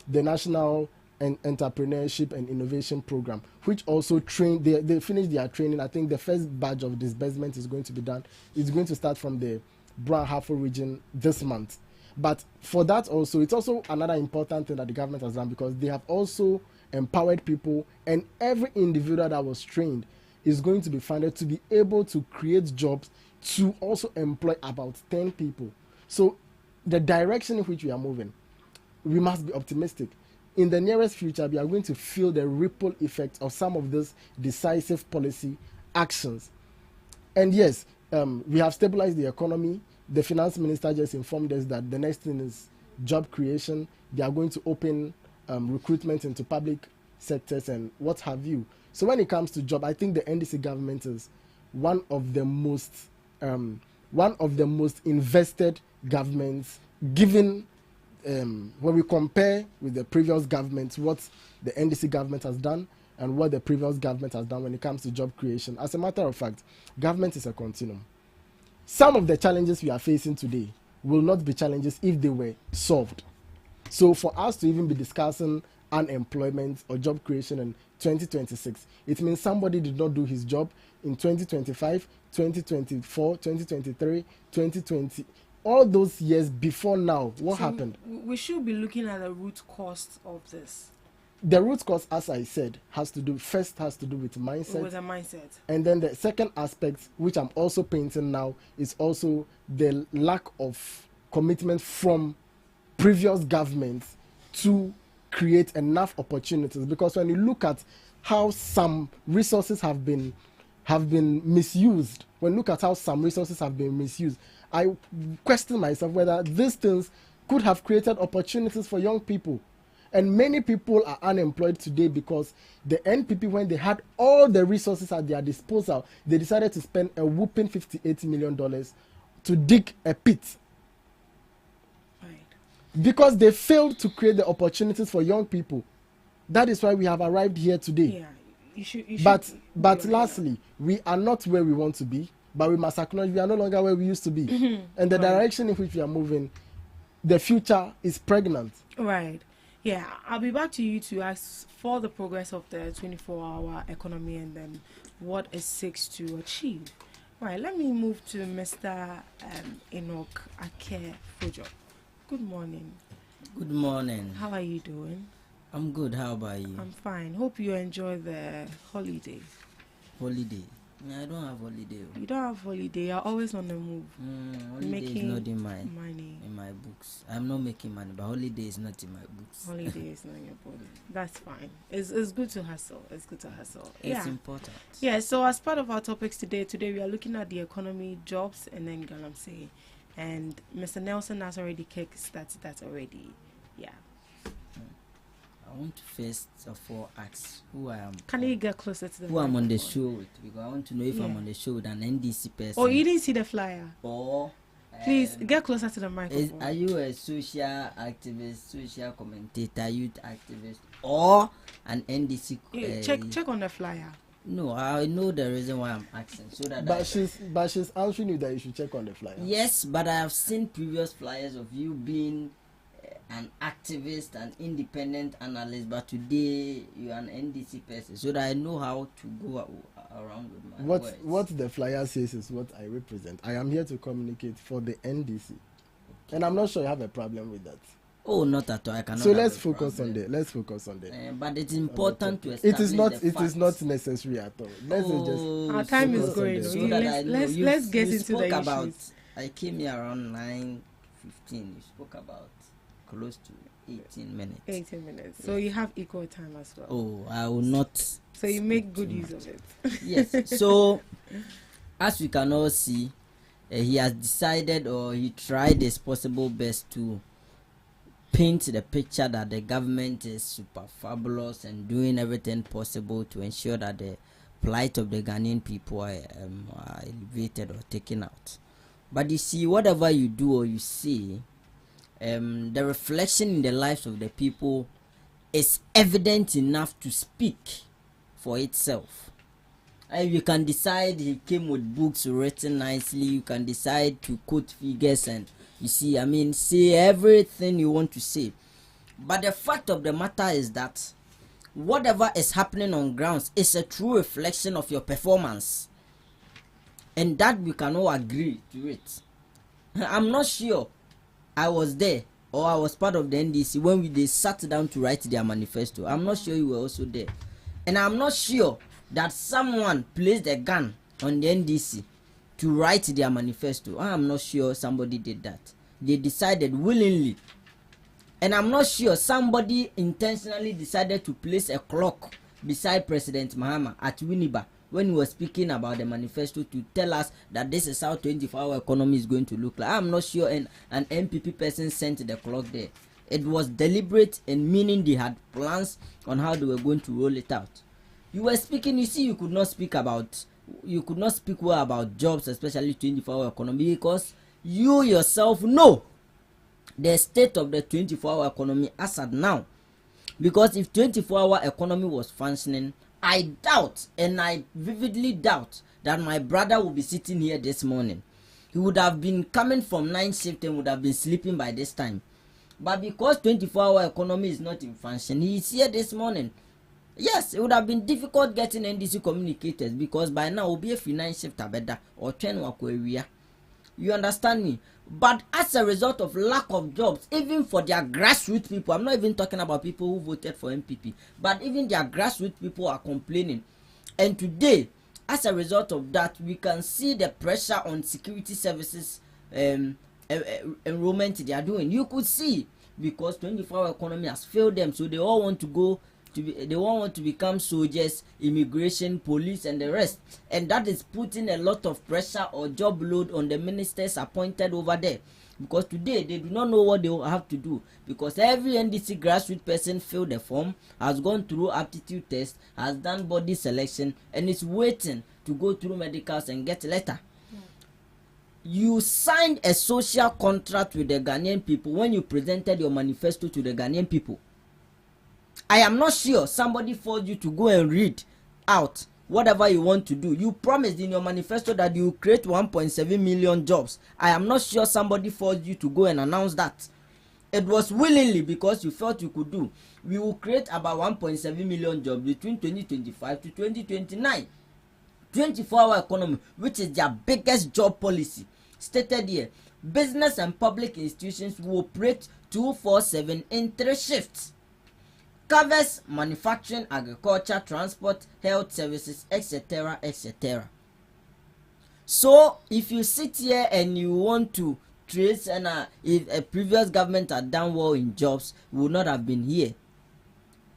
the National Entrepreneurship and Innovation Program, which also trained, they finished their training. I think the first batch of disbursement is going to be done. It's going to start from the Brahafo region this month. But for that also, it's also another important thing that the government has done, because they have also empowered people, and every individual that was trained is going to be funded to be able to create jobs to also employ about 10 people. So the direction in which we are moving, we must be optimistic. In the nearest future, we are going to feel the ripple effect of some of these decisive policy actions. And yes, we have stabilized the economy. The finance minister just informed us that the next thing is job creation. They are going to open recruitment into public sectors and what have you. So when it comes to job, I think the NDC government is one of the most invested governments, given when we compare with the previous government, what the NDC government has done and what the previous government has done when it comes to job creation. As a matter of fact, government is a continuum. Some of the challenges we are facing today will not be challenges if they were solved. So for us to even be discussing unemployment or job creation in 2026, it means somebody did not do his job in 2025, 2024, 2023, 2020. All those years before now, what happened? We should be looking at the root cause of this. The root cause, as I said, has to do with mindset. With a mindset. And then the second aspect, which I'm also painting now, is also the lack of commitment from previous governments to create enough opportunities. Because when you look at how some resources have been misused, I question myself whether these things could have created opportunities for young people. And many people are unemployed today because the NPP, when they had all the resources at their disposal, they decided to spend a whopping $58 million to dig a pit. Right. Because they failed to create the opportunities for young people. That is why we have arrived here today. Yeah, but lastly, we are not where we want to be, but we must acknowledge we are no longer where we used to be. Mm-hmm. And the direction in which we are moving, the future is pregnant. Right. Yeah, I'll be back to you to ask for the progress of the 24-hour economy and then what it seeks to achieve. Right, let me move to Mr. Enoch Ake Fojo. Good morning. Good morning. How are you doing? I'm good. How about you? I'm fine. Hope you enjoy the holiday. Holiday? I don't have holiday. You don't have holiday. You're always on the move. Holiday is not in my books. I'm not making money, but holiday is not in my books. Holiday is not in your books. That's fine. It's good to hustle. It's good to hustle. It's important. Yeah. So as part of our topics today we are looking at the economy, jobs, and then Galamsey. And Mr. Nelson has already kick-started that already. Yeah. I want to first of all ask who I am. Can you get closer to the who I'm on the show with? Because I want to know if I'm on the show with an NDC person. Oh, you didn't see the flyer? Or please get closer to the microphone. Are you a social activist, social commentator, youth activist, or an NDC? Check on the flyer. No, I know the reason why I'm asking. But she's answering you that you should check on the flyer. Yes, but I have seen previous flyers of you being an activist, an independent analyst, but today you're an NDC person, so that I know how to go around with my words. What the flyer says is what I represent. I am here to communicate for the NDC, and I'm not sure you have a problem with that. Oh, not at all. I cannot. So let's focus on that. But it's important to establish it is not necessary at all. Let's just our time is going. So let's get into the issues. I came here around 9:15. You spoke about close to 18 minutes. 18 minutes. Yes. So you have equal time as well. Oh, I will not. So you make good use of it. Yes. So, as we can all see, he has decided, or he tried his possible best to paint the picture that the government is super fabulous and doing everything possible to ensure that the plight of the Ghanaian people are elevated or taken out. But you see, whatever you do or you see, the reflection in the lives of the people is evident enough to speak for itself. You can decide he came with books written nicely, you can decide to quote figures and you see, say everything you want to say. But the fact of the matter is that whatever is happening on grounds is a true reflection of your performance. And that we can all agree to it. I'm not sure I was there or I was part of the NDC when they sat down to write their manifesto. I'm not sure you were also there. And I'm not sure that someone placed a gun on the NDC to write their manifesto. I'm not sure somebody did that. They decided willingly. And I'm not sure somebody intentionally decided to place a clock beside President Mahama at Winneba when he was speaking about the manifesto to tell us that this is how 24-hour economy is going to look like. I'm not sure an MPP person sent the clock there. It was deliberate and meaning they had plans on how they were going to roll it out. You were speaking, you see, you could not speak well about jobs, especially 24-hour economy, because you yourself know the state of the 24-hour economy as at now. Because if 24-hour economy was functioning, I doubt, and I vividly doubt, that my brother would be sitting here this morning. He would have been coming from 9 shift and would have been sleeping by this time. But because 24-hour economy is not in function, he is here this morning. Yes, it would have been difficult getting NDC communicators because by now it will be a free 9 shift abeda or 10 work area. You understand me? But as a result of lack of jobs, even for their grassroots people, I'm not even talking about people who voted for MPP, but even their grassroots people are complaining. And today, as a result of that, we can see the pressure on security services enrollment they are doing. You could see, because 24-hour economy has failed them, so they all want to go they all want to become soldiers, immigration, police, and the rest. And that is putting a lot of pressure or job load on the ministers appointed over there. Because today they do not know what they will have to do. Because every NDC grassroots person filled the form, has gone through aptitude test, has done body selection, and is waiting to go through medicals and get a letter. You signed a social contract with the Ghanaian people when you presented your manifesto to the Ghanaian people. I am not sure somebody forced you to go and read out whatever you want to do. You promised in your manifesto that you create 1.7 million jobs. I am not sure somebody forced you to go and announce that. It was willingly because you felt you could do. We will create about 1.7 million jobs between 2025 to 2029. 24-hour economy, which is their biggest job policy, stated here. Business and public institutions will operate 24/7 in 3 shifts. Covers manufacturing, agriculture, transport, health services, etc., etc. So, if you sit here and you want to trace, and if a previous government had done well in jobs, we would not have been here.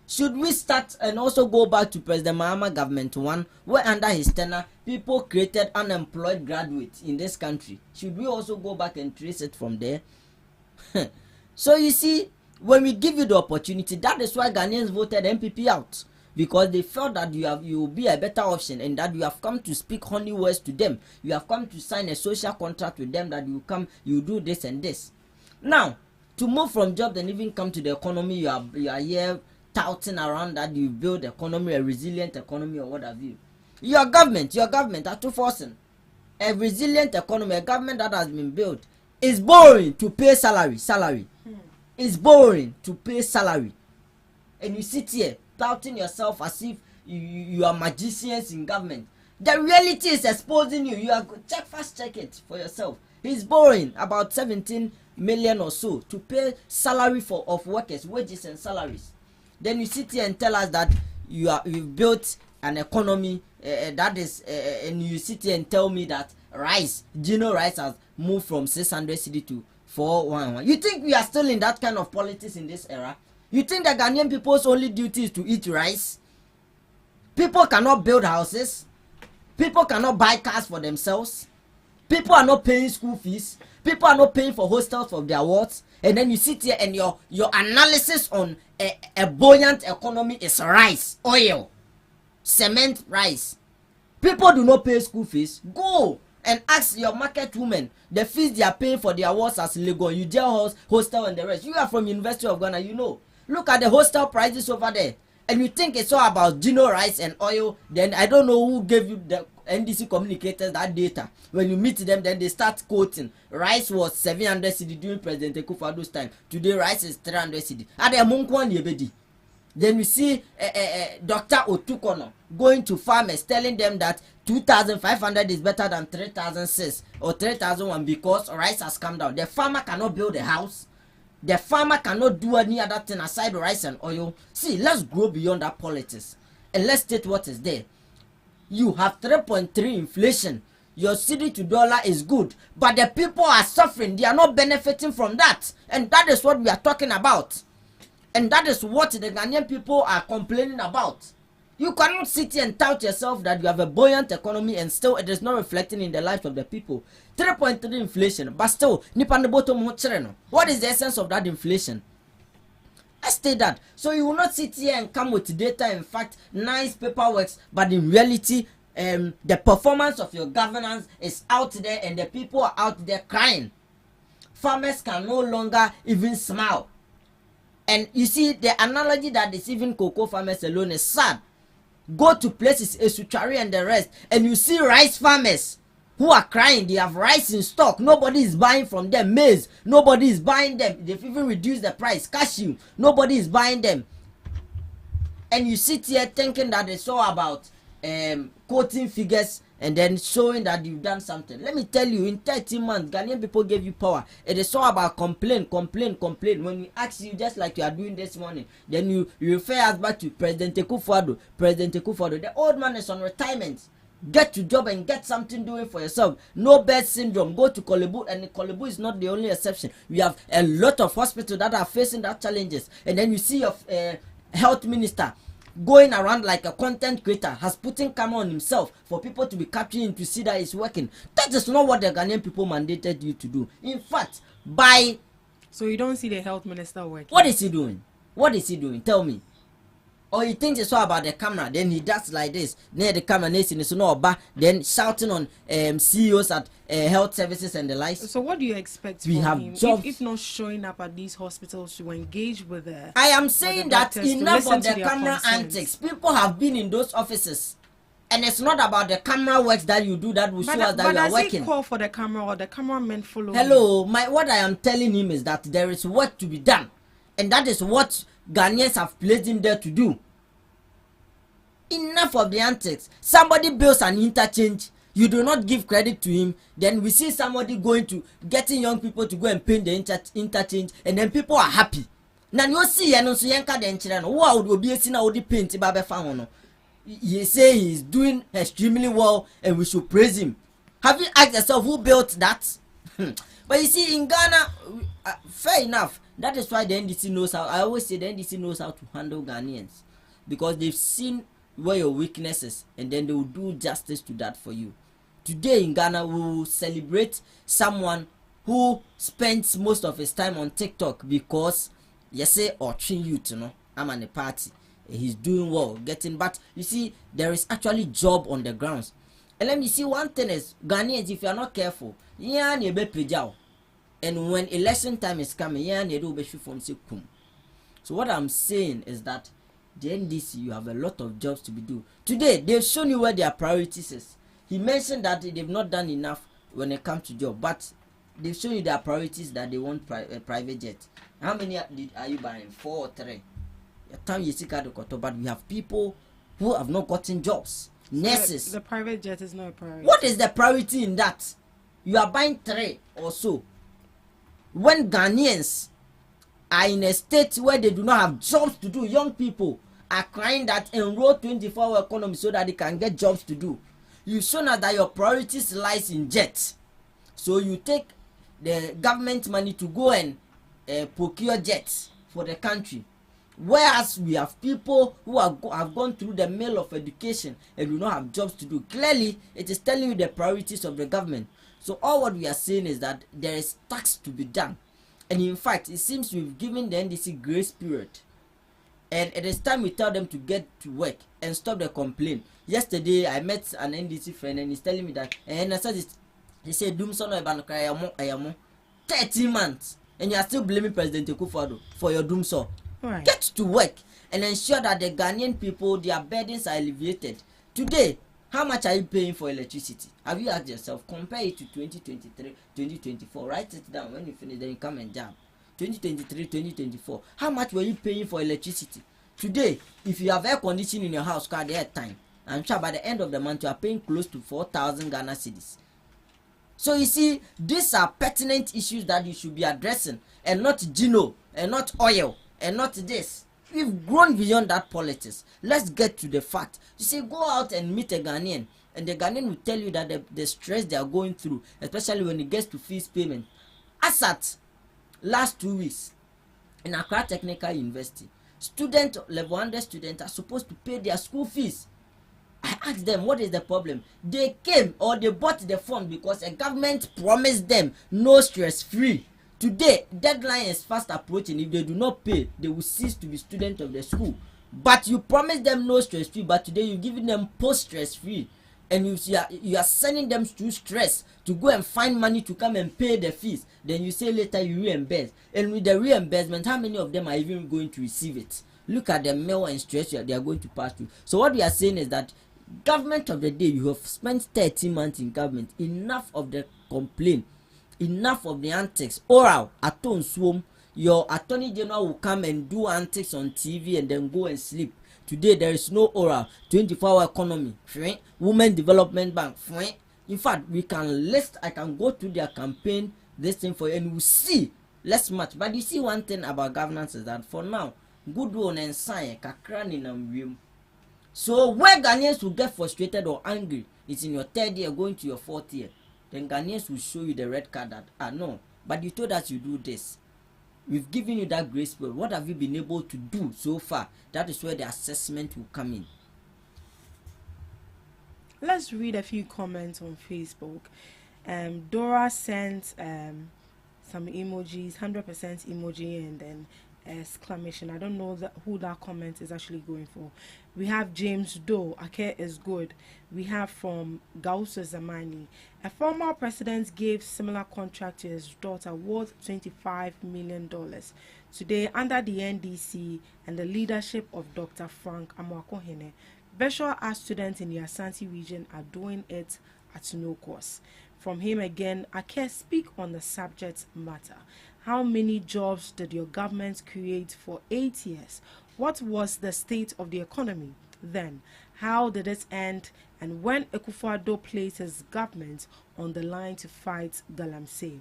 Should we start and also go back to President Mahama government 1, where under his tenure, people created unemployed graduates in this country? Should we also go back and trace it from there? So you see, when we give you the opportunity, that is why Ghanaians voted MPP out, because they felt that you will be a better option, and that you have come to speak honey words to them. You have come to sign a social contract with them that you do this and this. Now, to move from jobs and even come to the economy, you are here touting around that you build economy, a resilient economy, or what have you. Your government are too forcing a resilient economy, a government that has been built is boring to pay salary. It's boring to pay salary, and you sit here doubting yourself as if you are magicians in government. The reality is exposing you. You are check it for yourself. It's boring, about 17 million or so to pay salary of workers, wages and salaries. Then you sit here and tell us that you've built an economy that is, and you sit here and tell me that Gino rice has moved from 600 cedi to 411. You think we are still in that kind of politics in this era? You think the Ghanaian people's only duty is to eat rice? People cannot build houses. People cannot buy cars for themselves. People are not paying school fees. People are not paying for hostels for their wards. And then you sit here and your analysis on a buoyant economy is rice, oil, cement, rice. People do not pay school fees. Go and ask your market women the fees they are paying for their wards as Legon, Eugel hostel and the rest. You are from University of Ghana, you know. Look at the hostel prices over there. And you think it's all about Gino rice and oil, then I don't know who gave you the NDC communicators that data. When you meet them, then they start quoting. Rice was 700 cedi during President Ekufuado's time. Today, rice is 300 cedi. Then we see Dr. Otukono going to farmers telling them that 2,500 is better than 3,006 or 3,001 because rice has come down. The farmer cannot build a house. The farmer cannot do any other thing aside rice and oil. See, let's grow beyond that politics and let's state what is there. You have 3.3 inflation. Your cedi to dollar is good, but the people are suffering. They are not benefiting from that, and that is what we are talking about. And that is what the Ghanaian people are complaining about. You cannot sit here and tout yourself that you have a buoyant economy and still it is not reflecting in the lives of the people. 3.3 inflation, but still, what is the essence of that inflation? I state that. So you will not sit here and come with data, in fact, nice paperwork, but in reality, the performance of your governance is out there and the people are out there crying. Farmers can no longer even smile. And you see, the analogy that is even cocoa farmers alone is sad. Go to places, Esuchari and the rest, and you see rice farmers who are crying. They have rice in stock. Nobody is buying from them. Maize, nobody is buying them. They've even reduced the price. Cashew, nobody is buying them. And you sit here thinking that it's all about quoting figures and then showing that you've done something. Let me tell you, in 13 months, Ghanaian people gave you power. It is all about complain. When we ask you, just like you are doing this morning, then you refer us back to President Ekufuado. The old man is on retirement. Get to job and get something doing for yourself. No bed syndrome. Go to Kolebu, and Kolebu is not the only exception. We have a lot of hospitals that are facing that challenges. And then you see your health minister going around like a content creator, has putting camera on himself for people to be capturing him to see that it's working. That is not what the Ghanaian people mandated you to do. In fact, So you don't see the health minister working? What is he doing? Tell me. Or he thinks it's all about the camera, then he does like this, near the camera, then shouting on CEOs at health services and the likes. So what do you expect we from have him jobs. if not showing up at these hospitals to engage with the I am saying that enough of the camera concerns. antics. People have been in those offices. And it's not about the camera works that you do that will show us that you are working. But does he call for the camera or the cameraman follow Hello, what I am telling him is that there is work to be done. And that is what Ghanaians have placed him there to do. Enough of the antics. Somebody builds an interchange, you do not give credit to him, then we see somebody getting young people to go and paint the interchange, and then people are happy. Now you see, and also yanka the enchilano, wow, will be a sinner or the paint babe found. You say he is doing extremely well and we should praise him. Have you asked yourself who built that? But you see, in Ghana, fair enough. That is why the NDC knows how. I always say the NDC knows how to handle Ghanaians, because they've seen where your weakness is, and then they will do justice to that for you. Today in Ghana, we will celebrate someone who spends most of his time on TikTok because you say or train youth, I'm on a party. He's doing well, but you see, there is actually job on the grounds. And let me see, one thing is, Ghanaians, if you are not careful, and when election time is coming, so what I'm saying is that the NDC, you have a lot of jobs to be doing. Today, they've shown you where their priorities is. He mentioned that they've not done enough when it comes to job, but they've shown you their priorities, that they want private jet. How many are you buying? 4 or 3? But we have people who have not gotten jobs. Nurses. The private jet is not a priority. What is the priority in that? You are buying 3 or so. When Ghanaians are in a state where they do not have jobs to do, young people are crying that enroll 24-hour economy so that they can get jobs to do. You show now that your priorities lies in jets. So you take the government money to go and procure jets for the country. Whereas we have people who have gone through the mill of education and do not have jobs to do. Clearly, it is telling you the priorities of the government. So all what we are saying is that there is tax to be done. And in fact, it seems we've given the NDC grace period. And it is time we tell them to get to work and stop the complaint. Yesterday, I met an NDC friend and he's telling me that, and I said, he said, Doom son of 13 months. And you are still blaming President Akufo-Addo for your doom so. Right. Get to work and ensure that the Ghanaian people, their burdens are alleviated. Today, how much are you paying for electricity? Have you asked yourself? Compare it to 2023, 2024. Write it down. When you finish, then you come and jam. 2023, 2024. How much were you paying for electricity? Today, if you have air conditioning in your house, card air time, I'm sure by the end of the month you are paying close to 4,000 Ghana cedis. So you see, these are pertinent issues that you should be addressing, and not Gino, and not oil, and not this. We've grown beyond that politics. Let's get to the fact. You see, go out and meet a Ghanaian, and the Ghanaian will tell you that the stress they are going through, especially when it gets to fees payment. As at last 2 weeks, in Accra Technical University, level 100 students are supposed to pay their school fees. I asked them, what is the problem? They came or they bought the phone because a government promised them no stress free. Today, deadline is fast approaching. If they do not pay, they will cease to be students of the school. But you promised them no stress free, but today you're giving them post stress free. And you are sending them through stress to go and find money to come and pay the fees. Then you say later you reimburse. And with the reimbursement, how many of them are even going to receive it? Look at the mail and stress they are going to pass through. So what we are saying is that government of the day, you have spent 13 months in government. Enough of the complaint, enough of the antics. Oral, aton swom, your attorney general will come and do antics on TV and then go and sleep. Today there is no oral. 24-hour economy, women development bank. In fact, we can list. I can go to their campaign, this thing for you, and we'll see. Let's match. But you see, one thing about governance is that for now, good one and sign kakran in room. So where Ghanaians will get frustrated or angry, it's in your 3rd year going to your 4th year. Then Ghanaians will show you the red card that no, but you told us you do this. We've given you that grace period. What have you been able to do so far? That is where the assessment will come in. Let's read a few comments on Facebook. Dora sent some emojis, 100% emoji, and then exclamation. I don't know who that comment is actually going for. We have James Doe, Ake is good. We have from Gausa Zamani, a former president gave similar contract to his daughter worth $25 million. Today, under the NDC and the leadership of Dr. Frank Amwakohene, virtual art students in the Asante region are doing it at no cost. From him again, Ake, speak on the subject matter. How many jobs did your government create for 8 years? What was the state of the economy then? How did it end? And when Akufo-Addo placed his government on the line to fight Galamsey?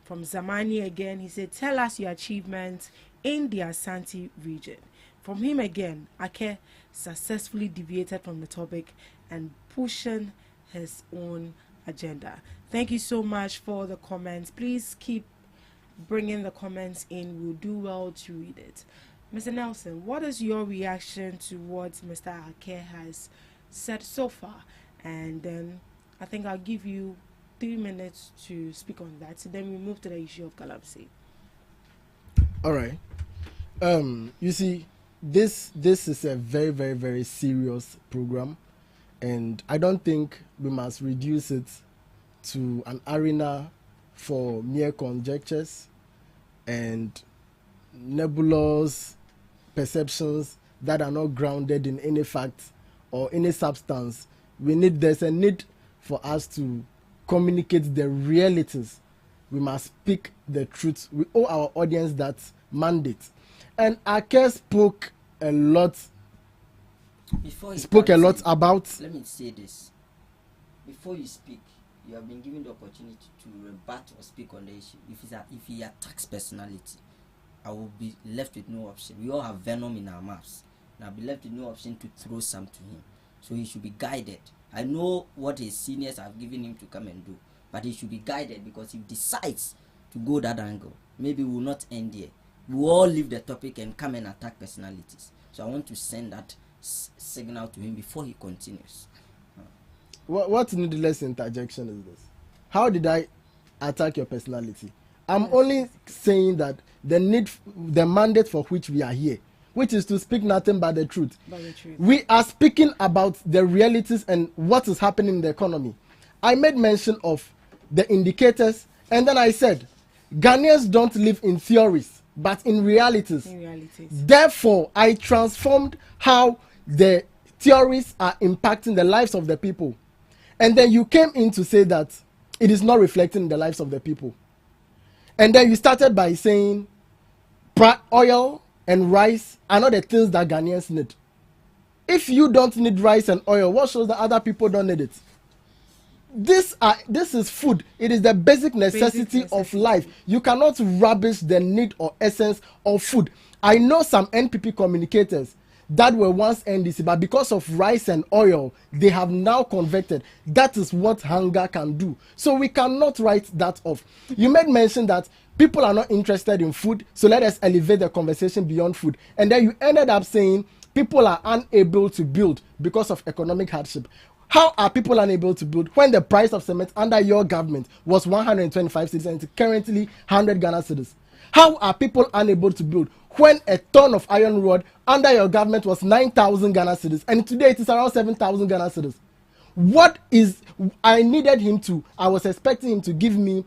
From Zamani again, he said, tell us your achievements in the Asante region. From him again, Ake successfully deviated from the topic and pushing his own agenda. Thank you so much for the comments. Please keep bringing the comments in. We'll do well to read it. Mr. Nelson, what is your reaction to what Mr. Ake has said so far? And then I think I'll give you 3 minutes to speak on that. So then we move to the issue of Galamsey. All right. You see, this is a very, very, very serious program, and I don't think we must reduce it to an arena for mere conjectures and nebulous perceptions that are not grounded in any fact or any substance. There's a need for us to communicate the realities. We must speak the truth. We owe our audience that mandate. And Ake spoke a lot. About. Let me say this. Before you speak, you have been given the opportunity to rebut or speak on the issue. If he attacks personality, I will be left with no option. We all have venom in our mouths, and I'll be left with no option to throw some to him. So he should be guided. I know what his seniors have given him to come and do, but he should be guided, because if he decides to go that angle, maybe we will not end here. we all leave the topic and come and attack personalities. So I want to send that signal to him before he continues. What needless interjection is this? How did I attack your personality? I'm only saying that the mandate for which we are here, which is to speak nothing but the truth. We are speaking about the realities and what is happening in the economy. I made mention of the indicators, and then I said, Ghanaians don't live in theories, but in realities. Therefore, I transformed how the theories are impacting the lives of the people. And then you came in to say that it is not reflecting the lives of the people. And then you started by saying oil and rice are not the things that Ghanaians need. If you don't need rice and oil, what shows that other people don't need it? This is food. It is the basic necessity of life. You cannot rubbish the need or essence of food. I know some NPP communicators that were once NDC, but because of rice and oil, they have now converted. That is what hunger can do. So we cannot write that off. You made mention that people are not interested in food, so let us elevate the conversation beyond food. And then you ended up saying people are unable to build because of economic hardship. How are people unable to build when the price of cement under your government was 125 cedis and it's currently 100 Ghana cedis? How are people unable to build when a ton of iron rod under your government was 9,000 Ghana cedis and today it is around 7,000 Ghana cedis? I was expecting him to give me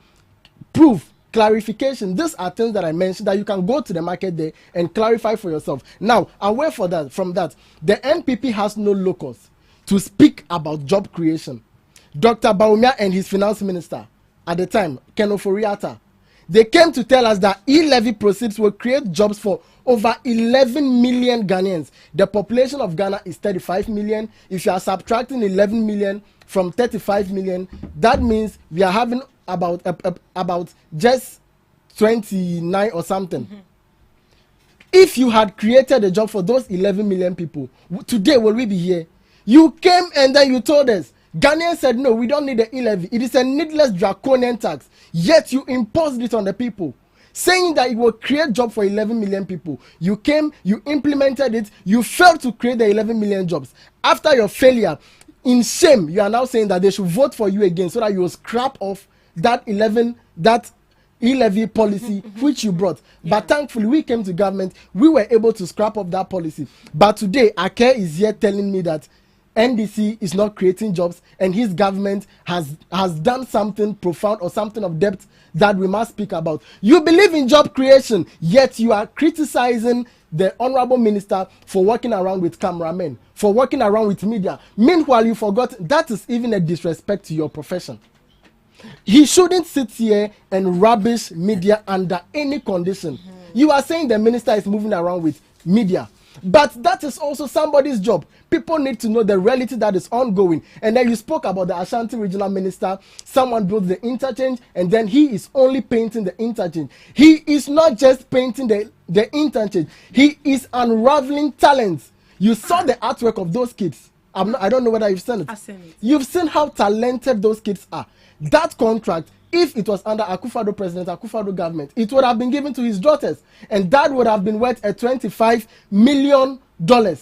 proof, clarification. These are things that I mentioned that you can go to the market there and clarify for yourself. Now, away from that, the NPP has no locus to speak about job creation. Dr. Baumia and his finance minister at the time, Ken Ofori-Atta, they came to tell us that e-levy proceeds will create jobs for over 11 million Ghanaians. The population of Ghana is 35 million. If you are subtracting 11 million from 35 million, that means we are having about just 29 or something. Mm-hmm. If you had created a job for those 11 million people, today will we be here? You came and then you told us. Ghanaians said, no, we don't need the e-levy. It is a needless draconian tax. Yet you imposed it on the people, saying that it will create jobs for 11 million people. You came, you implemented it, you failed to create the 11 million jobs. After your failure, in shame, you are now saying that they should vote for you again so that you will scrap off that e-levy policy which you brought. Yeah. But thankfully, we came to government, we were able to scrap off that policy. But today, Ake is here telling me that NDC is not creating jobs and his government has done something profound or something of depth that we must speak about. You believe in job creation, yet you are criticizing the honorable minister for working around with cameramen, for working around with media. Meanwhile, you forgot that is even a disrespect to your profession. He shouldn't sit here and rubbish media under any condition. You are saying the minister is moving around with media. But that is also somebody's job. People need to know the reality that is ongoing. And then you spoke about the Ashanti regional minister. Someone built the interchange and then he is only painting the interchange. He is not just painting the interchange. He is unraveling talents. You saw the artwork of those kids. I don't know whether you've seen it. I've seen it. You've seen how talented those kids are. That contract, if it was under President Akufo-Addo government, it would have been given to his daughters, and that would have been worth $25 million. That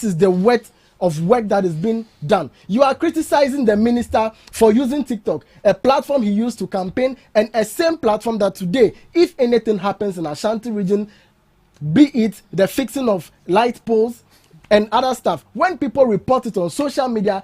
is the worth of work that is being done. You are criticizing the minister for using TikTok, a platform he used to campaign, and a same platform that today, if anything happens in Ashanti region, be it the fixing of light poles and other stuff, when people report it on social media,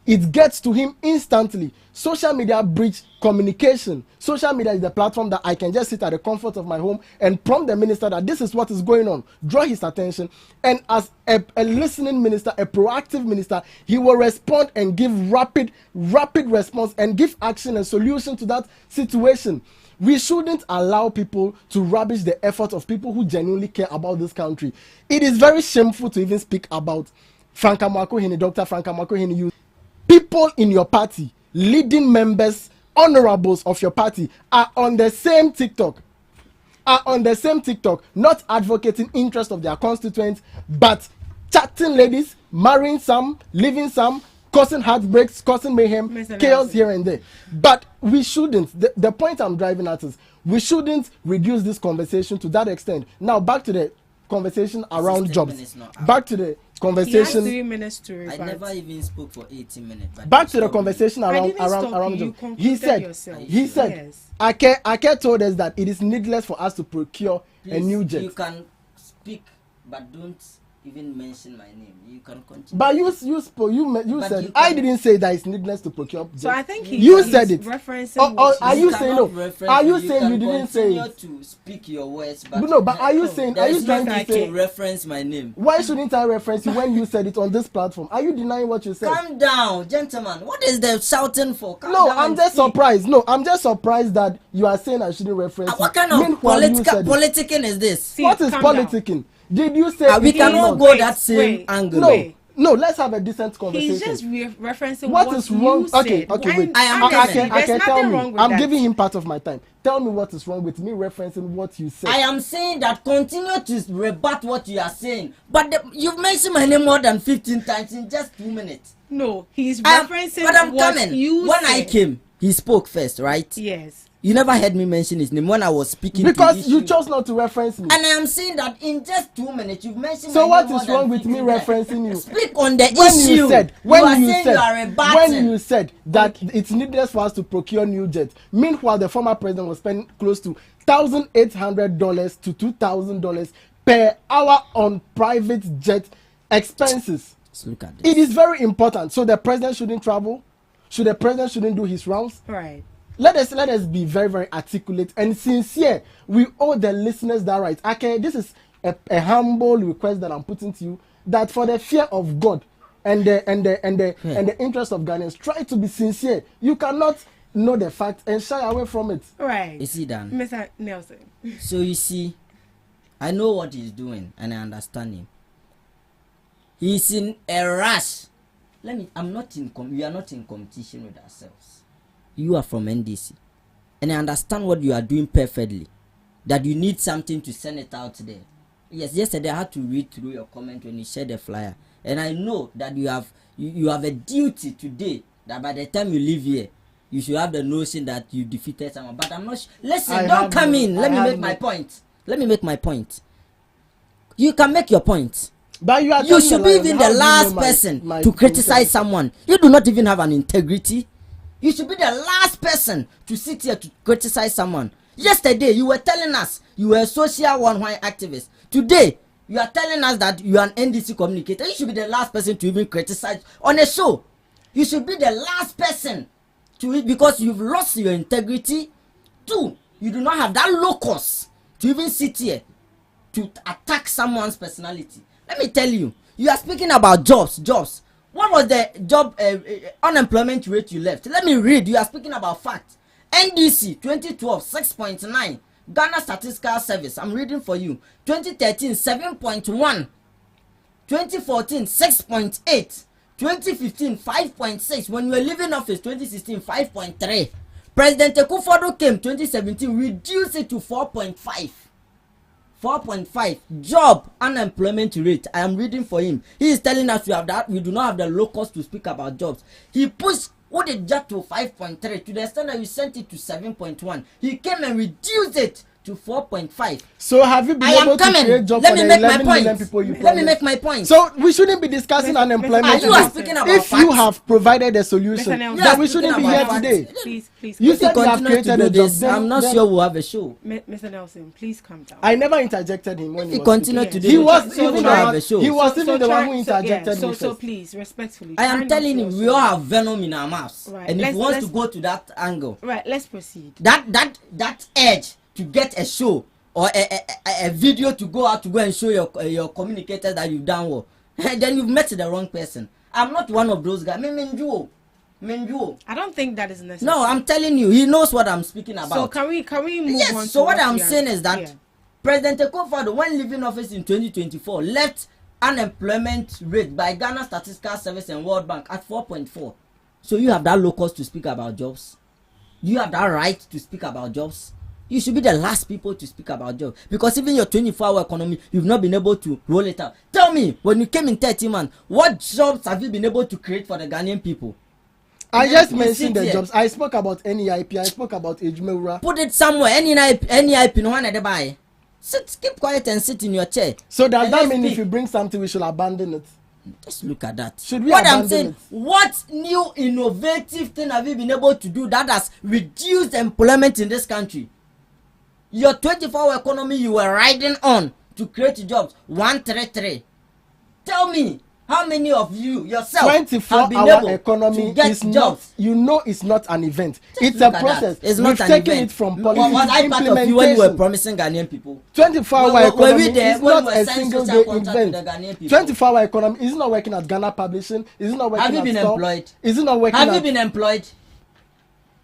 it gets to him instantly. Social media breach communication. Social media is the platform that I can just sit at the comfort of my home and prompt the minister that this is what is going on, draw his attention, and as a listening minister, a proactive minister, he will respond and give rapid response and give action and solution to that situation. We shouldn't allow people to rubbish the effort of people who genuinely care about this country. It is very shameful to even speak about Franka Mwakohini, Dr. Franka Mwakohini. People in your party, leading members, honorables of your party are on the same TikTok, not advocating interest of their constituents, but chatting ladies, marrying some, leaving some, causing heartbreaks, causing mayhem, chaos here and there. But we shouldn't. The point I'm driving at is we shouldn't reduce this conversation to that extent. Now back to the conversation around jobs. Back to the conversation. He has 3 minutes to rebut. I never even spoke for 18 minutes. Back to the conversation around jobs. He said, yes. Ake told us that it is needless for us to procure a new jet. You can speak, but don't even mention my name. You can continue. But you said I didn't say that it's needless to procure. So I think you said it. Referencing are you saying no? Are you saying you didn't say it? To speak your words, but no. But are you saying? Are you trying to say reference my name? Why shouldn't I reference you when you said it on this platform? Are you denying what you said? Calm down, gentlemen. What is the shouting for? I'm just surprised. No, I'm just surprised that you are saying I shouldn't reference. What kind of politicking is this? What is politicking? Did you say we cannot go that same angle? No, let's have a decent conversation. He's just referencing what is wrong. Okay, wait. I can tell me. I'm giving him part of my time. Tell me what is wrong with me referencing what you said. I am saying that continue to rebut what you are saying, but you've mentioned my name more than 15 times in just 2 minutes. No, he's referencing what you said. When I came, he spoke first, right? Yes. You never heard me mention his name when I was speaking because you chose not to reference me. And I am saying that in just 2 minutes you've mentioned so what is wrong with me referencing you? Speak on the issue. When you said that it's needless for us to procure new jets, meanwhile the former president was spending close to $1,800 to $2,000 per hour on private jet expenses. Let's look at this. It is very important. So the president shouldn't travel. The president shouldn't do his rounds. Right. Let us be very, very articulate and sincere. We owe the listeners that right. Okay, this is a humble request that I'm putting to you, that for the fear of God and the interest of Ghanaians, try to be sincere. You cannot know the fact and shy away from it. Right. Is he done? Mr. Nelson. So you see, I know what he's doing and I understand him. He's in a rush. We are not in competition with ourselves. You are from NDC, and I understand what you are doing perfectly, that you need something to send it out there. Yes, yesterday I had to read through your comment when you shared the flyer, and I know that you have a duty today, that by the time you leave here you should have the notion that you defeated someone. But I'm not listen, don't come in. Let me make my point. You can make your point, but you should be even the last person to criticize someone. You do not even have an integrity. You should be the last person to sit here to criticize someone. Yesterday, you were telling us you were a social one-white activist. Today, you are telling us that you are an NDC communicator. You should be the last person to even criticize on a show. You should be the last person to, because you've lost your integrity. 2, you do not have that locus to even sit here to attack someone's personality. Let me tell you, you are speaking about jobs. What was the job unemployment rate you left? Let me read. You are speaking about facts. NDC 2012 6.9. Ghana Statistical Service. I'm reading for you. 2013 7.1. 2014 6.8. 2015 5.6. When you were leaving office 2016 5.3. President Akufo-Addo came 2017, reduced it to 4.5. 4.5 job unemployment rate. I am reading for him. He is telling us we do not have the locals to speak about jobs. He pushed what it just to 5.3 to the extent that we sent it to 7.1. He came and reduced it to 4.5. So have you been able to create jobs for the 11 million people you promised? Let me make my point. So we shouldn't be discussing unemployment. You are speaking about if you have provided a solution, then we shouldn't be here today. Please. You said you have created a job. I'm not sure we'll have a show. Mr. Nelson, please calm down. I never interjected him when he continue to do. He was even the one who interjected me. So please, respectfully. I am telling him we all have venom in our mouths, and if he wants to go to that angle, right, let's proceed. That edge to get a show or a video to go out to go and show your communicators that you've done well, then you've met the wrong person. I'm not one of those guys. Menjuo. I don't think that is necessary. No, I'm telling you, he knows what I'm speaking about. So can we move on? So what I'm saying is that President Akufo-Addo, when leaving office in 2024, left unemployment rate by Ghana Statistical Service and World Bank at 4.4. So you have that locus to speak about jobs? Do you have that right to speak about jobs? You should be the last people to speak about jobs, because even your 24-hour economy, you've not been able to roll it out. Tell me, when you came in 30 months, what jobs have you been able to create for the Ghanaian people? I just mentioned the jobs. I spoke about NEIP. I spoke about Ejumewura. Put it somewhere. NEIP, no one at the buy. Keep quiet and sit in your chair. So does that mean if you bring something, we should abandon it? Just look at that. Should we what abandon I'm saying, it? what new innovative thing have you been able to do that has reduced employment in this country? Your 24-hour economy you were riding on to create jobs, 133. Tell me, how many of you yourself have been 24-hour able economy to get is jobs? not, it's not an event. Just it's a look at process. That. It's not We've an taken event. it from policy Was I to part of you when you were implementation. promising Ghanaian people? 24-hour economy is when not a single day event. 24-hour economy is not working at Ghana Publishing. Is not working Have you at been Store. employed? Is it not working? Have you been employed?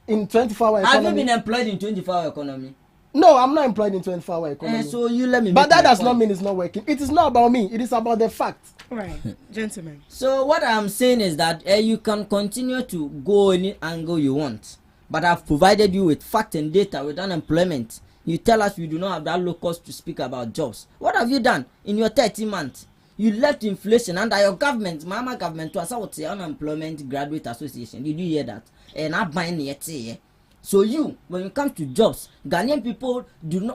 In 24-hour economy? Have you been employed in 24-hour economy? No, I'm not employed in 24-hour economy. So you let me. But that does not mean it's not working. It is not about me. It is about the fact. Right, gentlemen. So what I'm saying is that you can continue to go any angle you want, but I've provided you with fact and data with unemployment. You tell us you do not have that locus to speak about jobs. What have you done in your 30 months? You left inflation under your government, Mama government, to us the Unemployment Graduate Association. Did you hear that? And I'm buying it. So you, when you come to jobs, Ghanaian people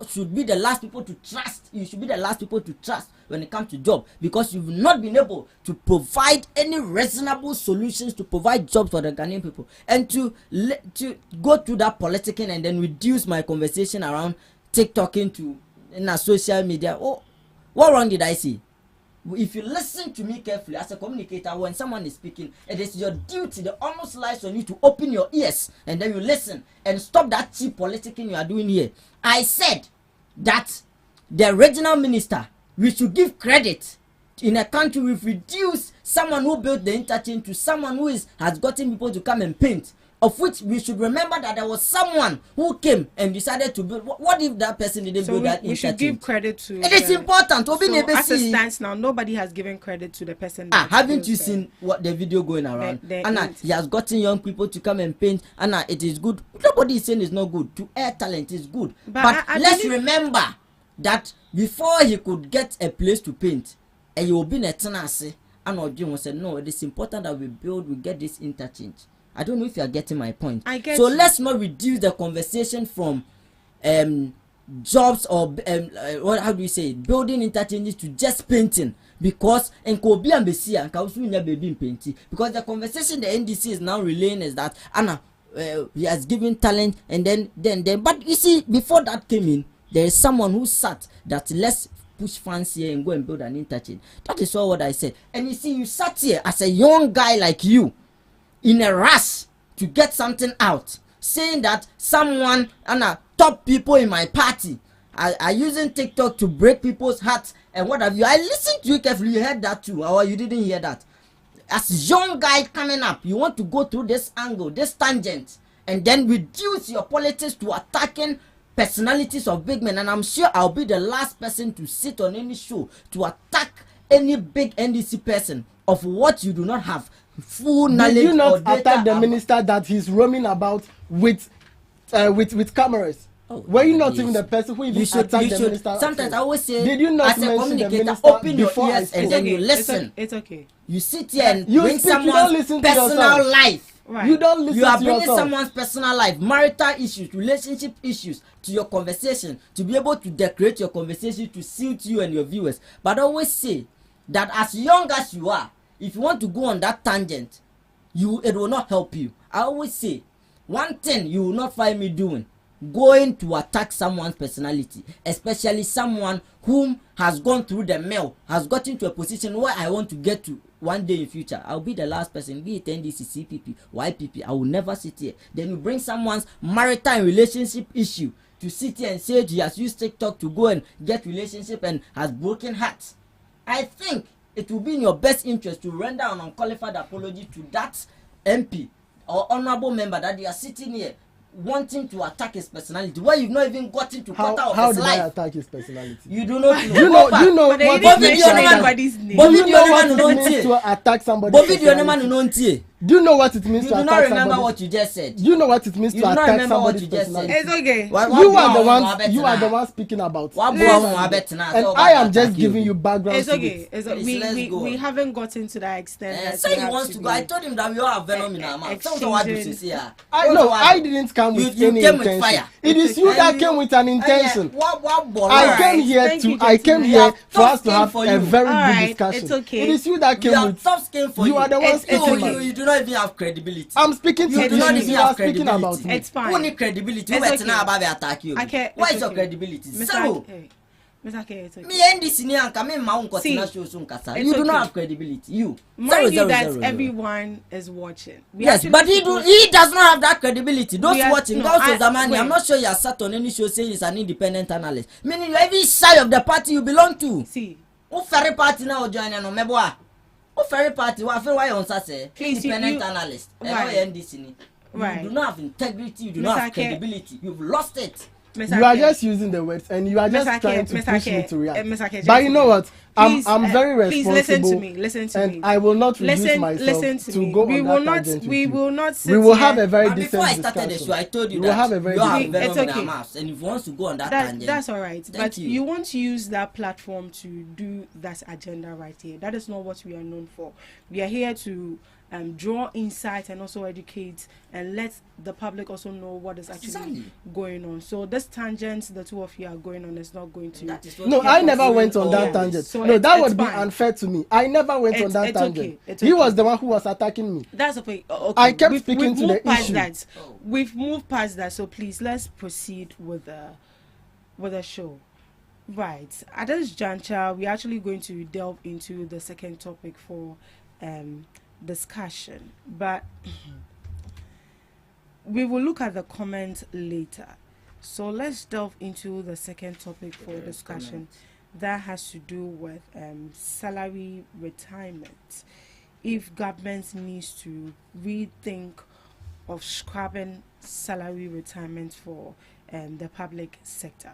should be the last people to trust. You should be the last people to trust when it comes to job, because you've not been able to provide any reasonable solutions to provide jobs for the Ghanaian people, and to go through that politicking and then reduce my conversation around TikToking to in a social media. Oh, what wrong did I see? If you listen to me carefully as a communicator, when someone is speaking, it is your duty, the almost lies on you to open your ears and then you listen and stop that cheap politicking you are doing here. I said that the regional minister, we should give credit. In a country we've reduced someone who built the interchange to someone who has gotten people to come and paint, of which we should remember that there was someone who came and decided to build. What if that person didn't build that interchange? We should give credit to. It is important. So as it stands now, nobody has given credit to the person. Haven't you seen what the video going around? Anna, he has gotten young people to come and paint. Anna, it is good. Nobody is saying it's not good. To air talent is good. But let's remember that before he could get a place to paint, and he will be in a tenancy, and Ojo said, no, it is important that we get this interchange. I don't know if you are getting my point. So let's not reduce the conversation from jobs or how do you say it? Building interchanges to just painting, because Nkobi and Besia and Kausunya baby painting, because the conversation the NDC is now relaying is that Anna he has given talent and then but you see, before that came in, there is someone who sat that let's push funds here and go and build an interchange. That is all what I said. And you see, you sat here as a young guy like you in a rush to get something out, saying that someone and top people in my party are using TikTok to break people's hearts and what have you. I listened to you carefully. You heard that too, or you didn't hear that? As young guy coming up, you want to go through this angle, this tangent, and then reduce your politics to attacking personalities of big men. And I'm sure I'll be the last person to sit on any show to attack any big NDC person of what you do not have full knowledge. Did you not or data attack the minister that he's roaming about with cameras? Oh, were you not even the person who even attacked the minister? Sometimes I always say, did you not as a mention the communicator, minister open your before ears and then you listen. It's okay. You sit here and you bring speak, someone's personal life. Right. You don't listen. You are to bringing yourself. someone's personal life, marital issues, relationship issues to your conversation to be able to decorate your conversation to suit you and your viewers. But I always say that as young as you are, if you want to go on that tangent, it will not help you. I always say one thing you will not find me doing: going to attack someone's personality, especially someone whom has gone through the mill, has gotten to a position where I want to get to one day in future. I'll be the last person, be it NDC, CPP, YPP. I will never sit here. Then you bring someone's marital and relationship issue to sit here and say he has used TikTok to go and get relationship and has broken hearts. I think it will be in your best interest to render an unqualified apology to that MP or honorable member that they are sitting here wanting to attack his personality, where you've not even gotten to quarter of his life. How did I attack his personality? You do not know. Do you know what anybody's name? do you know what it means to attack somebody? Bobby, do you know man? Do you know what it means you to do attack not remember somebody? what you just said. Do you know what it means you to attack somebody's It's personality? okay. You are the one speaking about. And I am just giving you background. It's okay. It's okay. We haven't gotten to that extent. So he wants to go. I told him that we all have venom in our mouth. I didn't come with any intention. It is you that came with an intention. I came here for us to have a very good discussion. It's okay. It is you that came with. You are the one speaking. You do not even have credibility. I'm speaking to issues you are speaking about. It's fine. Who need credibility? Who better now about attack you? Why is your credibility? So, me NDC ni anka me ma unko tina show so nkasa. You do not have credibility. You. Mind you that everyone is watching. Yes, but he does not have that credibility. Those watching, also Zamani, I'm not sure you are sat on any show saying he's an independent analyst. Meaning you're every side of the party you belong to. See. Who ferry party now join no meboa? Who ferry party? What feel why on say independent analyst? Right. You do not have integrity. You do not have credibility. You've lost it. You are just using the words and you are just trying to push me to react. But you know what? I'm very responsible. Please listen to me. And I will not reduce myself to go on that tangent. We will not sit We will have a very before decent I started the show, I told you that you have a very venom in our mouths, and if you want to go on that tangent, that's all right. But you want to use that platform to do that agenda right here. That is not what we are known for. We are here to draw insight and also educate and let the public also know what is actually going on. So this tangent the two of you are going on is not going to. No, I never went on that tangent. So no, that would be unfair to me. I never went on that tangent. He was the one who was attacking me. That's okay. I kept speaking to the issue. We've moved past that. So please let's proceed with the show. Right. At this juncture, we're actually going to delve into the second topic for discussion, but we will look at the comments later. So let's delve into the second topic for discussion that has to do with salary retirement. If government needs to rethink of scrapping salary retirement for the public sector.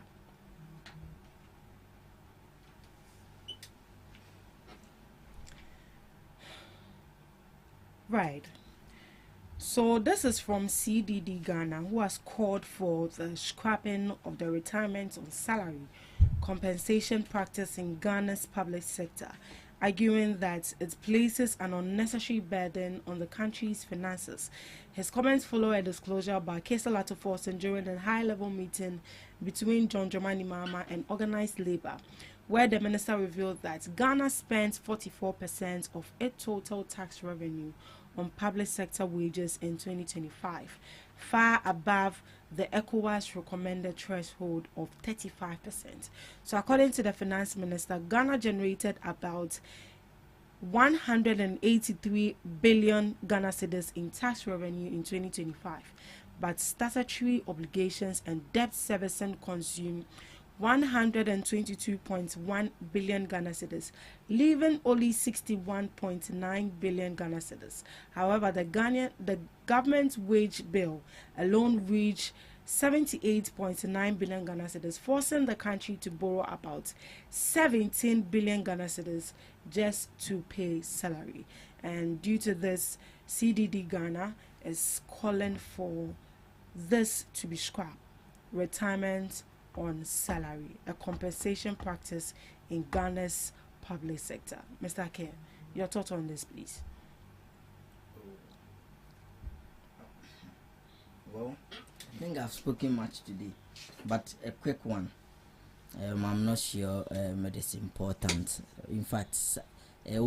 Right. So this is from CDD Ghana, who has called for the scrapping of the retirement on salary compensation practice in Ghana's public sector, arguing that it places an unnecessary burden on the country's finances. His comments follow a disclosure by Kesa Latoforsen during a high-level meeting between John Dramani Mahama and organized labor, where the minister revealed that Ghana spent 44% of its total tax revenue on public sector wages in 2025, far above the ECOWAS recommended threshold of 35%. So according to the finance minister, Ghana generated about 183 billion Ghana cedis in tax revenue in 2025, but statutory obligations and debt servicing consumed 122.1 billion Ghana cedis, leaving only 61.9 billion Ghana cedis. However, the government wage bill alone reached 78.9 billion Ghana cedis, forcing the country to borrow about 17 billion Ghana cedis just to pay salary. And due to this, CDD Ghana is calling for this to be scrapped. Retirement on salary, a compensation practice in Ghana's public sector. Mr. Ake, your thoughts on this, please. Well, I think I've spoken much today, but a quick one. I'm not sure it is important. In fact, it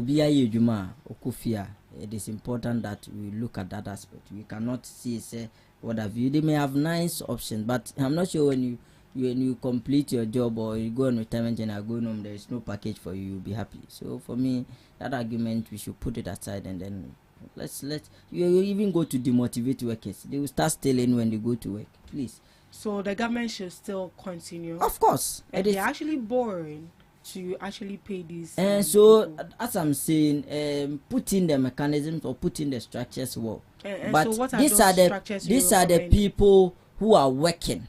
is important that we look at that aspect. We cannot say what have you. They may have nice options, but I'm not sure when you complete your job or you go on retirement and are going home, there is no package for you, you'll be happy. So for me, that argument, we should put it aside, and then let's you even go to demotivate workers. They will start stealing when they go to work. Please. So the government should still continue. Of course. And they're actually borrowing to actually pay these. And so, people. As I'm saying, put in the mechanisms or put in the structures well. But so what are these are the people who are working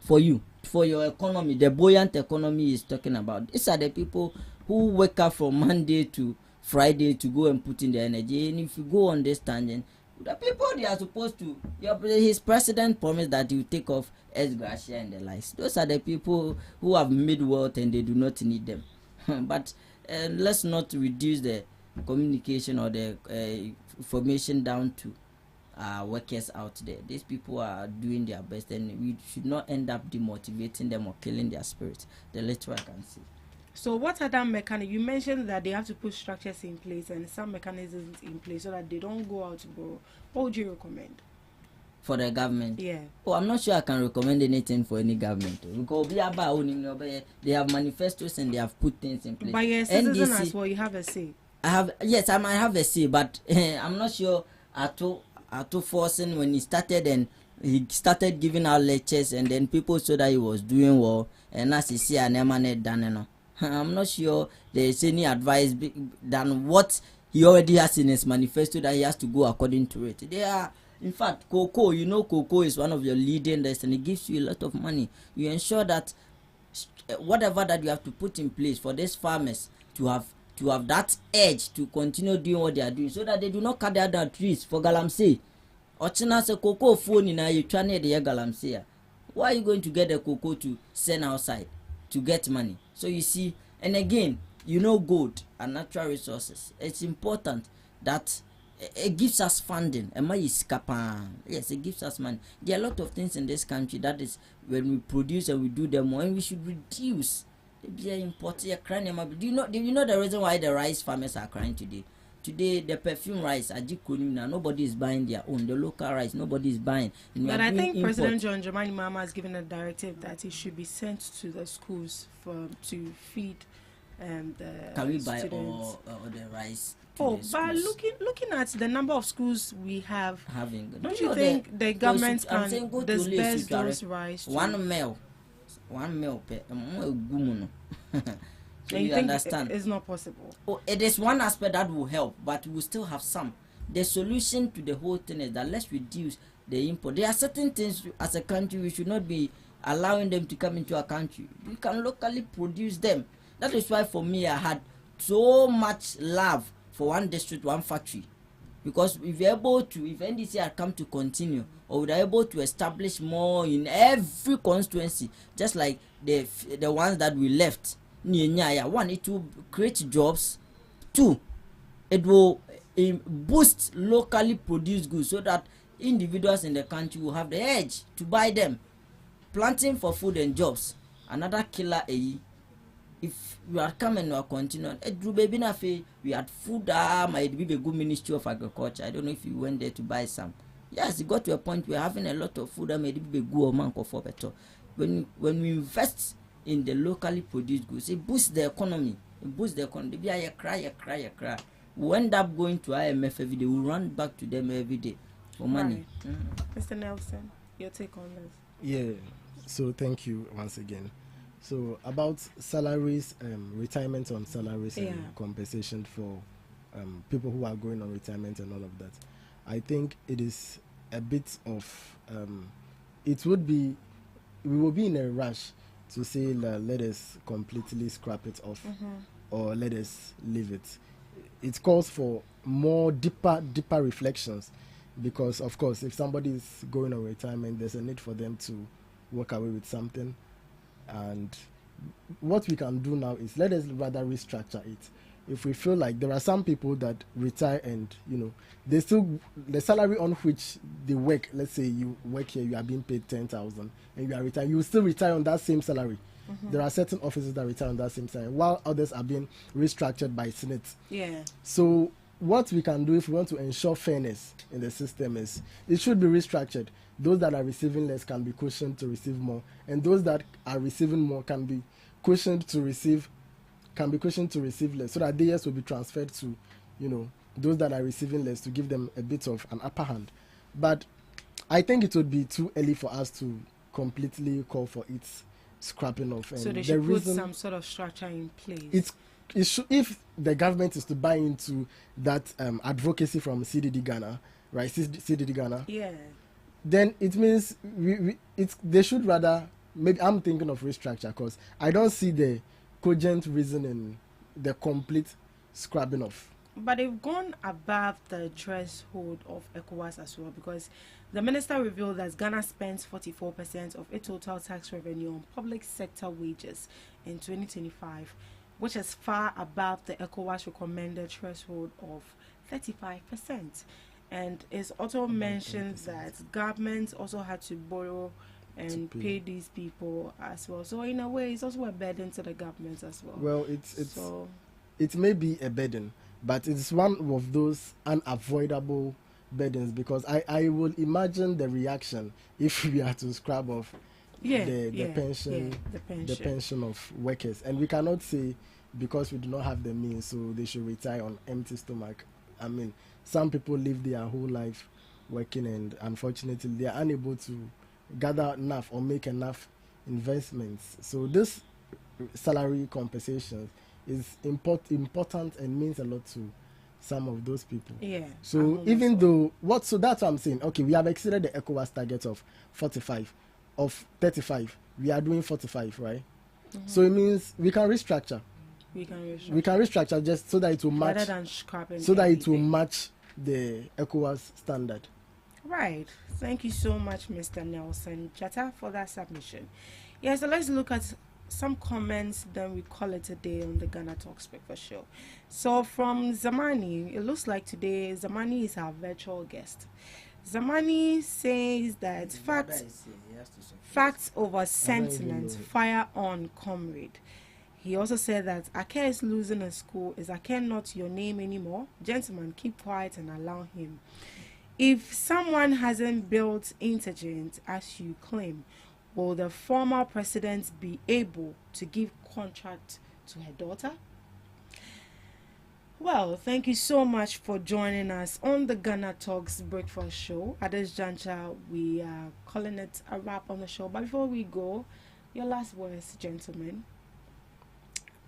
for you, for your economy. The buoyant economy is talking about. These are the people who wake up from Monday to Friday to go and put in the energy. And if you go on this tangent, the people they are supposed to, his president promised that he will take off S. Gracia and the likes. Those are the people who have made wealth and they do not need them. But let's not reduce the communication or the information down to workers out there. These people are doing their best, and we should not end up demotivating them or killing their spirit. The little I can see. So what other mechanisms? You mentioned that they have to put structures in place and some mechanisms in place so that they don't go out to borrow. What would you recommend? For the government? Yeah. Oh, I'm not sure I can recommend anything for any government. Because they have manifestos and they have put things in place. But yes, citizen as well, you have a say. Yes, I might have a say, but I'm not sure Ato Forcing, when he started and he started giving out lectures and then people saw that he was doing well, and as he see an emanate done, I'm not sure there is any advice than what he already has in his manifesto that he has to go according to it. They are, in fact, cocoa. You know, cocoa is one of your leading this, and it gives you a lot of money. You ensure that whatever that you have to put in place for these farmers to have that edge to continue doing what they are doing, so that they do not cut down the trees for galamsey. Ochina se cocoa phone in a trying the galamsey. Why are you going to get the cocoa to send outside to get money? So you see, and again, gold and natural resources. It's important that it gives us funding. Yes, it gives us money. There are a lot of things in this country that is when we produce and we do them more, and we should reduce. Do you know the reason why the rice farmers are crying today? Today, the perfume rice, nobody is buying their own. The local rice, nobody is buying. But I think President John Dramani Mahama has given a directive that it should be sent to the schools to feed the Can we buy students. all the rice? But looking at the number of schools we have, don't you think the government can disperse those rice? One meal per. So and you think understand? It's not possible. Oh, it is one aspect that will help, but we still have some. The solution to the whole thing is that let's reduce the import. There are certain things as a country we should not be allowing them to come into our country. We can locally produce them. That is why for me I had so much love for one district, one factory. Because if we're able to, if NDC had come to continue, or we're able to establish more in every constituency, just like the ones that we left. One, it will create jobs. Two, it will boost locally produced goods so that individuals in the country will have the edge to buy them. Planting for food and jobs. Another killer. If we are coming or continuing, we had food. Might be a good Ministry of Agriculture. I don't know if you went there to buy some. Yes, it got to a point we're having a lot of food. Maybe be good man for better. When we invest in the locally produced goods, it boosts the economy. Be a cry. We end up going to IMF every day. We run back to them every day for money. Mr. Nelson, your take on this? Yeah. So thank you once again. So about salaries, retirement on salaries and compensation for people who are going on retirement and all of that. I think it is a bit of we will be in a rush to say let us completely scrap it off or let us leave it. It calls for more deeper reflections, because of course if somebody is going on retirement, there's a need for them to walk away with something. And what we can do now is let us rather restructure it. If we feel like there are some people that retire and they still, the salary on which they work, let's say you work here, you are being paid 10,000 and you are retired, you will still retire on that same salary. There are certain officers that retire on that same salary, while others are being restructured by Senate. Yeah. So what we can do if we want to ensure fairness in the system is it should be restructured. Those that are receiving less can be cushioned to receive more, and those that are receiving more can be cushioned to receive less, so that theirs will be transferred to those that are receiving less, to give them a bit of an upper hand. But I think it would be too early for us to completely call for its scrapping off. And so they should put some sort of structure in place. It should, if the government is to buy into that advocacy from CDD Ghana, right? CDD Ghana. Yeah. Then it means they should rather. Maybe I'm thinking of restructure, because I don't see the cogent reason in the complete scrapping off. But they've gone above the threshold of ECOWAS as well, because the minister revealed that Ghana spends 44% of its total tax revenue on public sector wages in 2025, which is far above the ECOWAS recommended threshold of 35%. And it also mentions that governments also had to borrow and pay these people as well. So in a way, it's also a burden to the government as well. Well, it may be a burden, but it's one of those unavoidable burdens, because I will imagine the reaction if we are to scrub off the pension of workers, and we cannot say because we do not have the means, so they should retire on empty stomach. I mean, some people live their whole life working, and unfortunately they are unable to gather enough or make enough investments. So this salary compensation is important and means a lot to some of those people. Yeah. So even though so that's what I'm saying. Okay, we have exceeded the ECOWAS target of 45, of 35. We are doing 45, right? Mm-hmm. So it means we can restructure. We can restructure just so that it will match. Rather than scrapping. So that it will match the ECOWAS standard. Right. Thank you so much, Mr. Nelson Jata, for that submission. Yeah, so let's look at some comments, then we call it a day on the Ghana Talks Breakfast Show. So from Zamani, it looks like today Zamani is our virtual guest. Zamani says that facts over sentiment, fire on, comrade. He also said that Ake is losing a school. Is Ake not your name anymore? Gentlemen, keep quiet and allow him. If someone hasn't built Intergent as you claim, will the former president be able to give contract to her daughter? Well, thank you so much for joining us on the Ghana Talks Breakfast Show. At this juncture, we are calling it a wrap on the show. But before we go, your last words, gentlemen.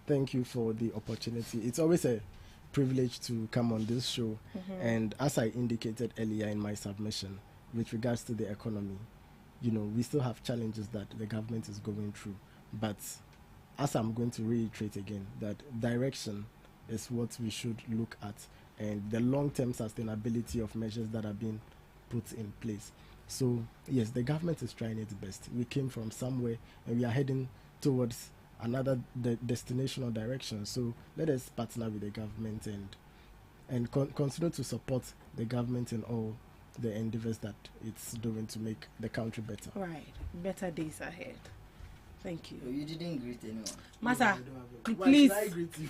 Thank you for the opportunity. It's always a privilege to come on this show. Mm-hmm. And as I indicated earlier in my submission, with regards to the economy, we still have challenges that the government is going through. But as I'm going to reiterate again, that direction is what we should look at, and the long-term sustainability of measures that are being put in place. So, yes, the government is trying its best. We came from somewhere, and we are heading towards another destination or direction. So let us partner with the government and continue to support the government in all the endeavors that it's doing to make the country better. Right. Better days ahead. Thank you. You didn't greet anyone. Master, please.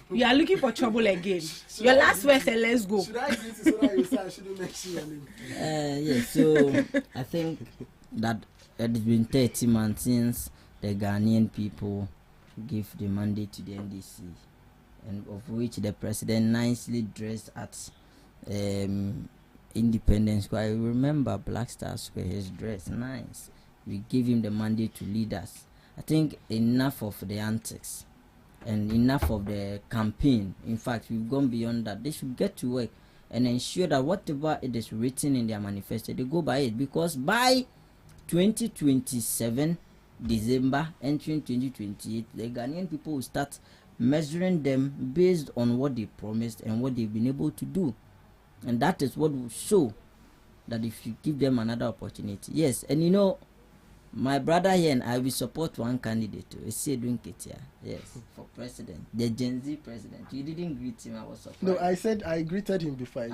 You are looking for trouble again. Your last words and let's go. Should I greet you so that you say I shouldn't mention your name? Yes, so I think that it has been 30 months since the Ghanaian people gave the mandate to the NDC, and of which the president nicely dressed at Independence Square. I remember Black Star Square, his dress nice. We gave him the mandate to lead us. I think enough of the antics and enough of the campaign. In fact, we've gone beyond that. They should get to work and ensure that whatever it is written in their manifesto, they go by it, because by 2027 December entering 2028, the Ghanaian people will start measuring them based on what they promised and what they've been able to do. And that is what will show that if you give them another opportunity. Yes, and my brother here and I will support one candidate, yes, for president, the Gen Z president. You didn't greet him, I was surprised. No, I said I greeted him before.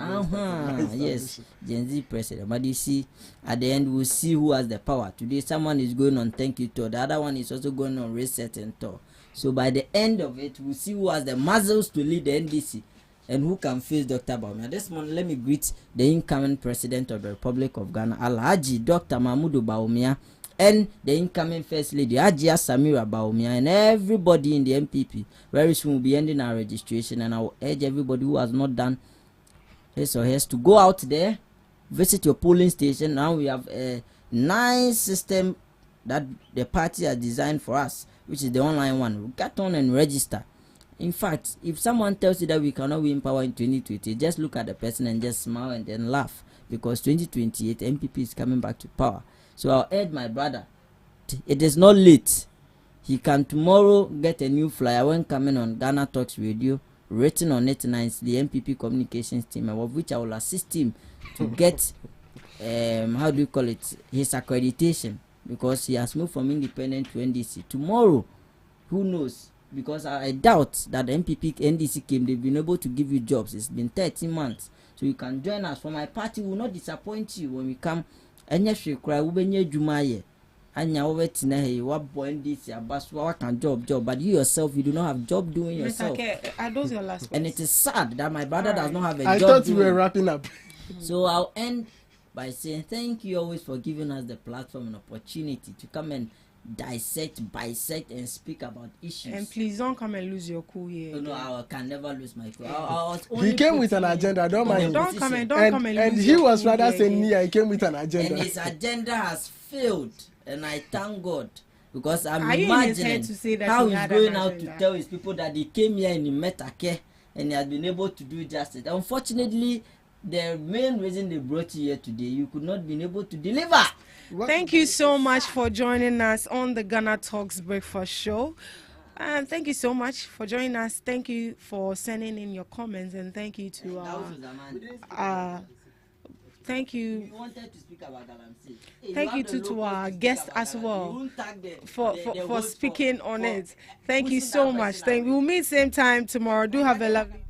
Yes, Gen Z president. But you see, at the end, we'll see who has the power. Today, someone is going on thank you tour. The other one is also going on reset and tour. So by the end of it, we'll see who has the muscles to lead the NDC and who can face Dr. Bawumia. This morning, let me greet the incoming president of the Republic of Ghana, Alhaji Dr. Mahmoud Bawumia, and the incoming First Lady, Ajia Samira Bawumia, and everybody in the MPP. Very soon we'll be ending our registration, and I will urge everybody who has not done his or hers to go out there, visit your polling station. Now we have a nice system that the party has designed for us, which is the online one. We'll get on and register. In fact, if someone tells you that we cannot win power in 2020, just look at the person and just smile and then laugh, because 2028 MPP is coming back to power. So I'll urge my brother, it is not late. He can tomorrow get a new flyer when coming on Ghana Talks Radio written on it, and it's the MPP communications team, of which I will assist him to get how do you call it, his accreditation, because he has moved from independent to NDC. Tomorrow, who knows? Because I doubt that the MPP NDC came, they've been able to give you jobs. It's been 13 months, so you can join us. For my party, will not disappoint you when we come. And yes, you cry, and you hey, what boy NDC, what can job, but you yourself, you do not have job doing yourself. Okay, those your last words. And it is sad that my brother does not have a job. I thought we were wrapping up. So I'll end by saying thank you always for giving us the platform and opportunity to come and dissect, bisect, and speak about issues. And please don't come and lose your cool here. No, I can never lose my cool. He came with an agenda. Don't mind. Don't come and come and lose. And he was rather saying, "Yeah, he came with an agenda." And his agenda has failed, and I thank God, because I'm imagining how he's going out to tell his people that he came here and he met Ake and he has been able to do justice. Unfortunately, the main reason they brought you here today, you could not be able to deliver. Thank you so much for joining us on the Ghana Talks Breakfast Show. And thank you so much for joining us. Thank you for sending in your comments, and thank you to thank you. Thank you to our guests as well for speaking on it. Thank you so much. We'll meet same time tomorrow. Do have a lovely